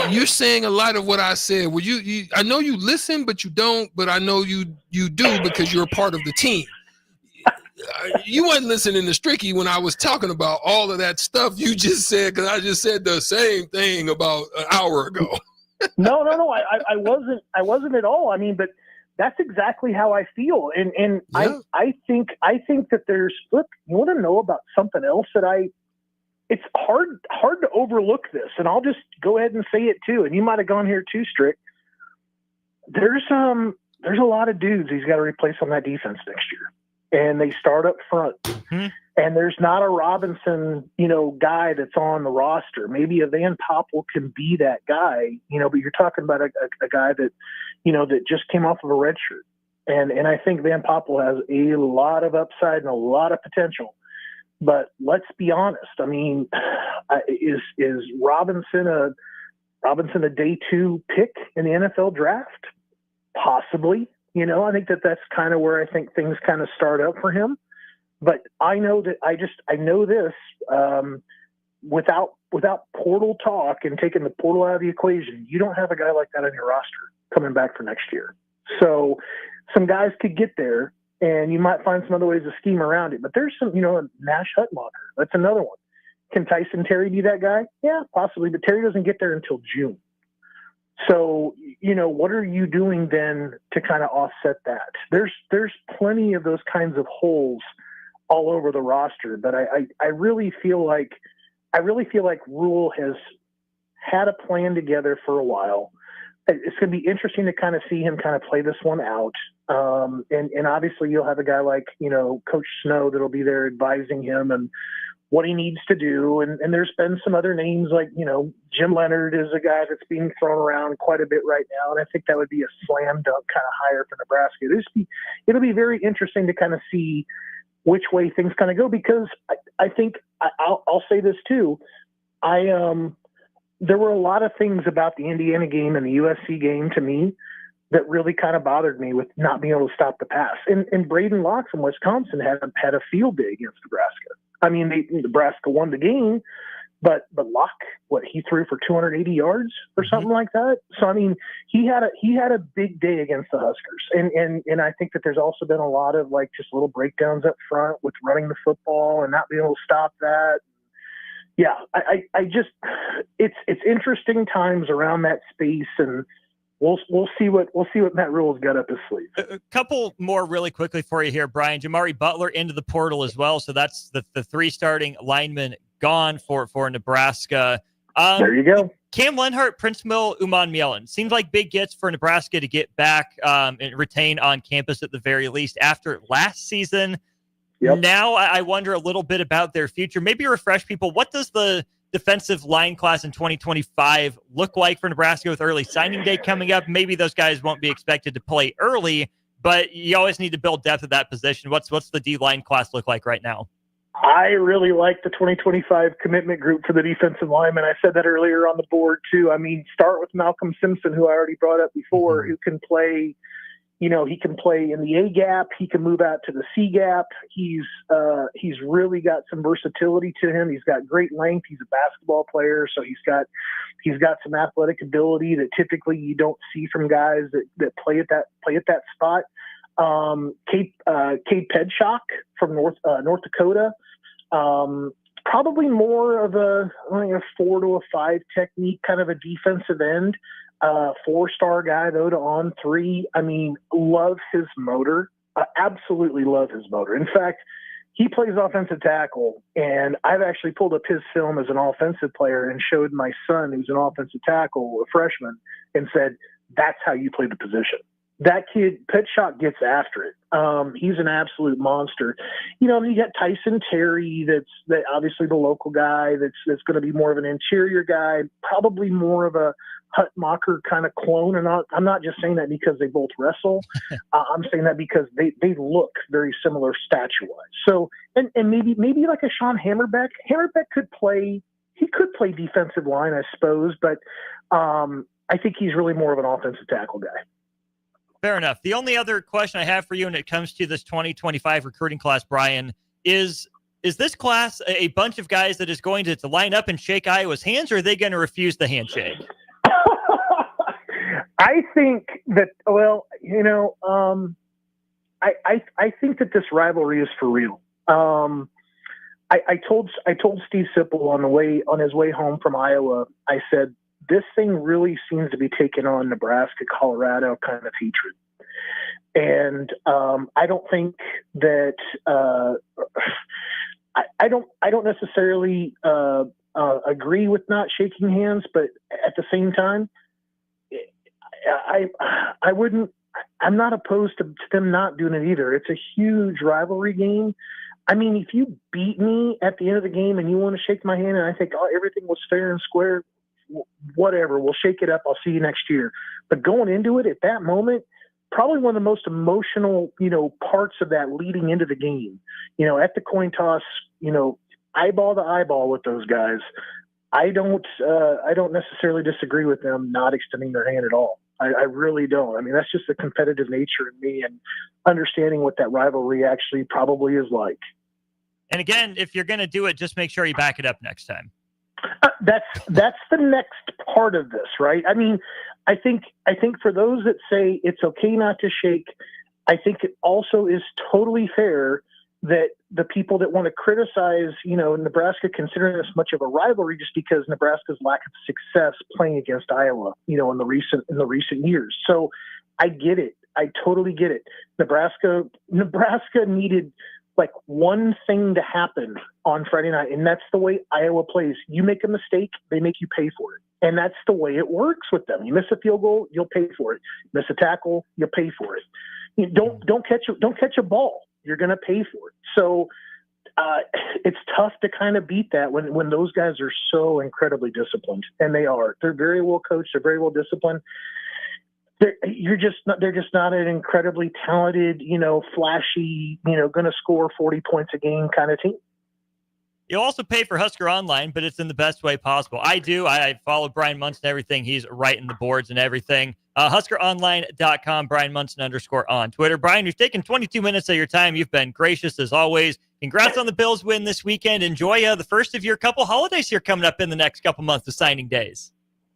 You're saying a lot of what I said. Well, you I know you listen, but you don't. But I know you do because you're a part of the team. You wasn't listening to Stricky when I was talking about all of that stuff you just said, because I just said the same thing about an hour ago. No, I wasn't at all. I mean, but that's exactly how I feel, and yeah. I think that there's. Look, you want to know about something else that it's hard to overlook this, and I'll just go ahead and say it too. And you might have gone here too, Strick. There's a lot of dudes he's got to replace on that defense next year, and they start up front. Mm-hmm. And there's not a Robinson, guy that's on the roster. Maybe a Van Poppel can be that guy, but you're talking about a guy that, that just came off of a red shirt. And I think Van Poppel has a lot of upside and a lot of potential. But let's be honest. I mean, is Robinson a day 2 pick in the NFL draft? Possibly. I think that's kind of where I think things kind of start up for him. But I know that I know this without portal talk and taking the portal out of the equation, you don't have a guy like that on your roster coming back for next year. So some guys could get there, and you might find some other ways to scheme around it. But there's some, Nash Hutmacher. That's another one. Can Tyson Terry be that guy? Yeah, possibly. But Terry doesn't get there until June. So, what are you doing then to kind of offset that? There's plenty of those kinds of holes all over the roster, but I really feel like Rule has had a plan together for a while. It's going to be interesting to kind of see him kind of play this one out. And obviously you'll have a guy like, Coach Snow that'll be there advising him and what he needs to do. And there's been some other names like, Jim Leonard is a guy that's being thrown around quite a bit right now. And I think that would be a slam dunk kind of hire for Nebraska. It'll be very interesting to kind of see which way things kind of go, because I think I'll say this too. There were a lot of things about the Indiana game and the USC game to me that really kind of bothered me with not being able to stop the pass. And Braden Locke from Wisconsin had a field day against Nebraska. I mean, Nebraska won the game, but Locke, he threw for 280 yards or something like that. So I mean, he had a big day against the Huskers, and I think that there's also been a lot of like just little breakdowns up front with running the football and not being able to stop that. Yeah, I just it's interesting times around that space, and we'll see what Matt Rule's got up his sleeve. A couple more really quickly for you here, Brian. Jamari Butler into the portal as well, so that's the 3 starting linemen gone for Nebraska. There you go. Cam Lenhart, Prince Mill, Uman Mielon. Seems like big gets for Nebraska to get back and retain on campus at the very least after last season. Yep. Now I wonder a little bit about their future. Maybe refresh people. What does the defensive line class in 2025 look like for Nebraska with early signing day coming up? Maybe those guys won't be expected to play early, but you always need to build depth at that position. What's the D-line class look like right now? I really like the 2025 commitment group for the defensive linemen. I said that earlier on the board too. I mean, start with Malcolm Simpson, who I already brought up before, who can play, he can play in the A gap. He can move out to the C gap. He's really got some versatility to him. He's got great length. He's a basketball player, so he's got some athletic ability that typically you don't see from guys that play at that spot. Cade Pedshock from North Dakota. Probably more of a 4 to a 5 technique, kind of a defensive end. 4-star guy though to on 3. I mean, loves his motor. I absolutely love his motor. In fact, he plays offensive tackle, and I've actually pulled up his film as an offensive player and showed my son, who's an offensive tackle, a freshman, and said, that's how you play the position. That kid, Petshot, gets after it. He's an absolute monster. You know, you got Tyson Terry, that's obviously the local guy that's going to be more of an interior guy, probably more of a Hutmacher kind of clone. And I'm not just saying that because they both wrestle. I'm saying that because they look very similar statue-wise. So, and maybe like a Sean Hammerbeck. Hammerbeck could play defensive line, I suppose, but I think he's really more of an offensive tackle guy. Fair enough. The only other question I have for you when it comes to this 2025 recruiting class, Brian, is this class a bunch of guys that is going to line up and shake Iowa's hands, or are they going to refuse the handshake? I think that, well, you know, I think that this rivalry is for real. I told Steve Sipple on his way home from Iowa, I said, this thing really seems to be taking on Nebraska, Colorado kind of hatred. And I don't think that I don't necessarily agree with not shaking hands, but at the same time, I wouldn't. I'm not opposed to them not doing it either. It's a huge rivalry game. I mean, if you beat me at the end of the game and you want to shake my hand and I think, oh, everything was fair and square, whatever, we'll shake it up. I'll see you next year. But going into it at that moment, probably one of the most emotional, you know, parts of that leading into the game, you know, at the coin toss, you know, eyeball to eyeball with those guys. I don't necessarily disagree with them not extending their hand at all. I really don't. I mean, that's just the competitive nature in me and understanding what that rivalry actually probably is like. And again, if you're going to do it, just make sure you back it up next time. That's the next part of this, right? I mean, I think for those that say it's okay not to shake, I think it also is totally fair that the people that want to criticize, you know, Nebraska considering this much of a rivalry just because Nebraska's lack of success playing against Iowa, you know, in the recent years. So I get it. I totally get it. Nebraska needed like one thing to happen on Friday night, and that's the way Iowa plays. You make a mistake, they make you pay for it. And that's the way it works with them. You miss a field goal, you'll pay for it. Miss a tackle, you'll pay for it. You don't catch a ball, you're going to pay for it. So it's tough to kind of beat that when those guys are so incredibly disciplined, and they are. They're very well coached. They're very well disciplined. They're just not an incredibly talented, you know, flashy, you know, going to score 40 points a game kind of team. You'll also pay for Husker Online, but it's in the best way possible. I do. I follow Brian Munson and everything. He's writing the boards and everything. HuskerOnline.com, Brian Munson _ on Twitter. Brian, you've taken 22 minutes of your time. You've been gracious as always. Congrats on the Bills win this weekend. Enjoy the first of your couple holidays here coming up in the next couple months, the signing days.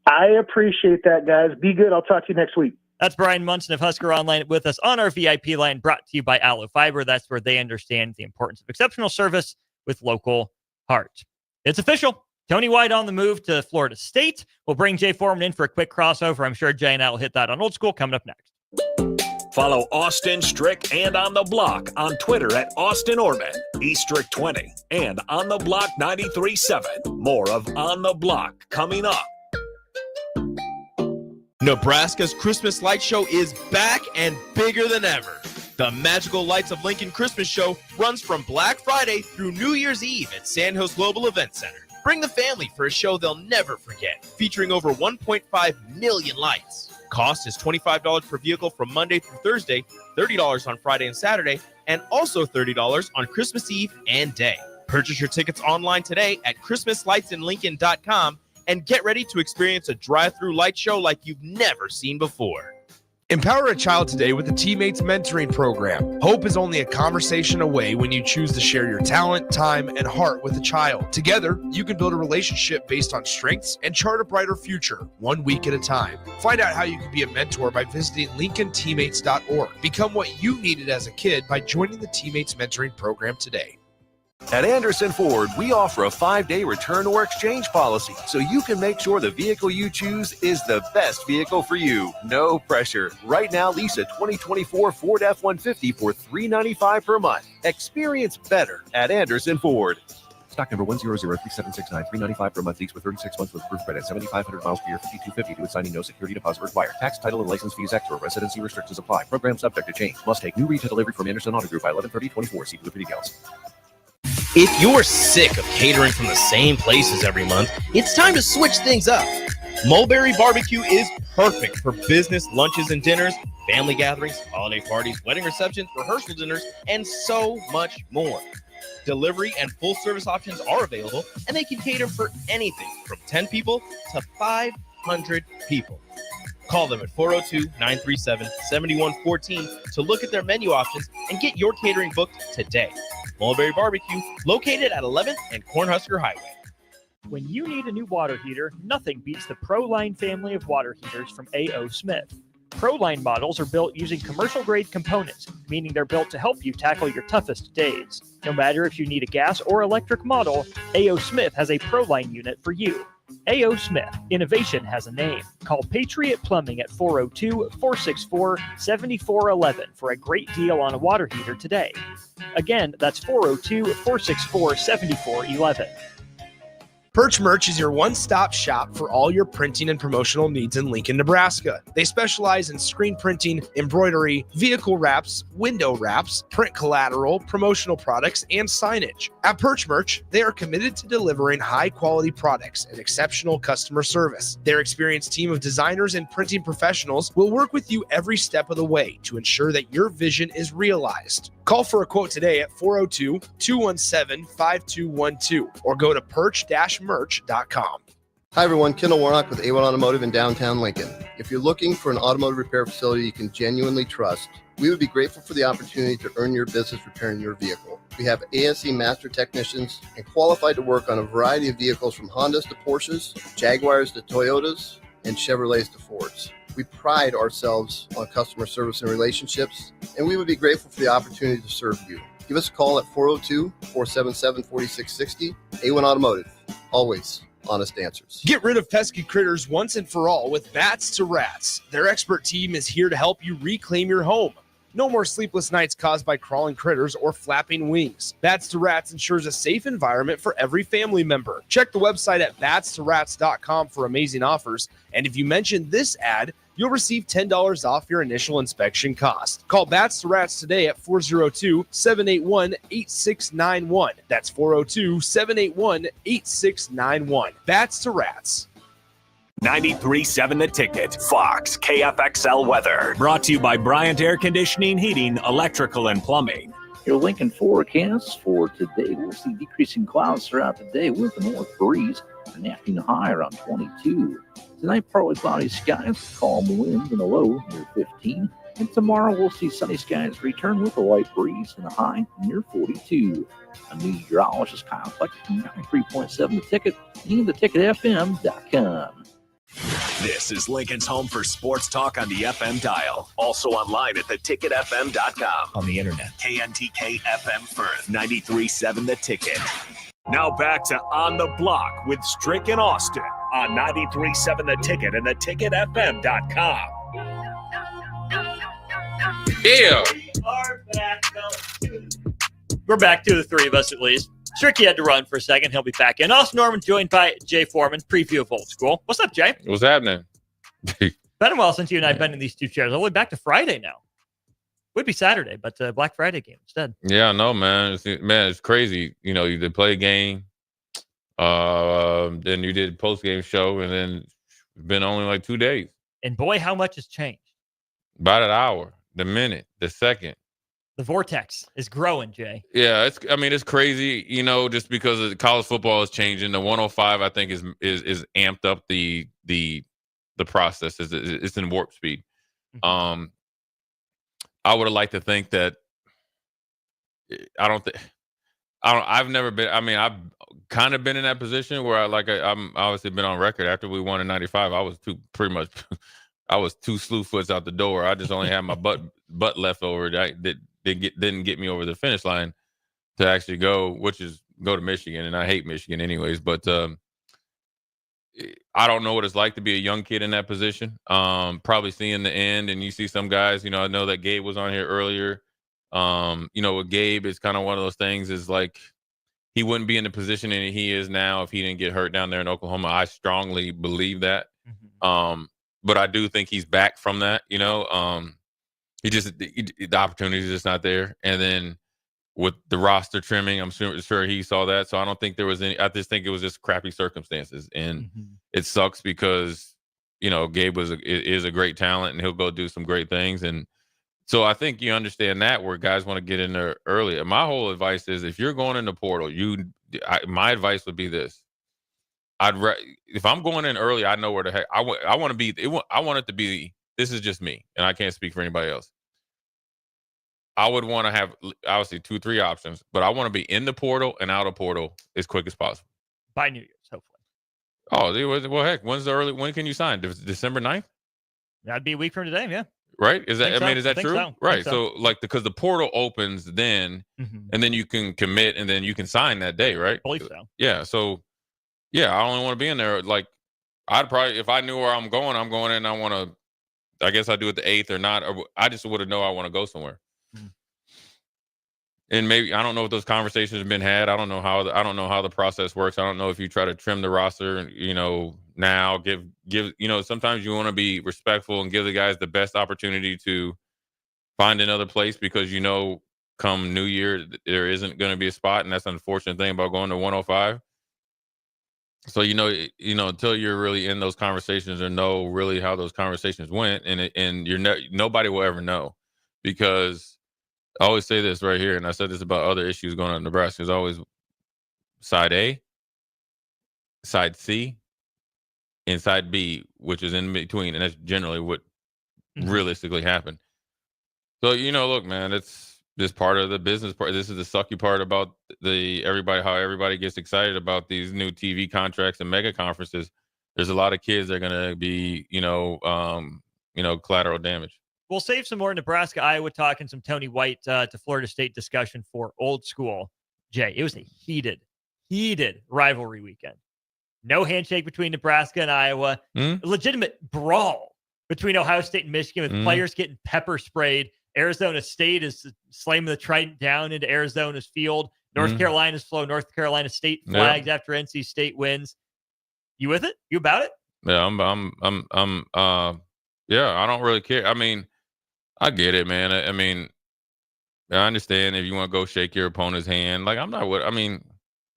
I appreciate that, guys. Be good. I'll talk to you next week. That's Brian Munson of Husker Online with us on our VIP line, brought to you by Aloe Fiber. That's where they understand the importance of exceptional service with local heart. It's official. Tony White on the move to Florida State. We'll bring Jay Foreman in for a quick crossover. I'm sure Jay and I will hit that on Old School coming up next. Follow Austin Strick and On the Block on Twitter at Austin Orman, eStrick20, and On the Block 93.7. More of On the Block coming up. Nebraska's Christmas Light Show is back and bigger than ever. The Magical Lights of Lincoln Christmas Show runs from Black Friday through New Year's Eve at Sandhills Global Event Center. Bring the family for a show they'll never forget, featuring over 1.5 million lights. Cost is $25 per vehicle from Monday through Thursday, $30 on Friday and Saturday, and also $30 on Christmas Eve and Day. Purchase your tickets online today at ChristmasLightsInLincoln.com and get ready to experience a drive-through light show like you've never seen before. Empower a child today with the Teammates Mentoring Program. Hope is only a conversation away when you choose to share your talent, time, and heart with a child. Together, you can build a relationship based on strengths and chart a brighter future, 1 week at a time. Find out how you can be a mentor by visiting LincolnTeammates.org. Become what you needed as a kid by joining the Teammates Mentoring Program today. At Anderson Ford, we offer a 5-day return or exchange policy, so you can make sure the vehicle you choose is the best vehicle for you. No pressure. Right now, lease a 2024 Ford F-150 for $395 per month. Experience better at Anderson Ford. Stock number 1003769, $395 per month lease with 36 months with approved credit, 7,500 miles per year, $5,250 to assigning, no security deposit required. Tax, title, and license fees extra. Residency restrictions apply. Program subject to change. Must take new retail delivery from Anderson Auto Group by 11/30/24. See blue for details. If you're sick of catering from the same places every month, it's time to switch things up. Mulberry Barbecue is perfect for business lunches and dinners, family gatherings, holiday parties, wedding receptions, rehearsal dinners, and so much more. Delivery and full service options are available, and they can cater for anything from 10 people to 500 people. Call them at 402-937-7114 to look at their menu options and get your catering booked today. Mulberry Barbecue, located at 11th and Cornhusker Highway. When you need a new water heater, nothing beats the ProLine family of water heaters from A.O. Smith. ProLine models are built using commercial-grade components, meaning they're built to help you tackle your toughest days. No matter if you need a gas or electric model, A.O. Smith has a ProLine unit for you. A.O. Smith, innovation has a name. Call Patriot Plumbing at 402-464-7411 for a great deal on a water heater today. Again, that's 402-464-7411. Perch Merch is your one-stop shop for all your printing and promotional needs in Lincoln, Nebraska. They specialize in screen printing, embroidery, vehicle wraps, window wraps, print collateral, promotional products, and signage. At Perch Merch, they are committed to delivering high-quality products and exceptional customer service. Their experienced team of designers and printing professionals will work with you every step of the way to ensure that your vision is realized. Call for a quote today at 402-217-5212 or go to perch-merch.com. Hi everyone, Kendall Warnock with A1 Automotive in downtown Lincoln. If you're looking for an automotive repair facility you can genuinely trust, we would be grateful for the opportunity to earn your business repairing your vehicle. We have ASE master technicians and qualified to work on a variety of vehicles from Hondas to Porsches, Jaguars to Toyotas, and Chevrolets to Fords. We pride ourselves on customer service and relationships, and we would be grateful for the opportunity to serve you. Give us a call at 402-477-4660. A1 Automotive, always honest answers. Get rid of pesky critters once and for all with Bats to Rats. Their expert team is here to help you reclaim your home. No more sleepless nights caused by crawling critters or flapping wings. Bats to Rats ensures a safe environment for every family member. Check the website at batstorats.com for amazing offers. And if you mention this ad, you'll receive $10 off your initial inspection cost. Call Bats to Rats today at 402-781-8691. That's 402-781-8691. Bats to Rats. 93.7 The Ticket, Fox, KFXL weather. Brought to you by Bryant Air Conditioning, Heating, Electrical, and Plumbing. Your Lincoln forecast for today, we'll see decreasing clouds throughout the day with a north breeze, an afternoon high around 22. Tonight, partly cloudy skies, calm winds, and a low near 15. And tomorrow, we'll see sunny skies return with a light breeze and a high near 42. A meteorologist Kyle Fleck, 93.7 The Ticket, and theticketfm.com. This is Lincoln's home for sports talk on the FM dial. Also online at theticketfm.com. On the internet. KNTK FM Firth, 93.7 The Ticket. Now back to On the Block with Strick and Austin on 93.7 The Ticket and theticketfm.com. Yeah. We're back to the three of us at least. Stricky had to run for a second. He'll be back in. Austin Norman joined by Jay Foreman. Preview of Old School. What's up, Jay? What's happening? Been a while since you and I have been in these two chairs. All the way back to Friday now. Would be Saturday, but Black Friday game instead. Yeah, I know, man. It's crazy. You know, you did play a game, then you did post-game show, and then it's been only like 2 days. And boy, how much has changed. About an hour, the minute, the second. The vortex is growing, Jay. Yeah, it's crazy, you know, just because college football is changing. The 105, I think, is amped up the process. It's in warp speed. Mm-hmm. I would have liked to think that I've never been. I mean, I've kind of been in that position where I'm obviously been on record after we won in '95. I was two slew foots out the door. I just only had my butt left over. That didn't get me over the finish line to actually go, which is go to Michigan, and I hate Michigan anyways. But I don't know what it's like to be a young kid in that position. Probably seeing the end, and you see some guys. I know that Gabe was on here earlier. With Gabe, it's kind of one of those things. Is like he wouldn't be in the position that he is now if he didn't get hurt down there in Oklahoma. I strongly believe that. But I do think he's back from that. The opportunity is just not there. And then with the roster trimming, I'm sure he saw that. So I don't think there was any. I just think it was just crappy circumstances, and it sucks because Gabe is a great talent, and he'll go do some great things. And so I think you understand that where guys want to get in there earlier. My whole advice is if you're going in the portal, my advice would be this. If I'm going in early, I know where the heck I want to be. I want it to be. This is just me, and I can't speak for anybody else. I would want to have obviously 2-3 options, but I want to be in the portal and out of portal as quick as possible. By New Year's, hopefully. Oh, well, heck, when can you sign? December 9th? That'd be a week from today, yeah. Right? Is that true? So. Right. So because the portal opens then, and then you can commit, and then you can sign that day, right? I believe so. Yeah. So, yeah, I only want to be in there. Like, I'd probably, if I knew where I'm going in, I want to, I guess I do it the 8th or not. Or I just would have know I want to go somewhere. And maybe I don't know if those conversations have been had. I don't know how the process works. I don't know if you try to trim the roster, now give sometimes you want to be respectful and give the guys the best opportunity to find another place because come New Year there isn't going to be a spot, and that's an unfortunate thing about going to 105. So until you're really in those conversations or know really how those conversations went, and nobody will ever know, because I always say this right here, and I said this about other issues going on in Nebraska. There's always side A, side C, and side B, which is in between, and that's generally what realistically happened. So look, man, it's just part of the business part. This is the sucky part about how everybody gets excited about these new TV contracts and mega conferences. There's a lot of kids that are going to be, collateral damage. We'll save some more Nebraska, Iowa talk and some Tony White to Florida State discussion for old school. Jay, it was a heated rivalry weekend. No handshake between Nebraska and Iowa. A legitimate brawl between Ohio State and Michigan with players getting pepper sprayed. Arizona State is slamming the Trident down into Arizona's field. North Carolina's flow. North Carolina State flags after NC State wins. You with it? You about it? Yeah, I don't really care. I mean, I get it, man. I mean, I understand if you want to go shake your opponent's hand. Like,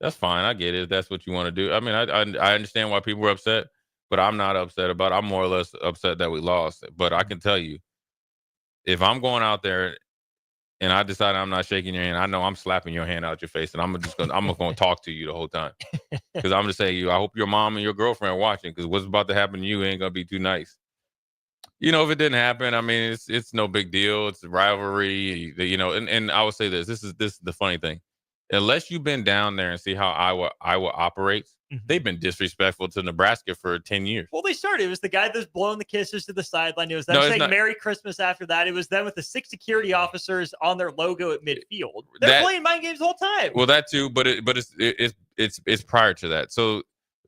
that's fine. I get it if that's what you want to do. I mean, I understand why people were upset, but I'm not upset about it. I'm more or less upset that we lost. But I can tell you, if I'm going out there and I decide I'm not shaking your hand, I know I'm slapping your hand out your face, and I'm going to talk to you the whole time. Because I'm going to say, I hope your mom and your girlfriend are watching, because what's about to happen to you ain't going to be too nice. If it didn't happen, I mean, it's no big deal. It's a rivalry, and I would say this is the funny thing. Unless you've been down there and see how Iowa operates, they've been disrespectful to Nebraska for 10 years. Well, they started. It was the guy that was blowing the kisses to the sideline. It was them saying Merry Christmas after that. It was them with the 6 security officers on their logo at midfield. They're playing mind games the whole time. Well, that too, but it's prior to that. So,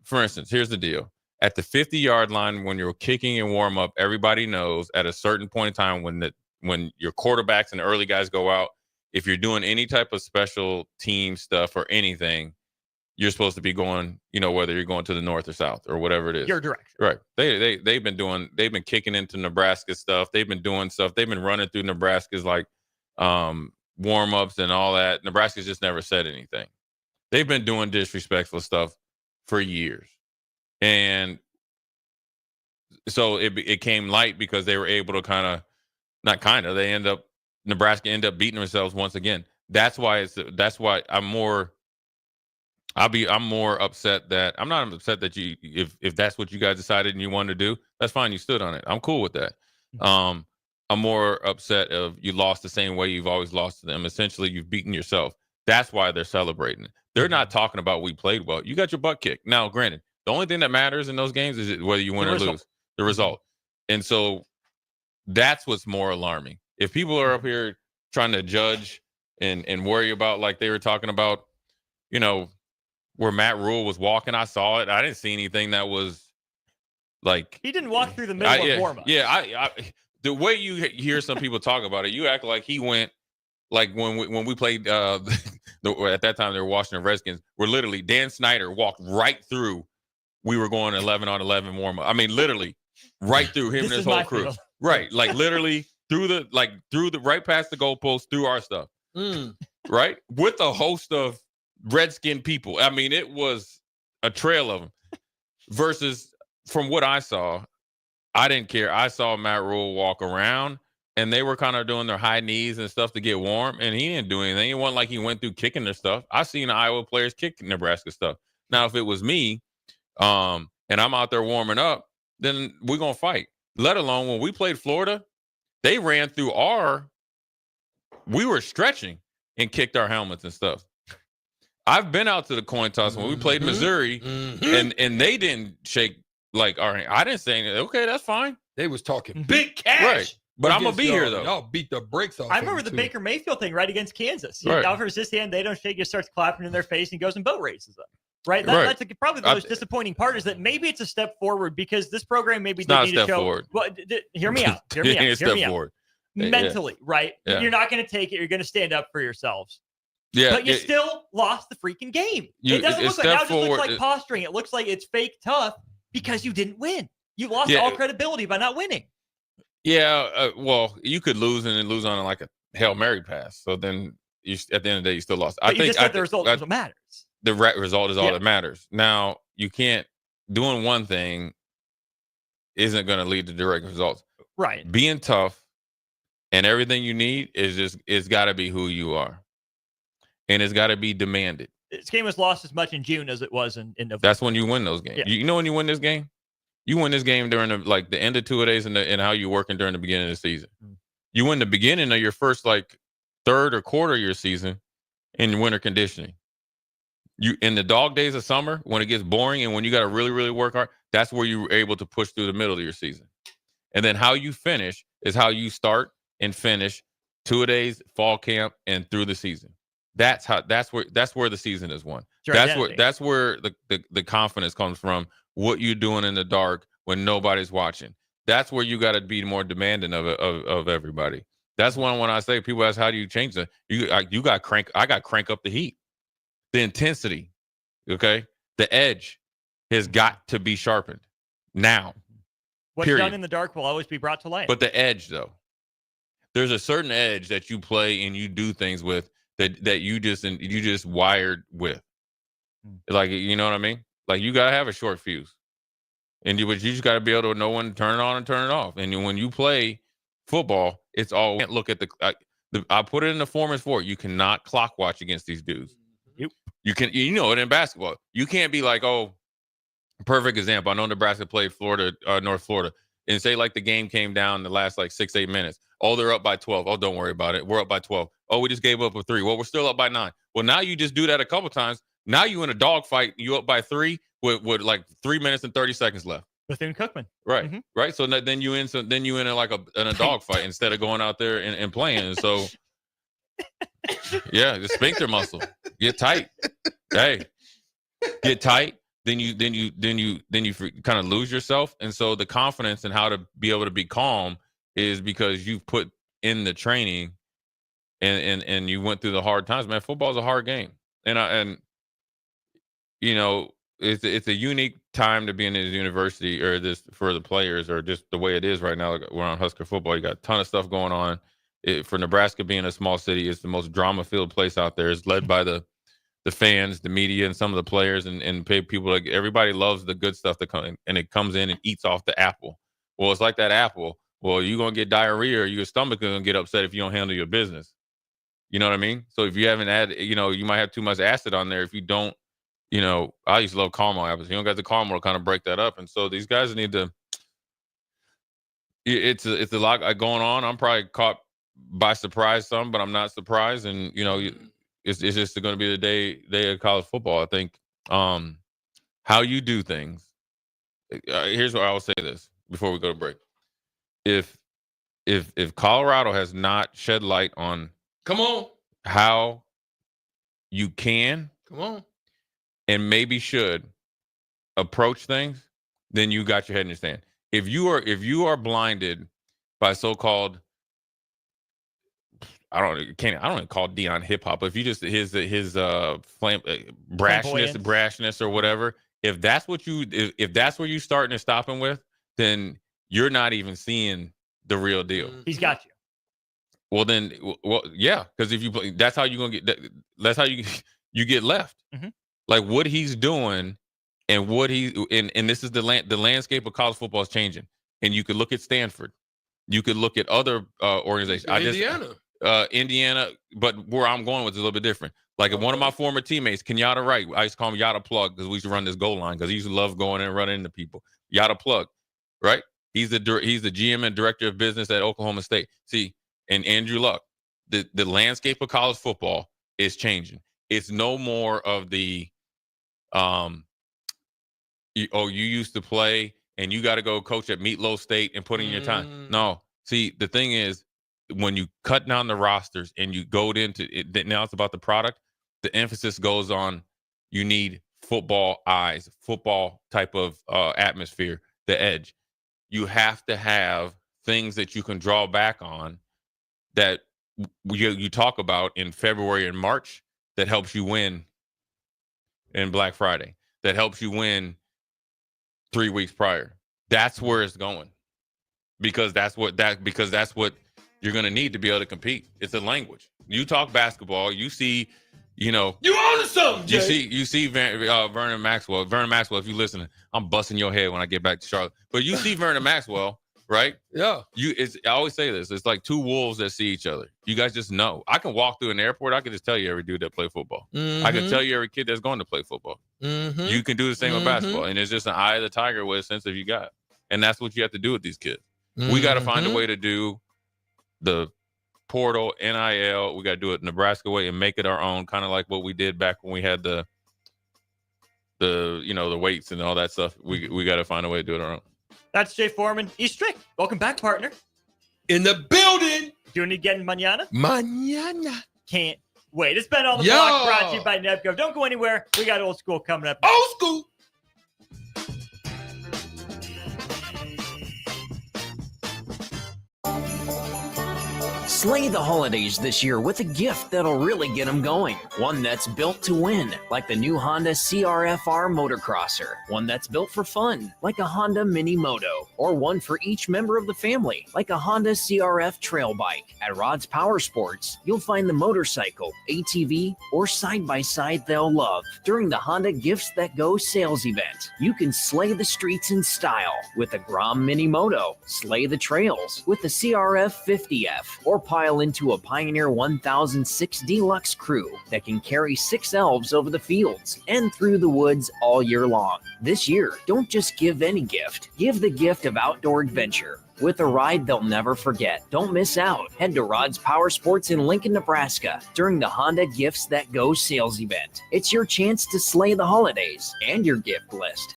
for instance, here's the deal. At the 50-yard line, when you're kicking and warm up, everybody knows at a certain point in time when your quarterbacks and the early guys go out, if you're doing any type of special team stuff or anything, you're supposed to be going, whether you're going to the north or south or whatever it is. Your direction. Right. They've been kicking into Nebraska stuff. They've been doing stuff. They've been running through Nebraska's like warm-ups and all that. Nebraska's just never said anything. They've been doing disrespectful stuff for years. And so it came light because they were able to Nebraska ended up beating themselves once again. That's why I'm more upset that I'm not upset that if that's what you guys decided and you wanted to do, that's fine. You stood on it. I'm cool with that. I'm more upset of you lost the same way you've always lost to them. Essentially, you've beaten yourself. That's why they're celebrating. They're not talking about we played well. You got your butt kicked. Now, granted, the only thing that matters in those games is whether you win or lose. The result. And so that's what's more alarming. If people are up here trying to judge and worry about, like they were talking about, you know, where Matt Rule was walking. I saw it. I didn't see anything that was like he didn't walk through the middle of warm-up. Yeah, I the way you hear some people talk about it, you act like he went like when we played at that time they were Washington Redskins, where literally Dan Snyder walked right through. We were going 11 on 11 warm-up. I mean, literally right through him and his whole crew. Field. Right, like literally through the right past the goalpost, through our stuff. Right, with a host of Redskin people. I mean, it was a trail of them. Versus from what I saw, I didn't care. I saw Matt Rule walk around, and they were kind of doing their high knees and stuff to get warm, and he didn't do anything. It wasn't like he went through kicking their stuff. I've seen Iowa players kick Nebraska stuff. Now, if it was me, and I'm out there warming up, then we're gonna fight. Let alone when we played Florida, they ran through we were stretching and kicked our helmets and stuff. I've been out to the coin toss when we played Missouri, and they didn't shake like all right. I didn't say anything. Okay, that's fine. They was talking big cash. Right. But I'm gonna be here though. Y'all beat the brakes off. I remember the Baker Mayfield thing right against Kansas. He offers his hand, they don't shake, he starts clapping in their face, and goes and boat races them. Right? That's probably the most disappointing part, is that maybe it's a step forward, because this program maybe did need to show. Forward. Well, hear me out. Hear me out. Hear me out. Mentally, right? Yeah. You're not going to take it. You're going to stand up for yourselves. Yeah, but you still lost the freaking game. It doesn't look like, now it just looks like posturing. It looks like it's fake tough because you didn't win. You lost all credibility by not winning. Yeah, well, you could lose and then lose on like a Hail Mary pass. So then at the end of the day, you still lost. But I think the result is what matters. The result is all that matters. Now, you can't, doing one thing isn't going to lead to direct results. Right. Being tough and everything you need it's got to be who you are. And it's got to be demanded. This game was lost as much in June as it was in November. That's when you win those games. Yeah. You know when you win this game? You win this game during the end of 2 days and how you're working during the beginning of the season. You win the beginning of your first third or quarter of your season in winter conditioning. You in the dog days of summer, when it gets boring and when you got to really, really work hard, that's where you're able to push through the middle of your season. And then how you finish is how you start and finish 2 days, fall camp, and through the season. That's where the season is won. That's where the confidence comes from. What you're doing in the dark when nobody's watching. That's where you got to be more demanding of everybody. That's when I say, people ask, how do you change that? I got crank up the heat, the intensity. Okay, the edge has got to be sharpened now. What's done in the dark will always be brought to light. But the edge, though, there's a certain edge that you play and you do things with that you just wired with. Like, you know what I mean? Like, you gotta have a short fuse, but you just gotta be able to know when to turn it on and turn it off. And when you play football, it's all, you can't look at I put it in the form as for you cannot clock watch against these dudes. Yep. You can, it in basketball. You can't be like, oh, perfect example. I know Nebraska played North Florida, and say like the game came down the last 6-8 minutes. Oh, they're up by 12. Oh, don't worry about it. We're up by 12. Oh, we just gave up a 3. Well, we're still up by 9. Well, now you just do that a couple times. Now you in a dogfight. You up by 3 with 3 minutes and 30 seconds left. Bethune-Cookman. Right. Mm-hmm. Right. So then you in a dogfight instead of going out there and playing. And so, yeah, the sphincter muscle, get tight. Hey, get tight. Then you kind of lose yourself. And so the confidence in how to be able to be calm is because you've put in the training and you went through the hard times. Man, football is a hard game. It's a unique time to be in this university or this for the players, or just the way it is right now. Like, we're on Husker football. You got a ton of stuff going on. For Nebraska being a small city, it's the most drama-filled place out there. It's led by the fans, the media, and some of the players, and people. Like, everybody loves the good stuff that comes, and it comes in and eats off the apple. Well, it's like that apple. Well, you're gonna get diarrhea, or your stomach is gonna get upset if you don't handle your business. You know what I mean? So if you haven't added, you might have too much acid on there if you don't. I used to love caramel apples. You don't got the caramel to kind of break that up. And so these guys need to, it's a lot going on. I'm probably caught by surprise some, but I'm not surprised. And, it's just going to be the day of college football. I think how you do things. Here's what I will say this before we go to break. If Colorado has not shed light on, come on, how you can Come on. and maybe should approach things, then you got your head in your sand. If you are blinded by so-called, I don't even call Dion hip hop, but if you just his brashness or whatever, if that's what if that's where you starting and stopping with, then you're not even seeing the real deal. He's got you. Well, then, yeah, because if you play, that's how you gonna get. That's how you get left. Mm-hmm. Like what he's doing, and what and this is the landscape of college football is changing. And you could look at Stanford, you could look at other organizations. Indiana, but where I'm going with is a little bit different. Like one of my former teammates, Kenyatta Wright, I used to call him Yada Plug because we used to run this goal line because he used to love going and running into people. Yada Plug, right? He's the GM and director of business at Oklahoma State. See, and Andrew Luck, the landscape of college football is changing. It's no more of the you used to play and you got to go coach at Meatloaf State and put in your time. No, see, the thing is, when you cut down the rosters and you go into it, now it's about the product. The emphasis goes on you need football eyes, football type of atmosphere, the edge. You have to have things that you can draw back on that you talk about in February and March that helps you win in Black Friday, that helps you win 3 weeks prior. That's where it's going because that's what you're going to need to be able to compete. It's a language. You talk basketball, you see, you own something, Jay. You see Vernon Maxwell. Vernon Maxwell, if you're listening, I'm busting your head when I get back to Charlotte. But you see Vernon Maxwell, right? Yeah. I always say this. It's like two wolves that see each other. You guys just know. I can walk through an airport. I can just tell you every dude that play football. I can tell you every kid that's going to play football. You can do the same with basketball. And it's just an eye of the tiger with a sense of you got. And that's what you have to do with these kids. We got to find a way to do the portal, NIL. We got to do it Nebraska way and make it our own, kind of like what we did back when we had the weights and all that stuff. We got to find a way to do it our own. That's Jay Foreman. Strick, welcome back, partner. In the building. Doing it again mañana? Mañana. Can't wait. It's been on the block, brought to you by Nebco. Don't go anywhere. We got old school coming up. Old school. Slay the holidays this year with a gift that'll really get them going. One that's built to win, like the new Honda CRF-R Motocrosser. One that's built for fun, like a Honda Mini Moto. Or one for each member of the family, like a Honda CRF Trail Bike. At Rod's Power Sports, you'll find the motorcycle, ATV, or side-by-side they'll love. During the Honda Gifts That Go sales event, you can slay the streets in style with the Grom Mini Moto, slay the trails with the CRF 50F, or pile into a Pioneer 1006 Deluxe Crew that can carry 6 elves over the fields and through the woods all year long. This year, don't just give any gift. Give the gift of outdoor adventure with a ride they'll never forget. Don't miss out. Head to Rod's Power Sports in Lincoln, Nebraska during the Honda Gifts That Go sales event. It's your chance to slay the holidays and your gift list.